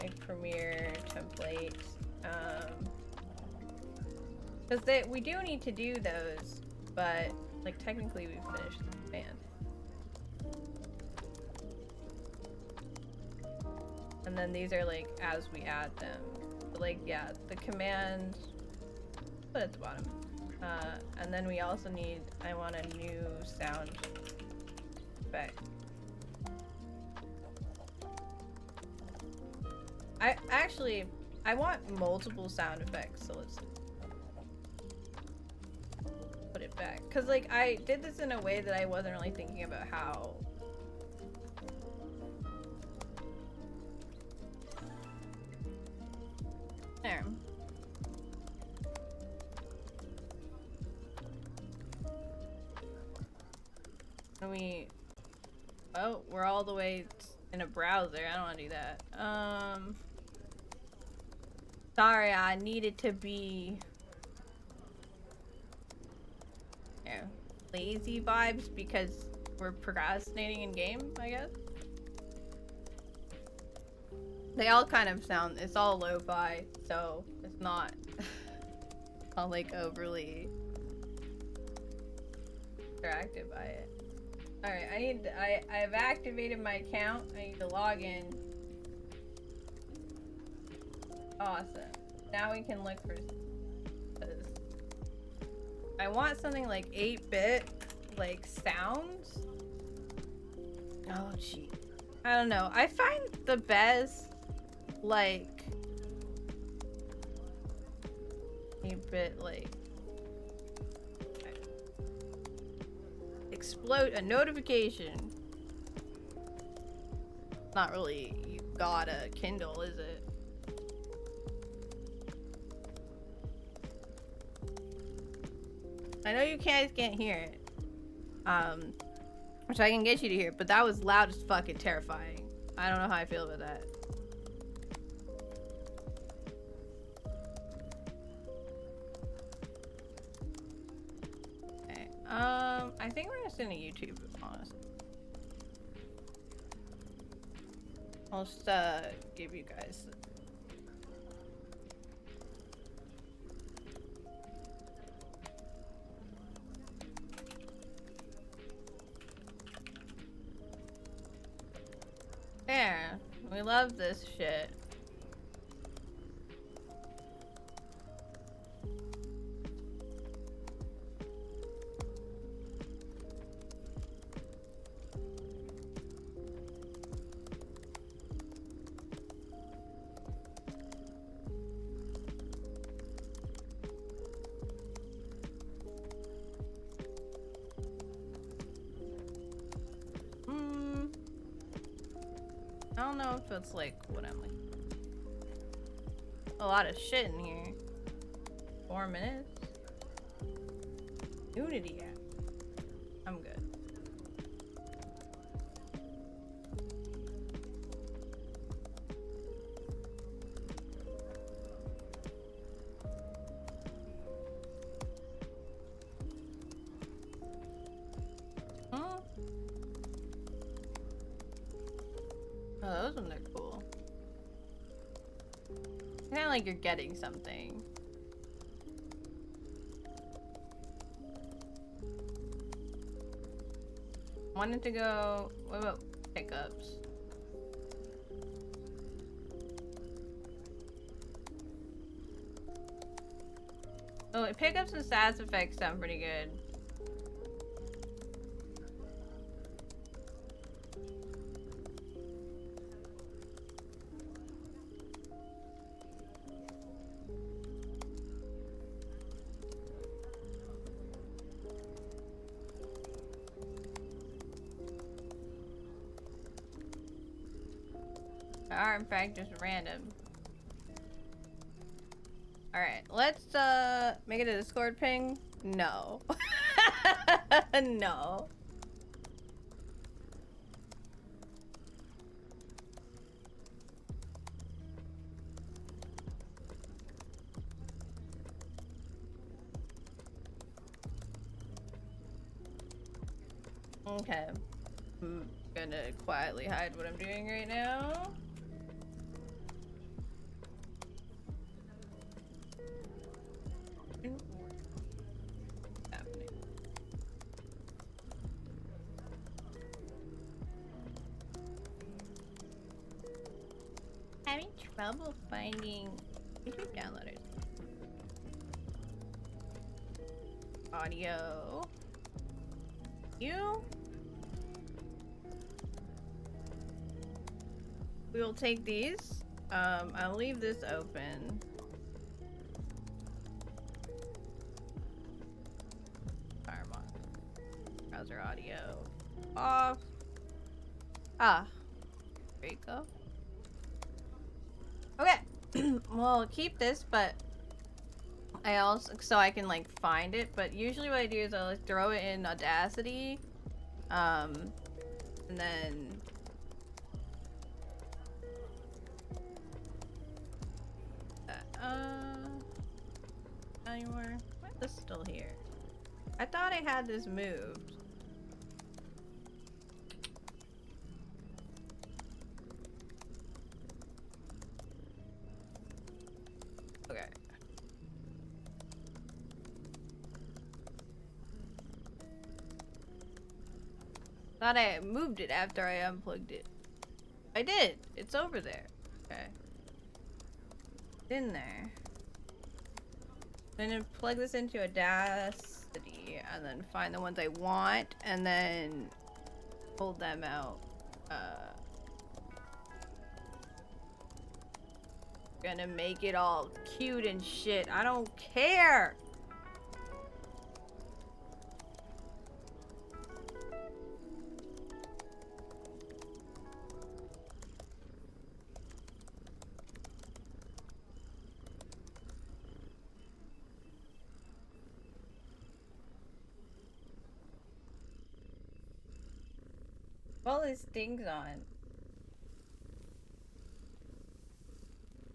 like Premiere templates. Because we do need to do those, but like technically we've finished the band. And then these are like as we add them. But like yeah, the command put at the bottom. And then we also need, I want a new sound effect. I want multiple sound effects, so let's put it back. Cause like I did this in a way that I wasn't really thinking about how. There. And oh, we're all the way in a browser. I don't want to do that. Sorry, I needed to be lazy vibes because we're procrastinating in game, I guess. They all kind of sound, it's all lo-fi, so it's not all like overly interactive by it. Alright, I've activated my account. I need to log in. Awesome. Now we can look for, I want something like 8-bit, like sounds. Oh gee. I don't know. I find the best, like 8-bit, like explode a notification. Not really you got a Kindle, is it? I know you guys can't hear it. Which I can get you to hear, but that was loud as fucking terrifying. I don't know how I feel about that. Okay. I think we're just gonna YouTube, honestly. I'll just give you guys. We love this shit. I don't know if it's like what I'm like. A lot of shit in here. 4 minutes. Unity, yeah. I'm good. Huh? Oh, those ones are cool. Kind of like you're getting something. Wanted to go. What about pickups? Oh, pickups and stats effects sound pretty good. Are in fact just random. Alright, let's make it a Discord ping. No. No. Okay. I'm gonna quietly hide what I'm doing right now. Happening. Having trouble finding YouTube downloaders. Audio. You. We will take these. I'll leave this open. Arm on. Browser audio off. Ah. There you go. Okay. Well, keep this, but I also so I can like find it. But usually what I do is I'll like, throw it in Audacity, and then anymore. Why is this still here? I thought I had this moved. Okay. Thought I moved it after I unplugged it. I did. It's over there. Okay. It's in there. I'm gonna plug this into Audacity and then find the ones I want and then pull them out. Gonna make it all cute and shit. I don't care. All these things on.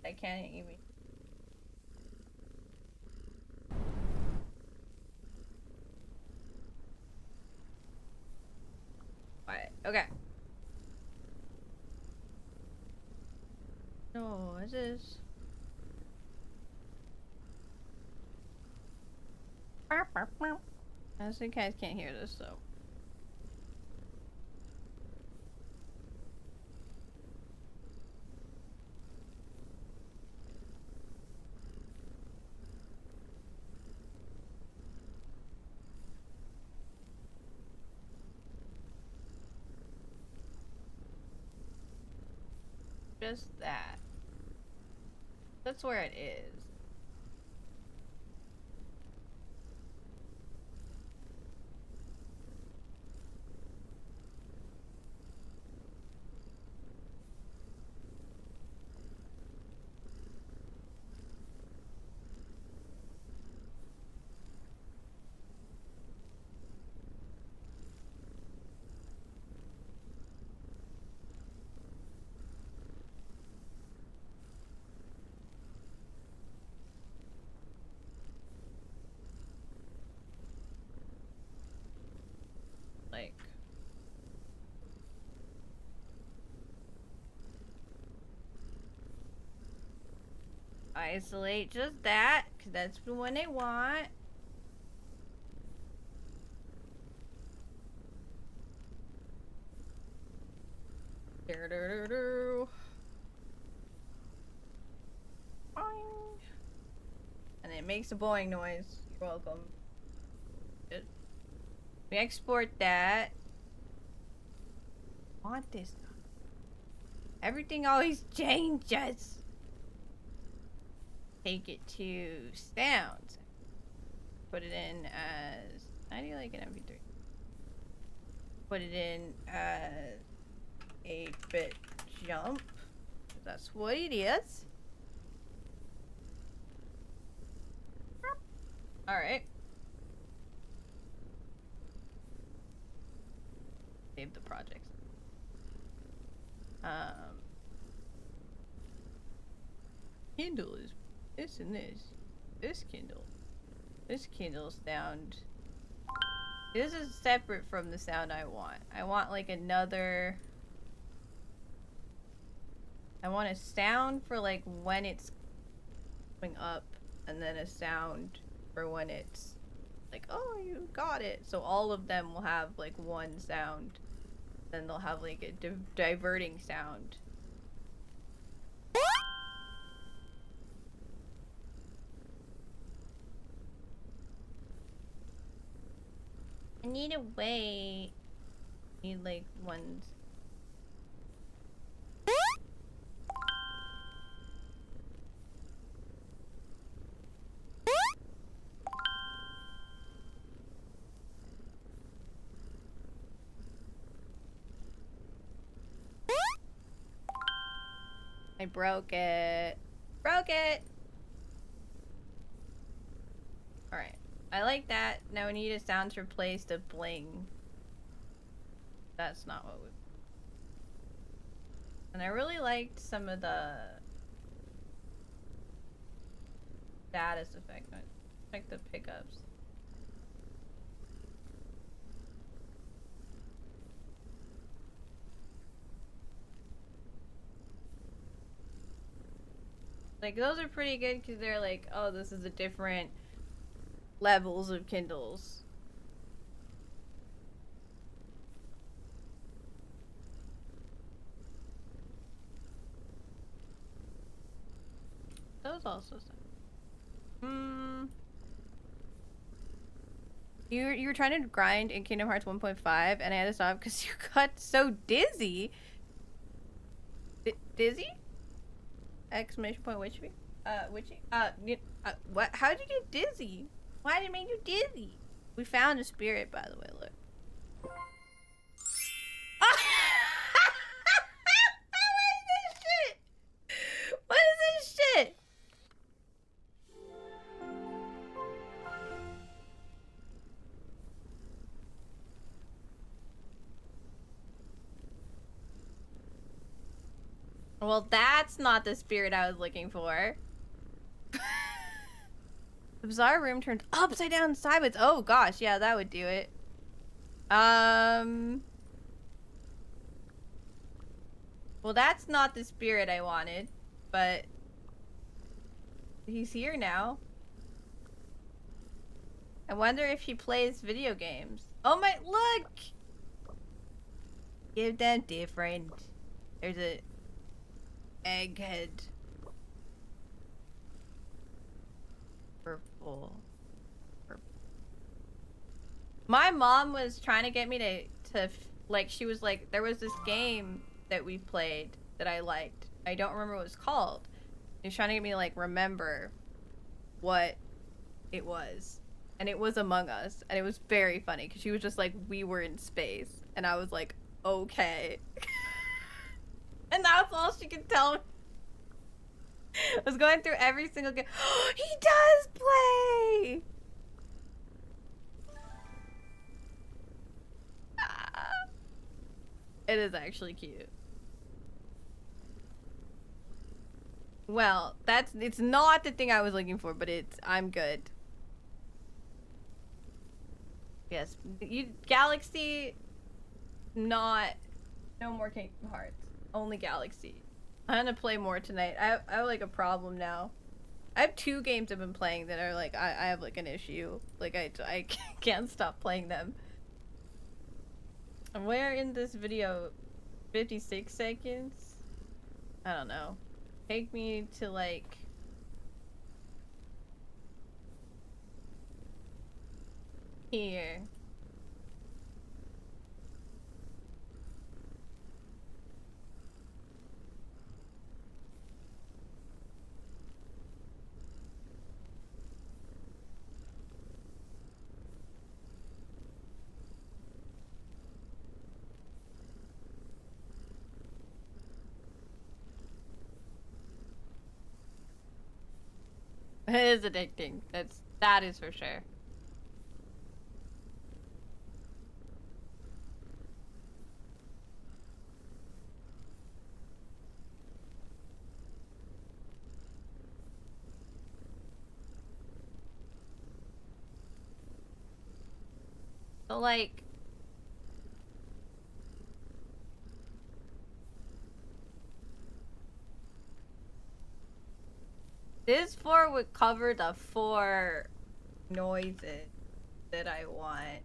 I can't even. Alright, okay. No, what is this? I think you guys can't hear this, so. Just that. That's where it is. Like, isolate just that, because that's the one they want. Do-do-do-do. Boing. And it makes a boing noise. You're welcome. Good. We export that. Want this? Everything always changes. Take it to sounds. Put it in as. How do you like an MP3? Put it in as 8-bit jump. That's what it is. Alright. Save the projects. Kindle is this and this. This Kindle. This Kindle sound. This is separate from the sound I want. I want like another. I want a sound for like when it's going up, and then a sound for when it's like, oh, you got it. So all of them will have like one sound. Then they'll have like a diverting sound. I need a way. I need like ones. I broke it. Broke it! Alright. I like that. Now we need a sound to replace the bling. That's not what we... And I really liked some of the... status effect. Check the pickups. Like, those are pretty good because they're like, oh, this is a different levels of Kindles. Those also sound. You were trying to grind in Kingdom Hearts 1.5 and I had to stop because you got so dizzy. Dizzy? Exclamation point witchy? Witchy? What? How did you get dizzy? Why did it make you dizzy? We found a spirit, by the way, look. What is this shit? What is this shit? Well, that's not the spirit I was looking for. The bizarre room turned upside down sideways. Oh gosh, yeah, that would do it. Well, that's not the spirit I wanted, but he's here now. I wonder if he plays video games. Oh my, look! Give them different. There's a egghead. Purple. My mom was trying to get me to like, she was like, there was this game that we played that I liked, I don't remember what it was called. He was trying to get me to, like, remember what it was. And it was Among Us. And it was very funny because she was just like, we were in space. And I was like, okay. And that's all she could tell me. I was going through every single game. He does play! Ah. It is actually cute. Well, it's not the thing I was looking for, but I'm good. Yes, Galaxy, no more Kingdom Hearts. Only Galaxy. I'm gonna play more tonight. I have like a problem now. I have 2 games I've been playing that are like, I have like an issue. Like I can't stop playing them. And where in this video? 56 seconds? I don't know. Take me to like... here. It is addicting. That is for sure. So like this 4 would cover the 4 noises that I want.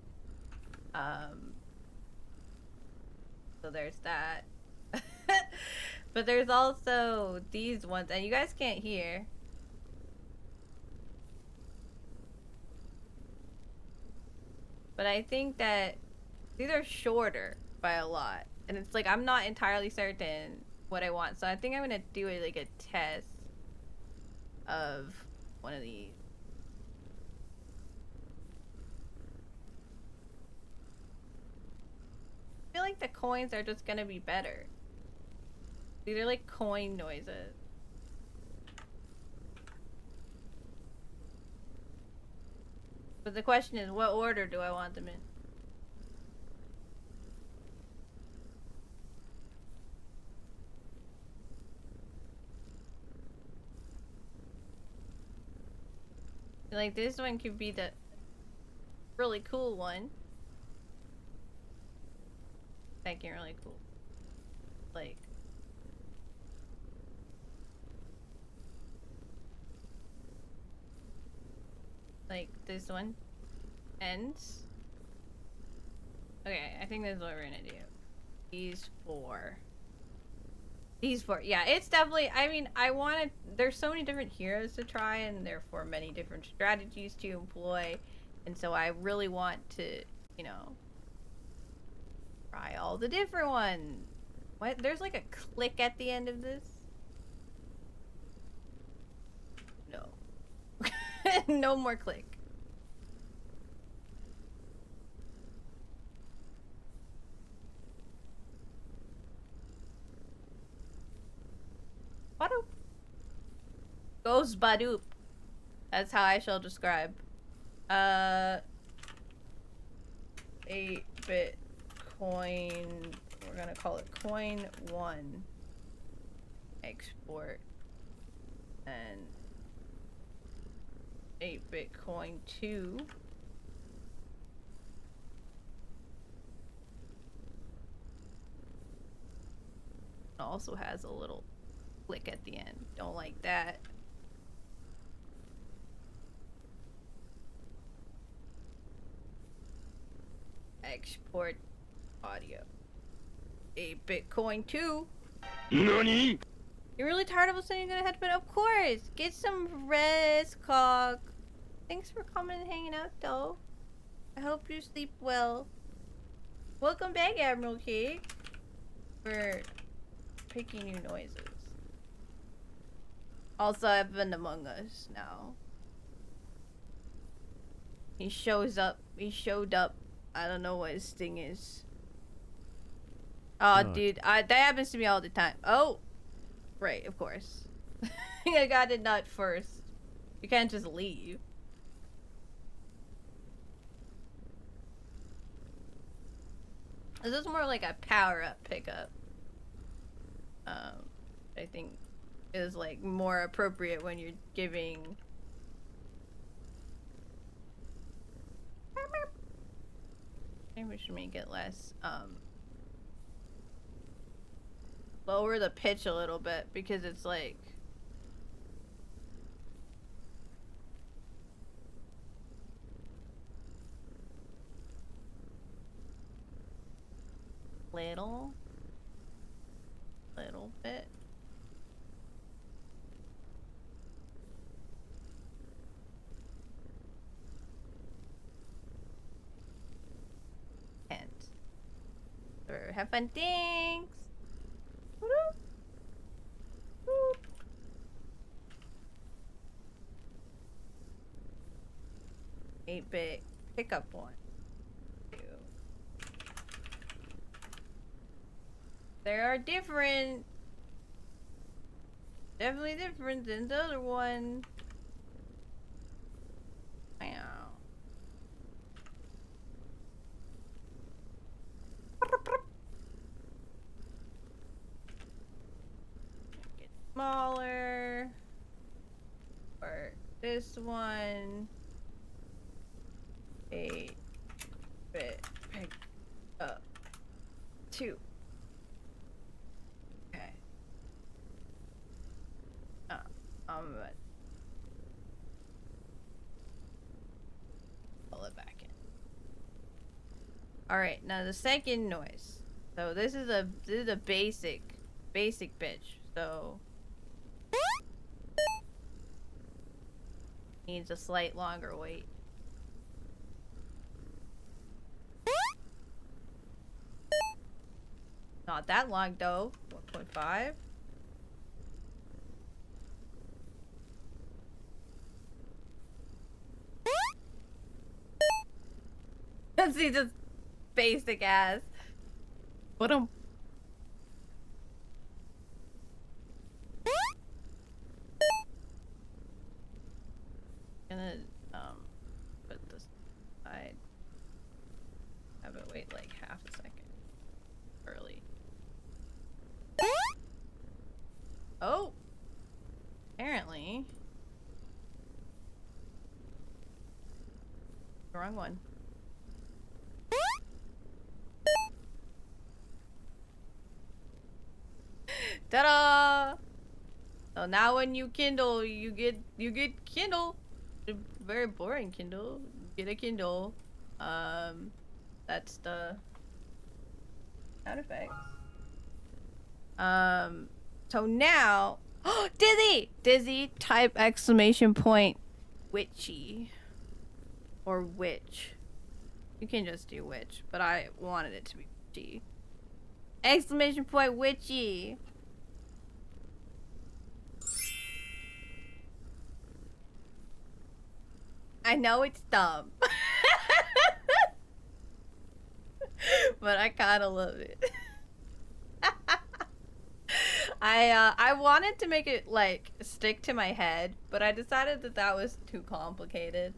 So there's that. But there's also these ones, and you guys can't hear. But I think that these are shorter by a lot. And it's like, I'm not entirely certain what I want. So I think I'm gonna do like a test of one of these. I feel like the coins are just gonna be better. These are like coin noises. But the question is, what order do I want them in? Like, this one could be the really cool one. Thinking really cool. Like this one. Ends. Okay, I think this is what we're gonna do. These 4. These 4. Yeah, it's definitely, I mean, there's so many different heroes to try, and therefore many different strategies to employ. And so I really want to, you know, try all the different ones. What? There's like a click at the end of this? No. No more click. Badoop. Goes badoop. That's how I shall describe. 8-bit coin. We're gonna call it coin 1. Export. And 8-bit coin 2. Also has a little click at the end. Don't like that. Export audio. 8-bit coin 2. NANI?! You're really tired of listening to the headband? Of course! Get some rest, cock. Thanks for coming and hanging out, though. I hope you sleep well. Welcome back, Admiral Cake. For picking new noises. Also, I've been Among Us now. He shows up. He showed up. I don't know what his thing is. Oh, dude, that happens to me all the time. Oh, right, of course. I got a nut first. You can't just leave. This is more like a power-up pickup. I think is like more appropriate when you're giving. Maybe we should make it less. Lower the pitch a little bit because it's like. Little bit. And have fun. Thanks. 8-bit pickup one. They are different. Definitely different than the other one. Wow. Get smaller. Or this one. 8-bit pick up 2. Okay. I'm gonna pull it back in. All right, now the second noise. So this is a basic pitch. So needs a slight longer wait. Not that long though. 1.5. Let's see, just basic ass. What am? Gonna put this aside. Have it wait like half a second. Early. Oh. Apparently. The wrong one. Ta-da! So now when you Kindle, you get Kindle. A very boring Kindle. Get a Kindle. That's the sound effects. So now, Dizzy, type exclamation point, witchy, or witch. You can just do witch, but I wanted it to be witchy. Exclamation point, witchy. I know it's dumb. But I kind of love it. I wanted to make it like stick to my head, but I decided that was too complicated.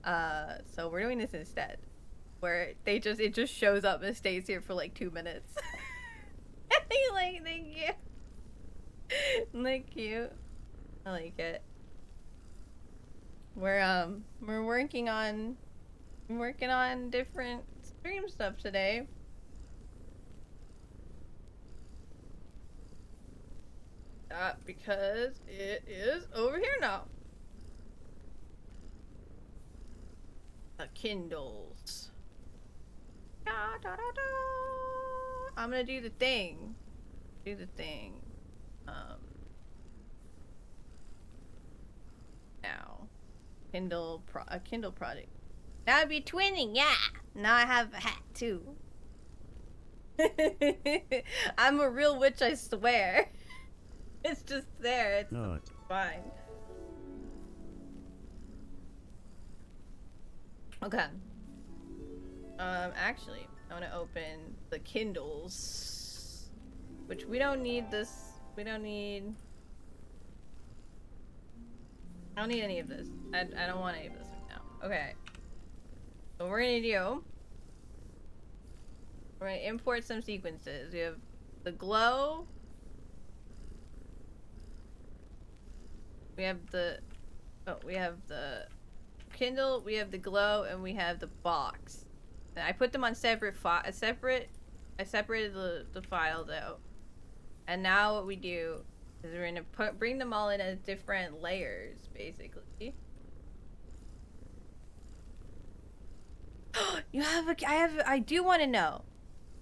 So we're doing this instead, where it just shows up and stays here for like 2 minutes. Like, thank you. Like cute. I like it. We're working on different stream stuff today. Because it is over here now. The Kindles. Da, da, da, da. I'm gonna do the thing. Now. A Kindle project. That would be twinning, yeah! Now I have a hat too. I'm a real witch, I swear. It's just there. It's Fine. Okay. Actually, I want to open the Kindles, which we don't need this. We don't need. I don't need any of this. I don't want any of this right now. Okay. So what we're gonna do. We're gonna import some sequences. We have the glow. We have the. Oh, we have the Kindle. We have the glow, and we have the box. And I put them on separate I separated the file though. And now what we do is we're gonna bring them all in as different layers, basically. You have I do want to know.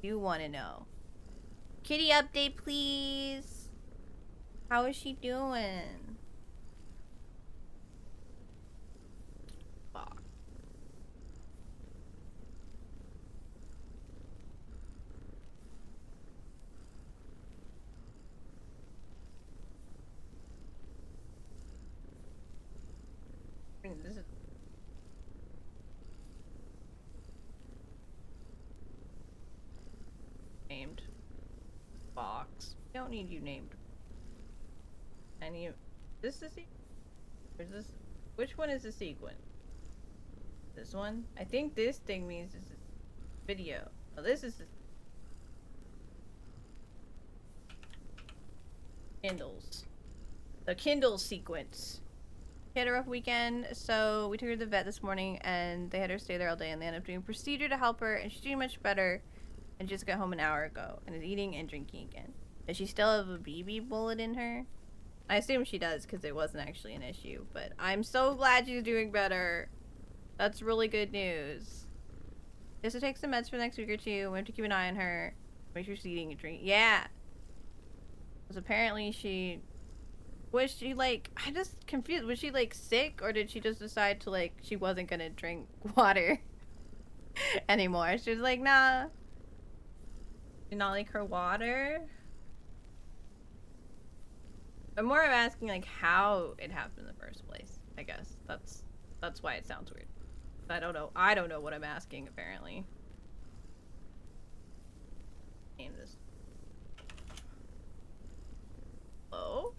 You want to know. Kitty update, please. How is she doing? Fuck. This is named box. We don't need you named. Any of this is or is this which one is the sequence? This one? I think this thing means this is video. Oh, this is the Kindles. The Kindle sequence. She had a rough weekend, so we took her to the vet this morning and they had her stay there all day and they ended up doing a procedure to help her and she's doing much better and just got home an hour ago and is eating and drinking again. Does she still have a BB bullet in her? I assume she does because it wasn't actually an issue, but I'm so glad she's doing better. That's really good news. Just to take some meds for the next week or two. We have to keep an eye on her. Make sure she's eating and drinking. Yeah. Because apparently she... Was she like... I just confused. Was she like sick or did she just decide to like... She wasn't gonna drink water anymore? She was like, nah. Did not like her water? I'm more of asking like how it happened in the first place. I guess that's why it sounds weird. I don't know. I don't know what I'm asking apparently. Name this. Oh.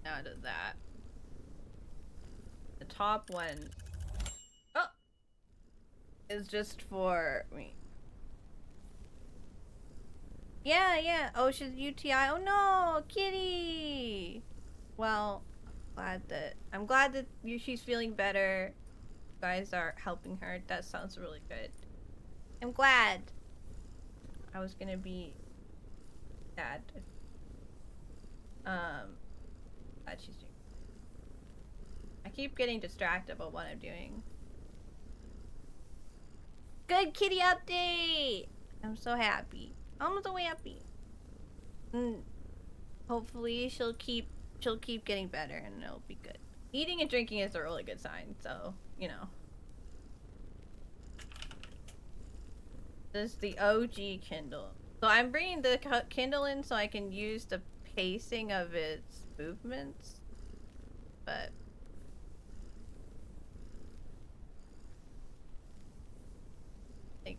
Now it does that. The top one. Oh. Is just for me. Yeah. Oh, she's UTI. Oh no, kitty. Well, I'm glad that she's feeling better. You guys are helping her. That sounds really good. I'm glad. I was gonna be sad. Glad she's doing. I keep getting distracted about what I'm doing. Good kitty update. I'm so happy. I'm so happy. Hopefully she'll keep getting better and it'll be good. Eating and drinking is a really good sign, so you know. This is the OG Kindle. So I'm bringing the Kindle in so I can use the pacing of its movements, but like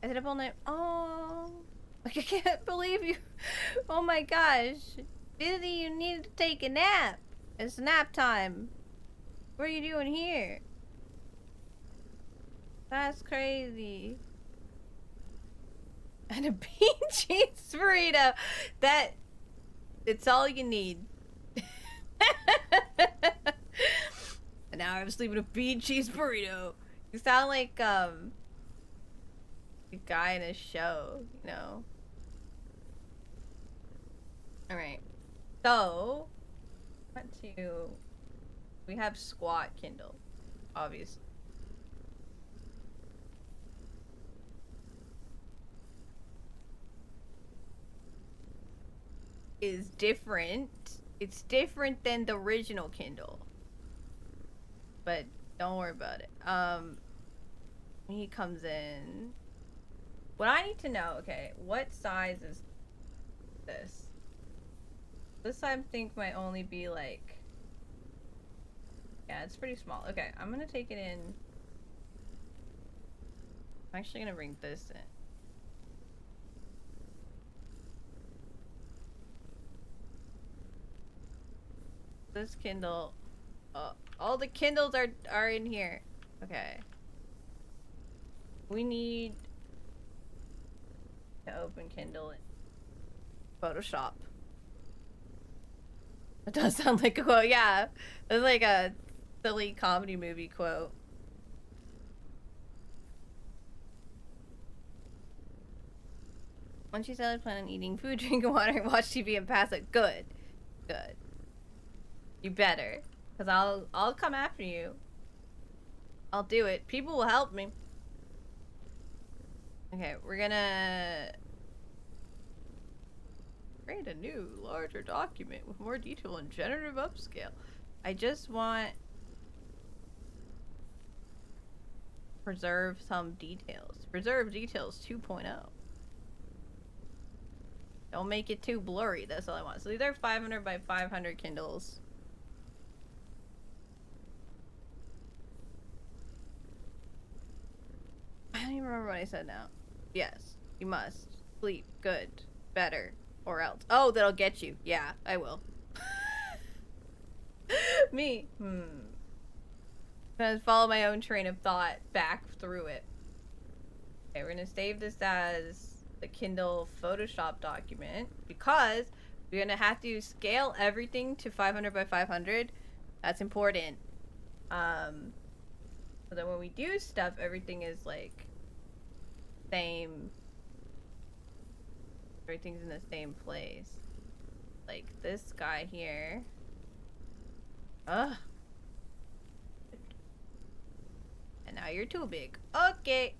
I stayed up all night. Oh, like I can't believe you. Oh my gosh, Disney, you need to take a nap. It's nap time. What are you doing here? That's crazy. And a bean cheese burrito. It's all you need. An hour of sleep and a bean cheese burrito. You sound like, a guy in a show, you know? Alright. So, we have squat Kindle, obviously. Is different. It's different than the original Kindle. But don't worry about it. He comes in. What I need to know, okay, what size is this? This I think might only be like, yeah, it's pretty small. Okay, I'm gonna take it in. I'm actually gonna bring this in. This Kindle, all the Kindles are in here. Okay. We need to open Kindle in Photoshop. It does sound like a quote, yeah. It's like a silly comedy movie quote. Once you said I plan on eating food, drinking water, and watch TV and pass it. Good. Good. You better. Cause I'll come after you. I'll do it. People will help me. Okay, we're gonna create a new, larger document with more detail and generative upscale. I just want preserve some details. Preserve details 2.0. Don't make it too blurry. That's all I want. So these are 500 by 500 Kindles. I don't even remember what I said now. Yes, you must. Sleep. Good. Better. Or else. Oh, that'll get you. Yeah, I will. Me. Gonna follow my own train of thought back through it. Okay, we're gonna save this as the Kindle Photoshop document because we're gonna have to scale everything to 500 by 500. That's important. So that when we do stuff, everything is like same. Everything's in the same place. Like this guy here. Ugh. And now you're too big. Okay.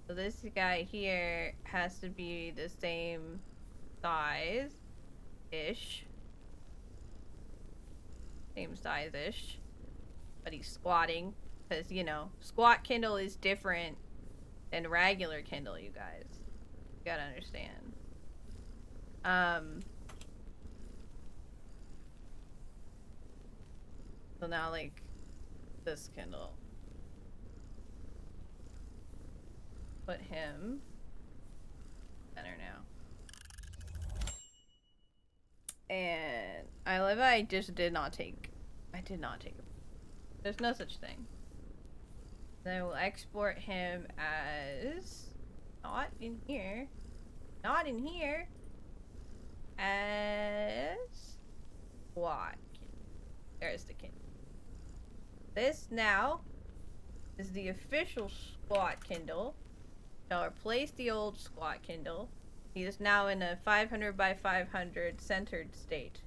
So this guy here has to be the same size-ish. Same size-ish. But he's squatting. Because, you know, squat Kindle is different than regular Kindle, you guys. You gotta understand. So now, like, this Kindle. Put him center now. And I love I just did not take it. There's no such thing. Then we'll export him as not in here. Not in here. As what? There's the Kindle. This now is the official squat Kindle. I'll replace the old squat Kindle. He is now in a 500 by 500 centered state.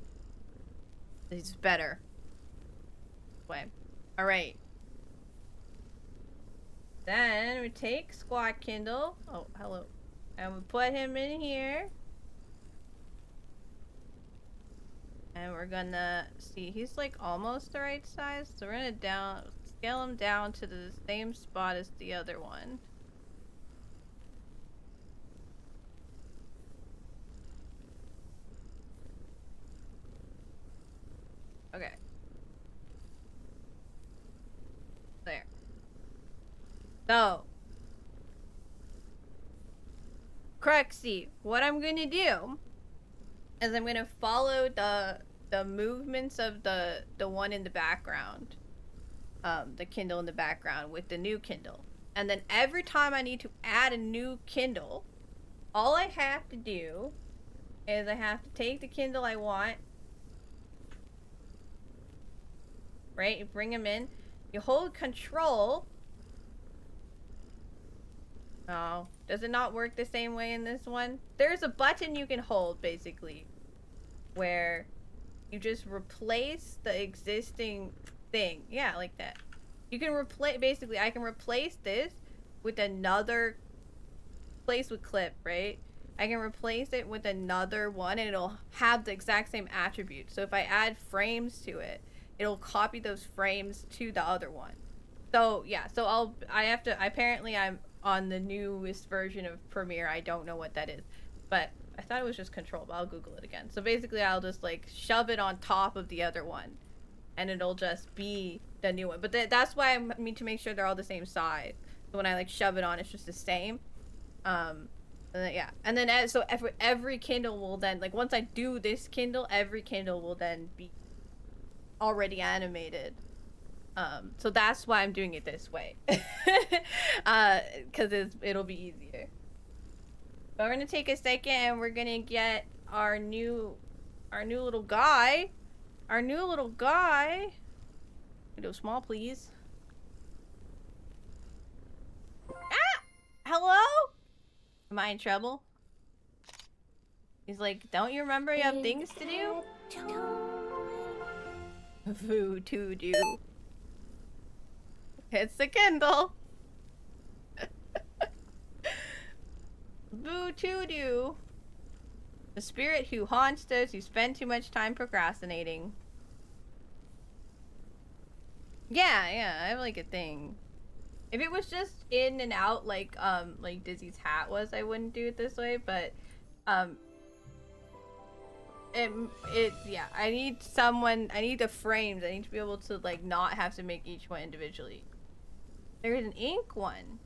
He's better. Way. Alright. Then we take squat Kindle. Oh, hello. And we put him in here. And we're gonna see, he's like almost the right size. So we're gonna scale him down to the same spot as the other one. Okay. There. So. Cruxy, what I'm gonna do is I'm gonna follow the movements of the one in the background. The Kindle in the background with the new Kindle. And then every time I need to add a new Kindle, all I have to do is I have to take the Kindle I want. Right? You bring them in. You hold control. Oh, does it not work the same way in this one? There's a button you can hold, basically, where you just replace the existing thing. Yeah, like that. You can replace, basically, I can replace this with another place with clip, right? I can replace it with another one and it'll have the exact same attributes. So if I add frames to it, it'll copy those frames to the other one. So yeah, so apparently I'm on the newest version of Premiere. I don't know what that is, but I thought it was just Control, but I'll Google it again. So basically I'll just like shove it on top of the other one and it'll just be the new one. But that's why I need to make sure they're all the same size. So when I like shove it on, it's just the same. And then, yeah, and then so every Kindle will then, like, once I do this Kindle, every Kindle will then be already animated. So that's why I'm doing it this way. Because it'll be easier. But we're gonna take a second and we're gonna get our new little guy. Our new little guy. Go small, please. Ah! Hello? Am I in trouble? He's like, don't you remember you have things to do? Foo to do. It's the Kindle. Boo to do. The spirit who haunts those who spend too much time procrastinating. Yeah, I have like a thing. If it was just in and out like Dizzy's hat was, I wouldn't do it this way, but yeah, I need the frames. I need to be able to like not have to make each one individually. There's an ink one.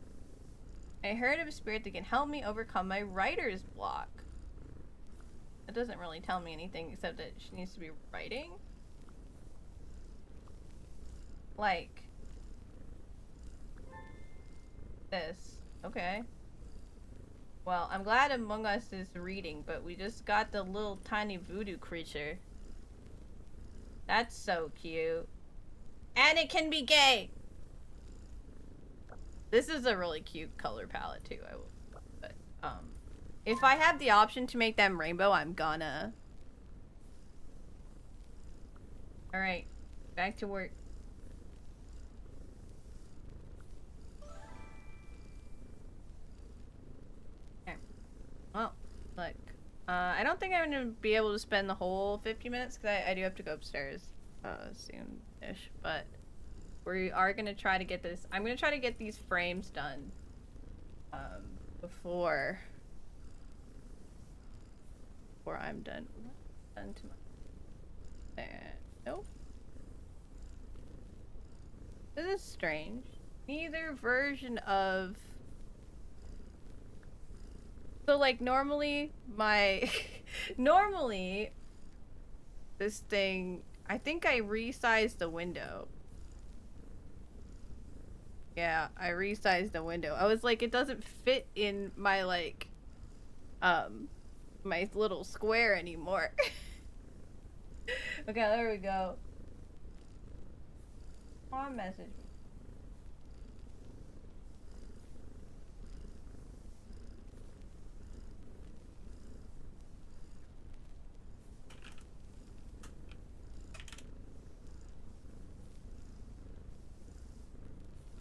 I heard of a spirit that can help me overcome my writer's block. It doesn't really tell me anything except that she needs to be writing. Like this. Okay. Well, I'm glad Among Us is reading, but we just got the little tiny voodoo creature. That's so cute. And it can be gay! This is a really cute color palette too, I will. But, if I have the option to make them rainbow, I'm gonna. Alright, back to work. Okay. Well, look. I don't think I'm gonna be able to spend the whole 50 minutes, because I do have to go upstairs soon-ish, but we are gonna try to get this. I'm gonna try to get these frames done before I'm done. Done to my there. Nope. This is strange. Neither version of. So like normally normally this thing, I think I resized the window. Yeah, I resized the window. I was like, it doesn't fit in my like my little square anymore. Okay, there we go. Come on, message.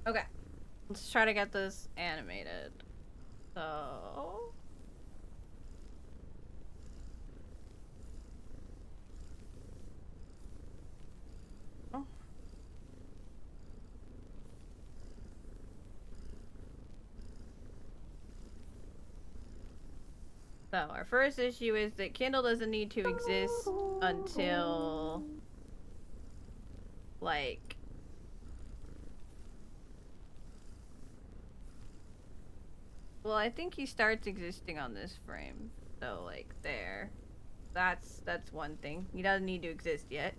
Okay. Let's try to get this animated. So... Oh. So, our first issue is that Kindle doesn't need to exist until... like... Well, I think he starts existing on this frame. So, like, there. That's one thing. He doesn't need to exist yet.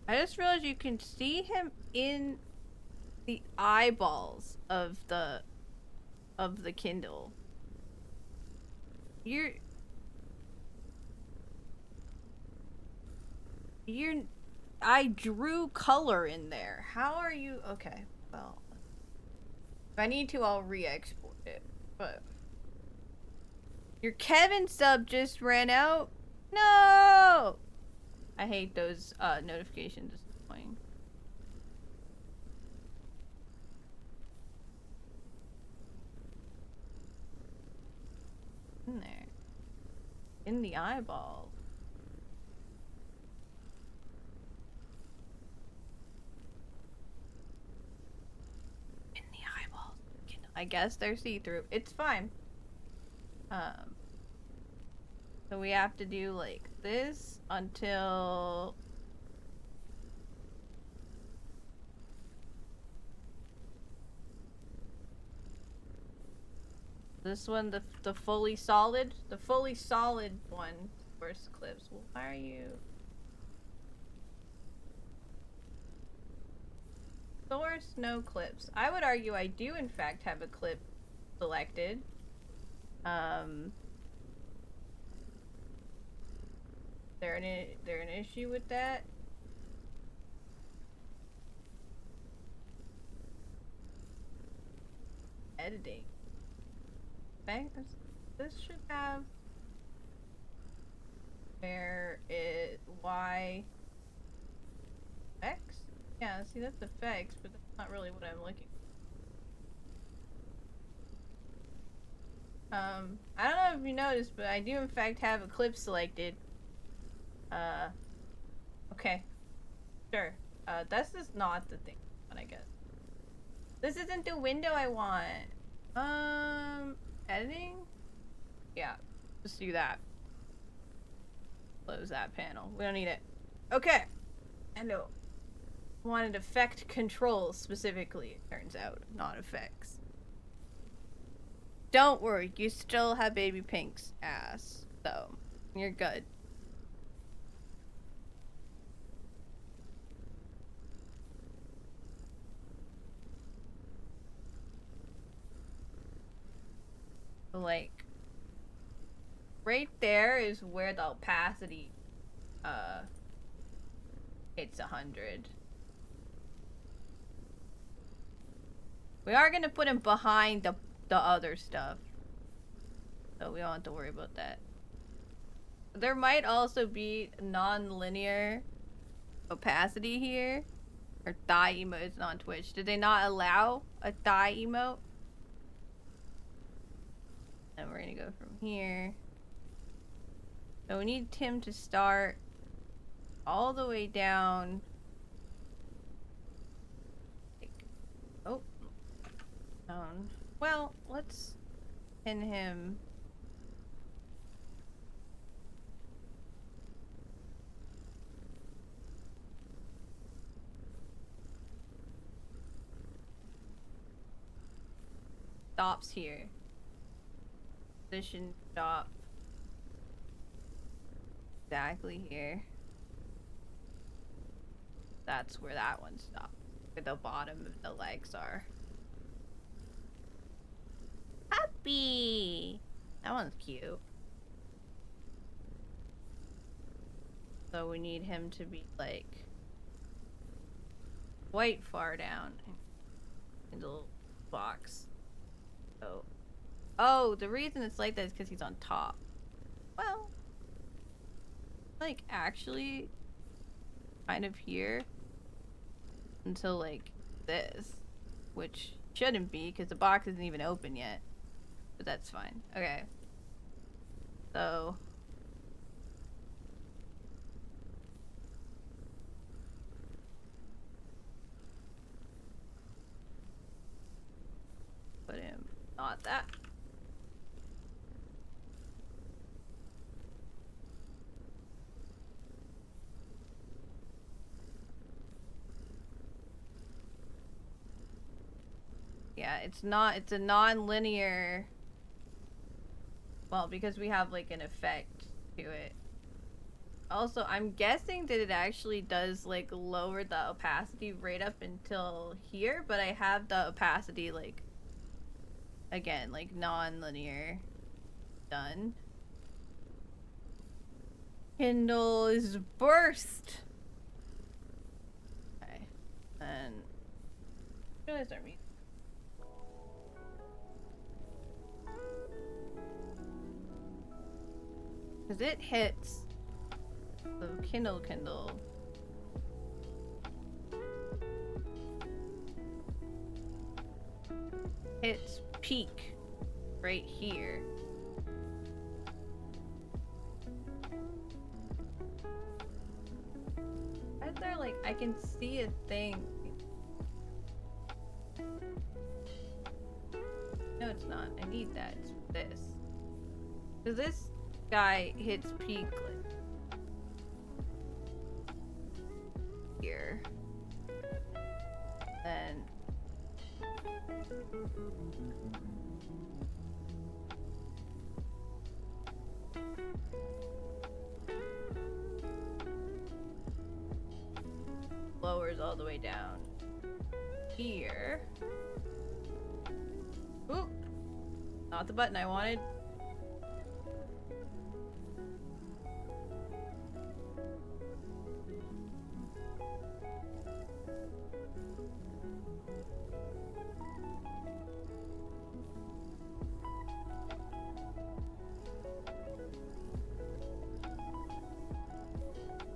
I just realized you can see him in the eyeballs of the Kindle. I drew color in there. How are you? Okay, well. If I need to, I'll re-export it, but... Your Kevin sub just ran out? No! I hate those, notifications. It's annoying. In there. In the eyeball. I guess they're see-through. It's fine. So we have to do like this until this one, the fully solid one. Where's clips? Well, why are you? Source, no clips. I would argue I do in fact have a clip selected. There an issue with that? Editing. Okay, this should have where it Y X? Yeah, see that's effects, but that's not really what I'm looking for. I don't know if you noticed, but I do in fact have a clip selected. Okay. Sure. That's just not the thing, but I guess. This isn't the window I want. Editing? Yeah, just do that. Close that panel. We don't need it. Okay. Hello. Wanted effect controls specifically, it turns out, not effects. Don't worry, you still have baby Pink's ass, so you're good. Like, right there is where the opacity, hits 100. We are gonna put him behind the other stuff, so we don't have to worry about that. There might also be non-linear opacity here, or thigh emotes on Twitch. Did they not allow a thigh emote? And we're gonna go from here. So we need Tim to start all the way down. Like, oh, down. Well, let's pin him. Stops here. Position stop. Exactly here. That's where that one stops. Where the bottom of the legs are. Happy! That one's cute. So we need him to be like quite far down in the little box. So, oh, the reason it's like that is because he's on top. Well, like actually kind of here until like this, which shouldn't be because the box isn't even open yet, but that's fine. Okay, so put him not that. Yeah, it's a non-linear, well, because we have like an effect to it. Also, I'm guessing that it actually does like lower the opacity right up until here, but I have the opacity like, again, like non-linear done. Kindle is burst. Okay, and realize our meat. Because it hits the Kindle. Hits peak right here. Why is there like, I can see a thing. it's not. I need that. It's this. Because this guy hits peak like here. Then lowers all the way down here. Oop! Not the button I wanted.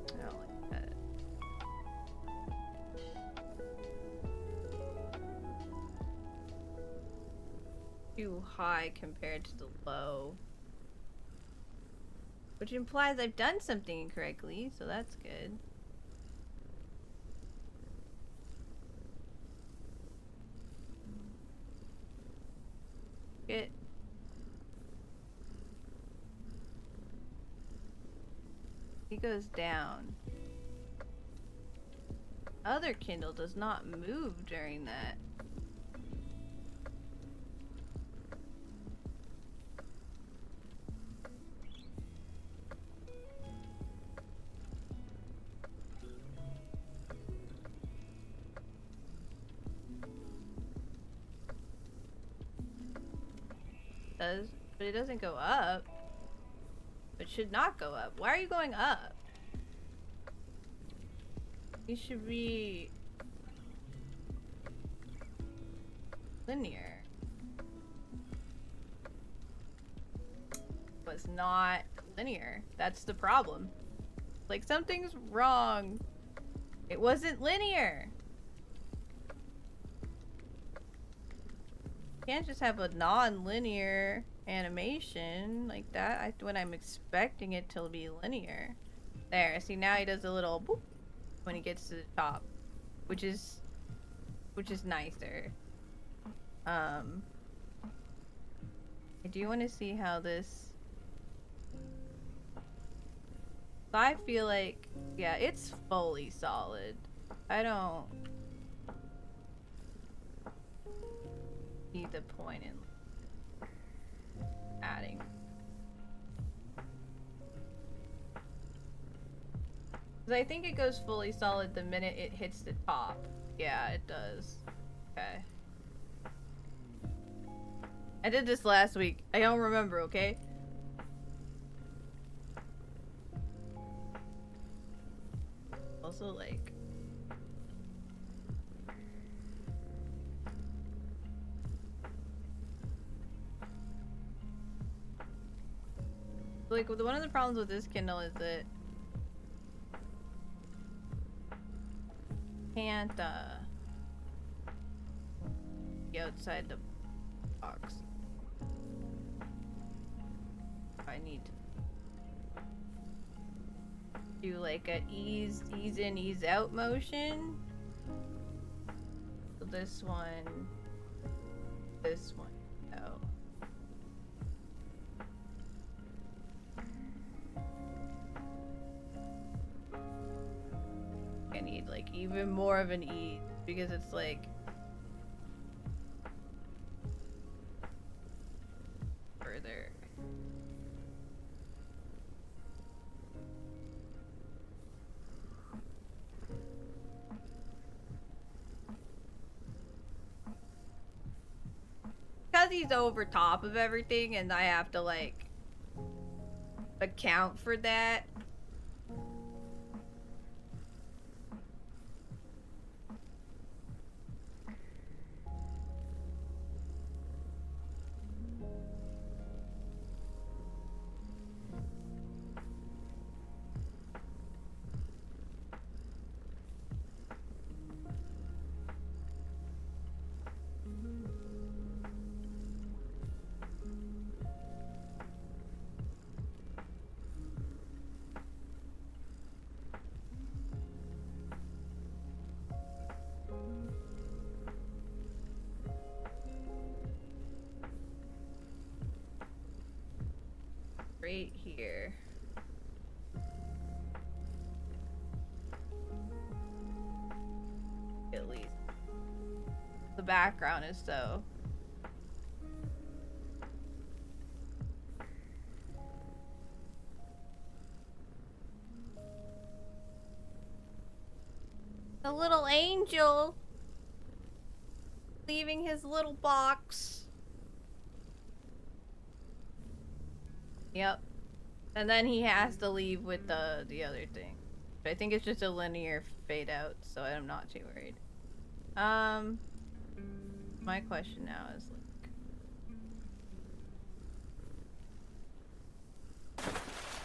I don't like that. Too high compared to the low. Which implies I've done something incorrectly, so that's good. It. He goes down. Other Kindle does not move during that. Does, but it doesn't go up. It should not go up. Why are you going up? You should be linear. Was not linear. That's the problem. Like something's wrong. It wasn't linear. You can't just have a non-linear animation like that when I'm expecting it to be linear. There, see now he does a little boop when he gets to the top, which is nicer. I do want to see how this. I feel like, yeah, it's fully solid. I don't see the point in adding. Because I think it goes fully solid the minute it hits the top. Yeah, it does. Okay. I did this last week. I don't remember, okay? Also, like... Like, one of the problems with this Kindle is that can't be outside the box. I need to do like a ease in, ease out motion. So this one, oh. I need like even more of an ease because it's like further. Because he's over top of everything and I have to like account for that. right here. At least. The background is so. The little angel leaving his little box. Yep. And then he has to leave with the other thing. But I think it's just a linear fade out, so I'm not too worried. My question now is like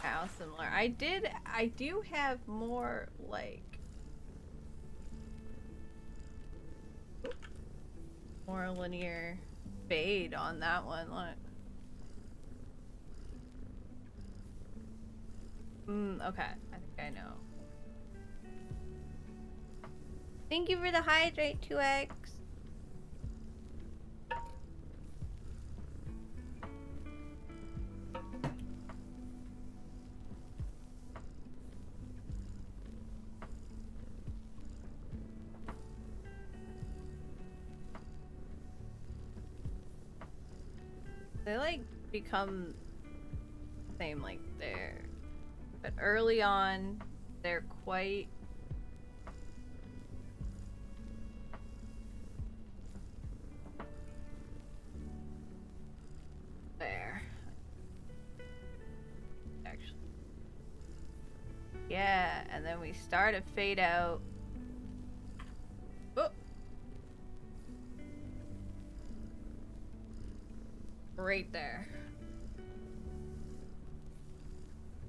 how similar. I do have more like more linear fade on that one. Look. Okay. I think I know. Thank you for the hydrate, 2x. They like become the same like there. But early on, they're quite there. Actually. Yeah, and then we start to fade out. Oh. Right there.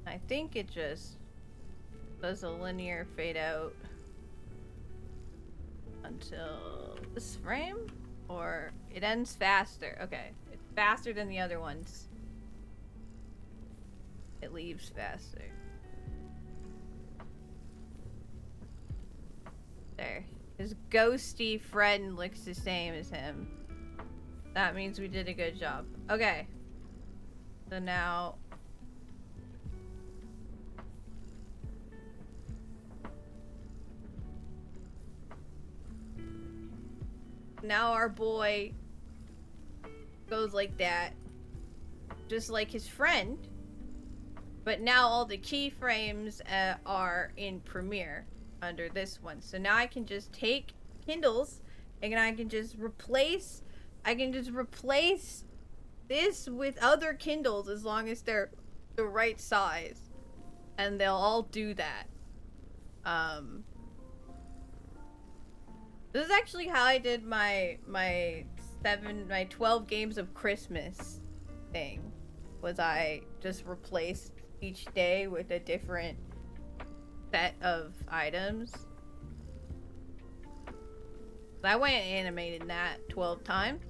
I think it just does a linear fade out until this frame, or it ends faster. Okay, it's faster than the other ones. It leaves faster. There. His ghosty friend looks the same as him. That means we did a good job. Okay. So now our boy goes like that, just like his friend, but now all the keyframes are in Premiere under this one. So now I can just take Kindles and I can just replace this with other Kindles as long as they're the right size, and they'll all do that. This is actually how I did my 12 games of Christmas thing. Was I just replaced each day with a different set of items. I went and animated that 12 times.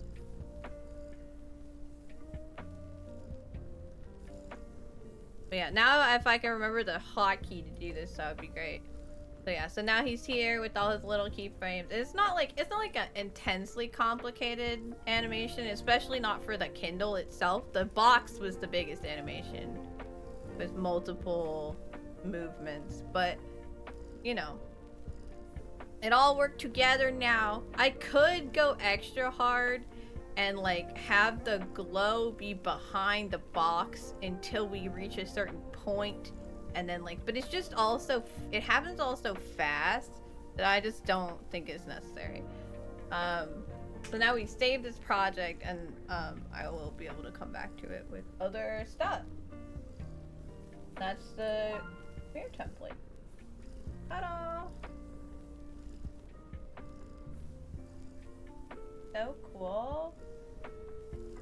But yeah, now if I can remember the hotkey to do this, that would be great. So yeah, so now he's here with all his little keyframes. It's not like an intensely complicated animation, especially not for the Kindle itself. The box was the biggest animation with multiple movements, but you know, it all worked together now. I could go extra hard and like have the glow be behind the box until we reach a certain point. And then like, but it's just also, it happens all so fast that I just don't think it's necessary. So now we save this project, and I will be able to come back to it with other stuff. That's the mirror template. Ta-da! So cool.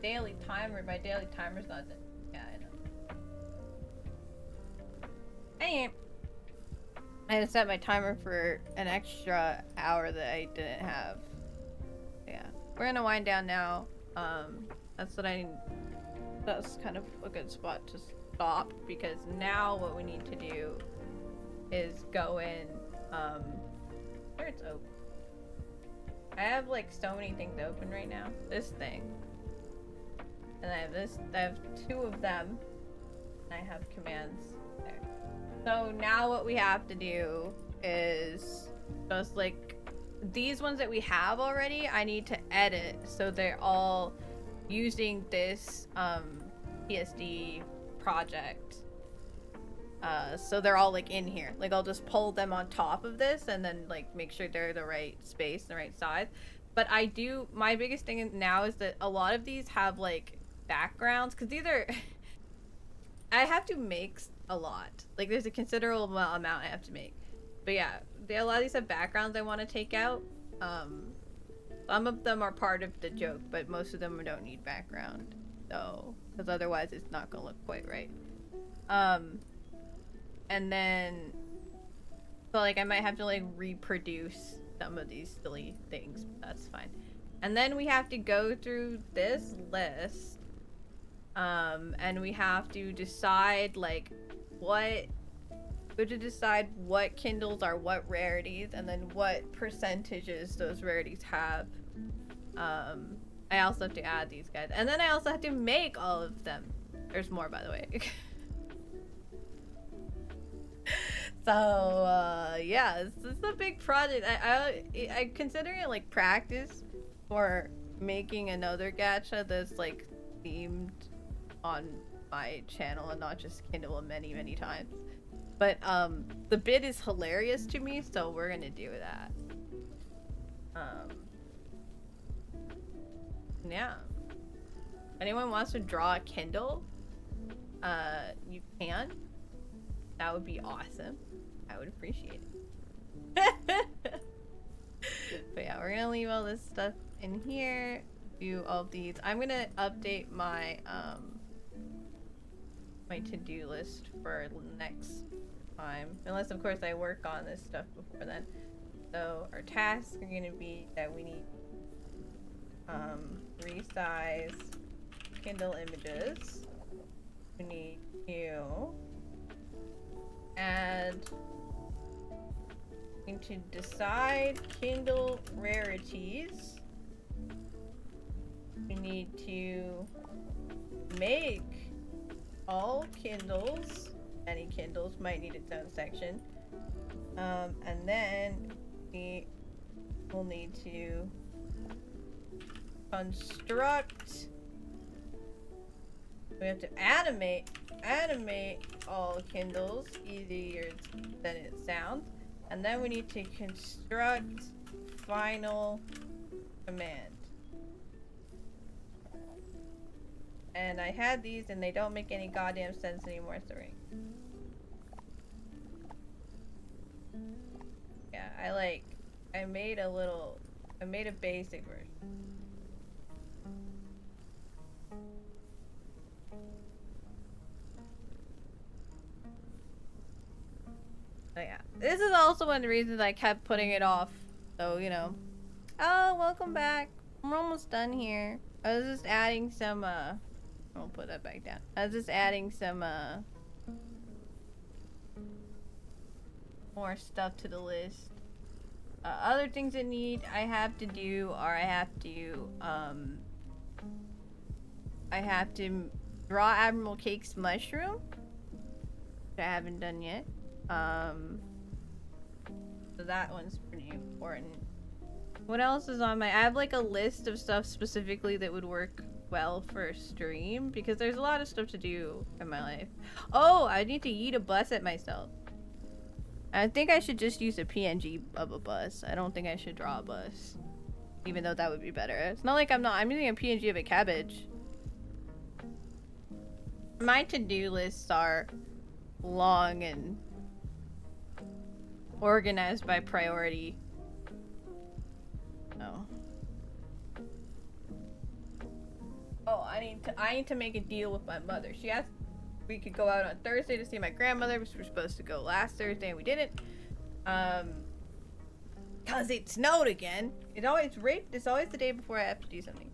Daily timer. My daily timer's not done. Yeah, I know. Anyway, I had to set my timer for an extra hour that I didn't have. Yeah, we're gonna wind down now. That's kind of a good spot to stop, because now what we need to do is go in. Sure, it's open. I have like so many things open right now. This thing, and I have this. I have two of them. I have commands there. So now what we have to do is just like these ones that we have already, I need to edit so they're all using this PSD project. So they're all like in here. Like I'll just pull them on top of this and then like make sure they're the right space, the right size. But my biggest thing now is that a lot of these have like backgrounds, because these are I have to make a lot. Like there's a considerable amount I have to make. But yeah, a lot of these have backgrounds I want to take out. Some of them are part of the joke, but most of them don't need background. So, because otherwise it's not gonna look quite right. And then, so like I might have to like reproduce some of these silly things. That's fine. And then we have to go through this list. And we have to decide like we have to decide what Kindles are what rarities and then what percentages those rarities have. I also have to add these guys. And then I also have to make all of them. There's more, by the way. So, yeah, this is a big project. I consider it like practice for making another gacha that's like themed on my channel and not just Kindle many, many times. But the bid is hilarious to me, so we're gonna do that. Yeah. Anyone wants to draw a Kindle? You can. That would be awesome. I would appreciate it. But yeah, we're gonna leave all this stuff in here. Do all of these. I'm gonna update my my to-do list for next time. Unless of course I work on this stuff before then. So our tasks are gonna be that we need resize Kindle images. We need to add, we need to decide Kindle rarities. We need to make all Kindles. Any Kindles might need its own section. And then we will need to construct. We have to animate all Kindles, easier than it sounds. And then we need to construct final command. And I had these and they don't make any goddamn sense anymore, sorry. Yeah, I made a basic version. But yeah, this is also one of the reasons I kept putting it off. So, you know. Oh, welcome back. We're almost done here. I was just adding some, I'll put that back down. I was just adding some, more stuff to the list. Other things I have to do are I have to draw Admiral Cake's mushroom, which I haven't done yet. So that one's pretty important. What else is on my... I have like a list of stuff specifically that would work well for a stream because there's a lot of stuff to do in my life. Oh, I need to eat a bus at myself. I think I should just use a PNG of a bus. I don't think I should draw a bus. Even though that would be better. It's not like I'm using a PNG of a cabbage. My to-do lists are long and organized by priority. Oh. Oh, I need to make a deal with my mother. She asked if we could go out on Thursday to see my grandmother, because we were supposed to go last Thursday and we didn't. Cause it snowed again. It's always the day before I have to do something.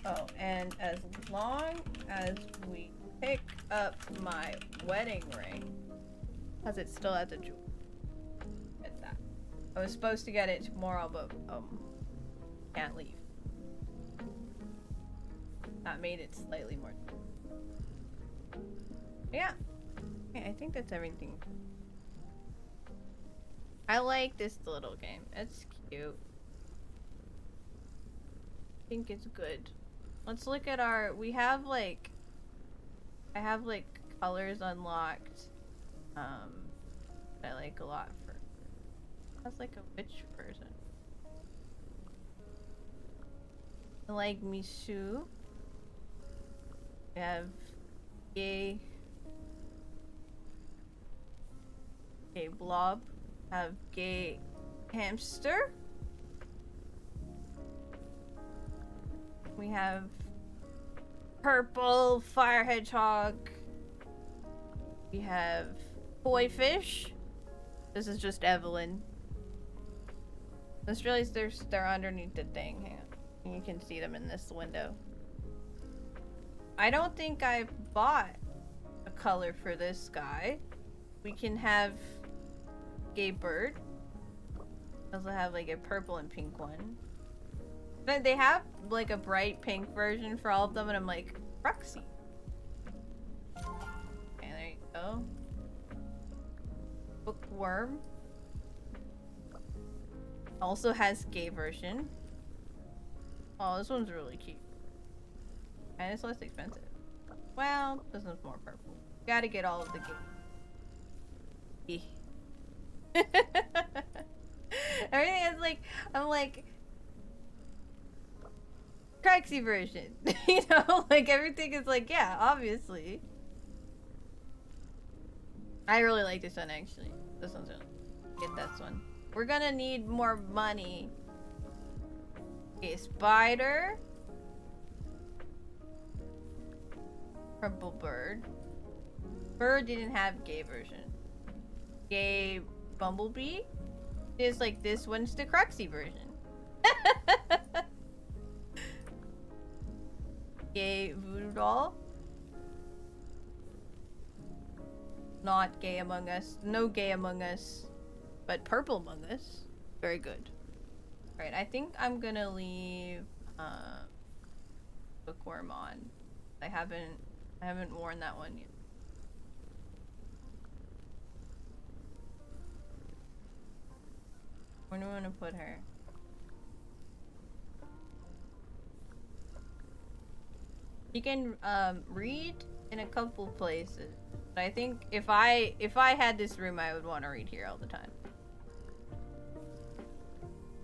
Oh, and as long as we pick up my wedding ring, cause it's still at the jewel. Get that. I was supposed to get it tomorrow, but can't leave. that made it slightly more. Yeah. Okay, I think that's everything. I like this little game. It's cute. I think it's good. Let's look at our. We have like. I have like colors unlocked. That I like a lot for. That's like a witch version. I like Misu. We have gay blob. Have gay hamster. We have purple fire hedgehog. We have boy fish. This is just Evelyn. Let's realize they're underneath the thing. Hang on. You can see them in this window. I don't think I bought a color for this guy. We can have gay bird. Also have like a purple and pink one. But they have like a bright pink version for all of them, and I'm like, Roxy. Okay, there you go. Bookworm. Also has gay version. Oh, this one's really cute. And it's less expensive. Well, this one's more purple. Gotta get all of the gay. Everything is like, I'm like, Craxy version. You know, like everything is like, yeah, obviously. I really like this one actually. This one's really, get this one. We're gonna need more money. Okay, spider. Purple bird. Bird didn't have gay version. Gay bumblebee is like this one's the Cruxy version. Gay voodoo doll. Not gay among us. No gay among us. But purple among us. Very good. Alright, I think I'm gonna leave bookworm on. I haven't worn that one yet. Where do I want to put her? You can read in a couple places. But I think if I had this room, I would want to read here all the time.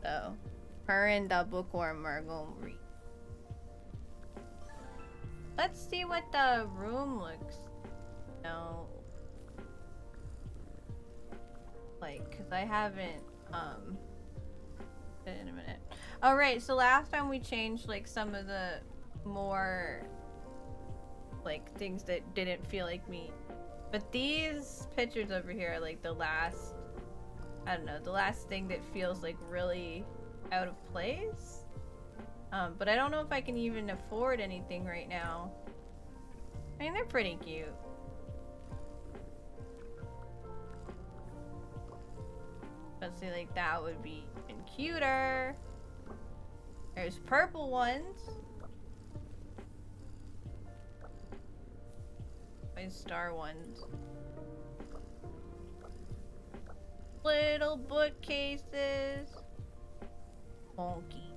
So, her and the bookworm are going to read. Let's see what the room looks. No. Like, cause I haven't in a minute. All right, so last time we changed like some of the more like things that didn't feel like me. But these pictures over here are like the last, I don't know, the last thing that feels like really out of place. But I don't know if I can even afford anything right now. I mean, they're pretty cute. But see, like that would be even cuter. There's purple ones. Star ones. Little bookcases. Funky.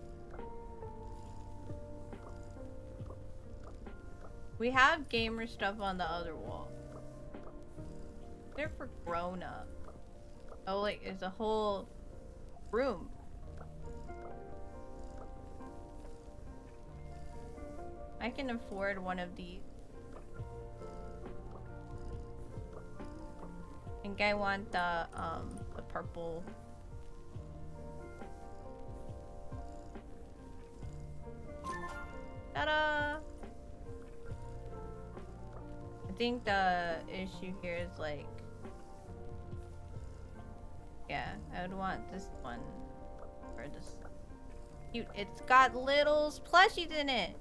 We have gamer stuff on the other wall. They're for grown up. Oh, like it's a whole room. I can afford one of these. I think I want the purple. Ta-da! I think the issue here is like, yeah, I would want this one or this. Cute. It's got little plushies in it.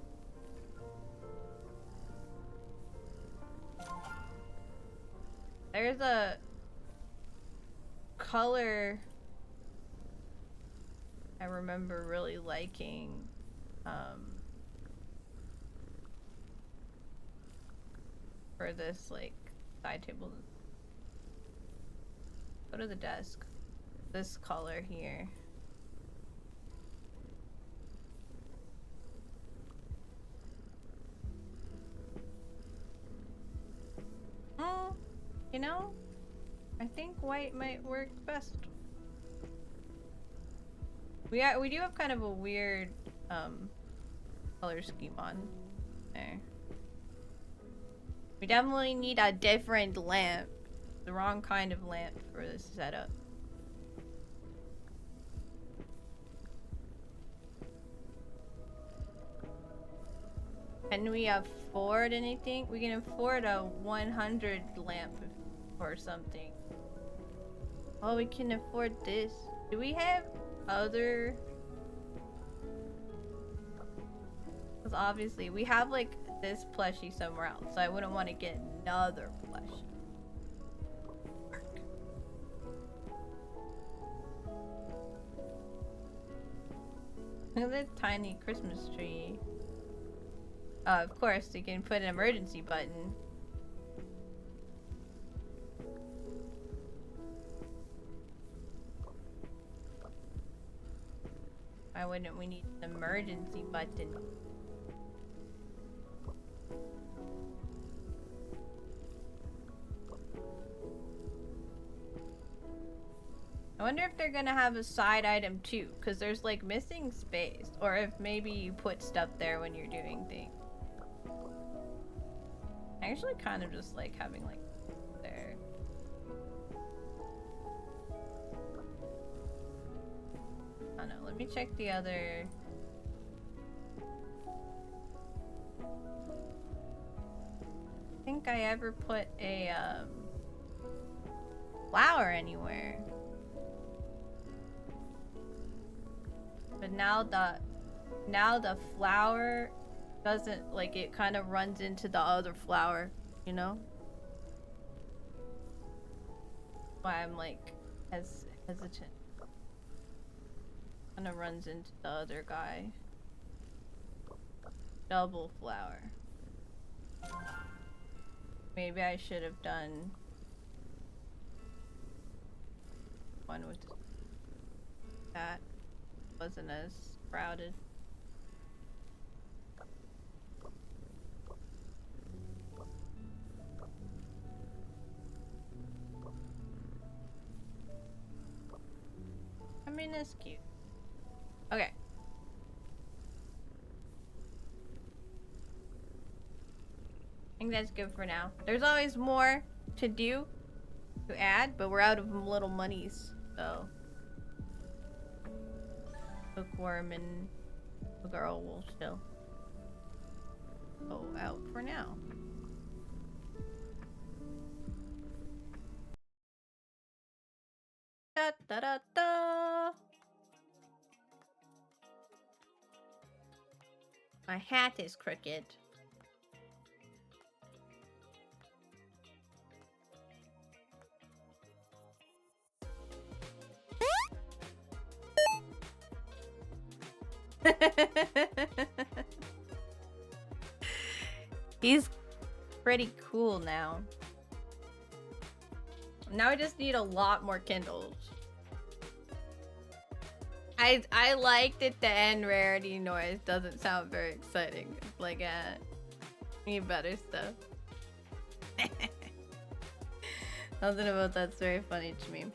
There's a color I remember really liking. for this like side table. Go to the desk. This color here. You know, I think white might work best. We do have kind of a weird color scheme on there. We definitely need a different lamp. The wrong kind of lamp for this setup. Can we afford anything? We can afford a 100 lamp or something. Oh, we can afford this. Do we have other? Because obviously we have like this plushie somewhere else, so I wouldn't want to get another plushie. Look at this tiny Christmas tree. Of course, you can put an emergency button. Why wouldn't we need an emergency button? I wonder if they're gonna have a side item too, because there's like missing space. Or if maybe you put stuff there when you're doing things. I actually kind of just like having like there. Oh no, let me check the other. I think I ever put a flower anywhere. But now the flower doesn't, like, it kind of runs into the other flower, you know? Why I'm like hesitant. Kind of runs into the other guy. Double flower. Maybe I should have done one with that. Wasn't as crowded. I mean, it's cute. Okay. I think that's good for now. There's always more to do, to add, but we're out of little monies, so. Bookworm and the girl will still go out for now. Da da da da. My hat is crooked. He's pretty cool now. Now I just need a lot more Kindles. I like that the end rarity noise doesn't sound very exciting. It's like, need better stuff. Nothing about that's very funny to me.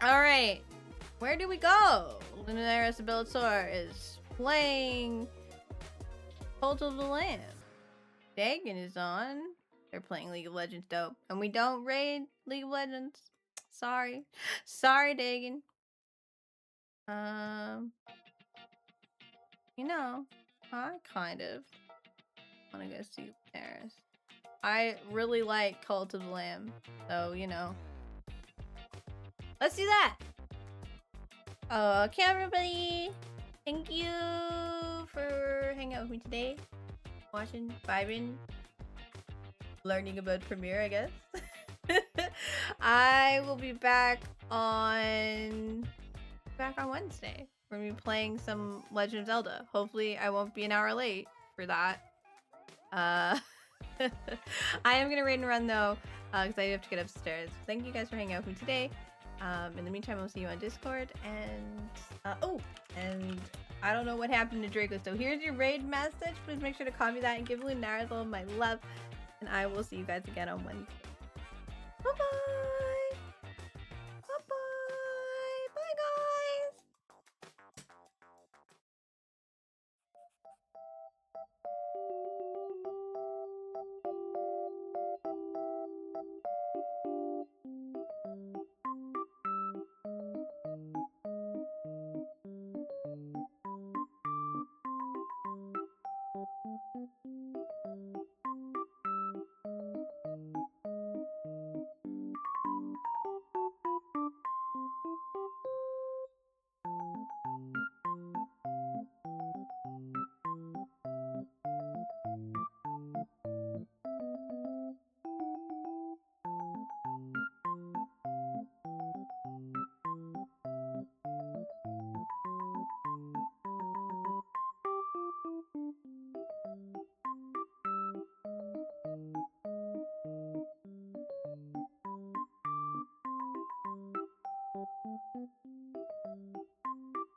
Alright, where do we go? Luminaris Bellator is playing Cult of the Lamb. Dagon is on. They're playing League of Legends though. And we don't raid League of Legends. Sorry. Sorry, Dagon. You know, I kind of want to go see Paris. I really like Cult of the Lamb. So, you know. Let's do that! Okay, everybody. Thank you for hanging out with me today. Watching, vibing, learning about Premiere, I guess. I will be back on Wednesday. We're gonna be playing some Legend of Zelda. Hopefully I won't be an hour late for that. I am gonna raid and run though, because I have to get upstairs. Thank you guys for hanging out with me today. In the meantime, I'll see you on Discord. And and I don't know what happened to Draco. So here's your raid message. Please make sure to copy that and give Lunaris all of my love. And I will see you guys again on Wednesday. Bye bye.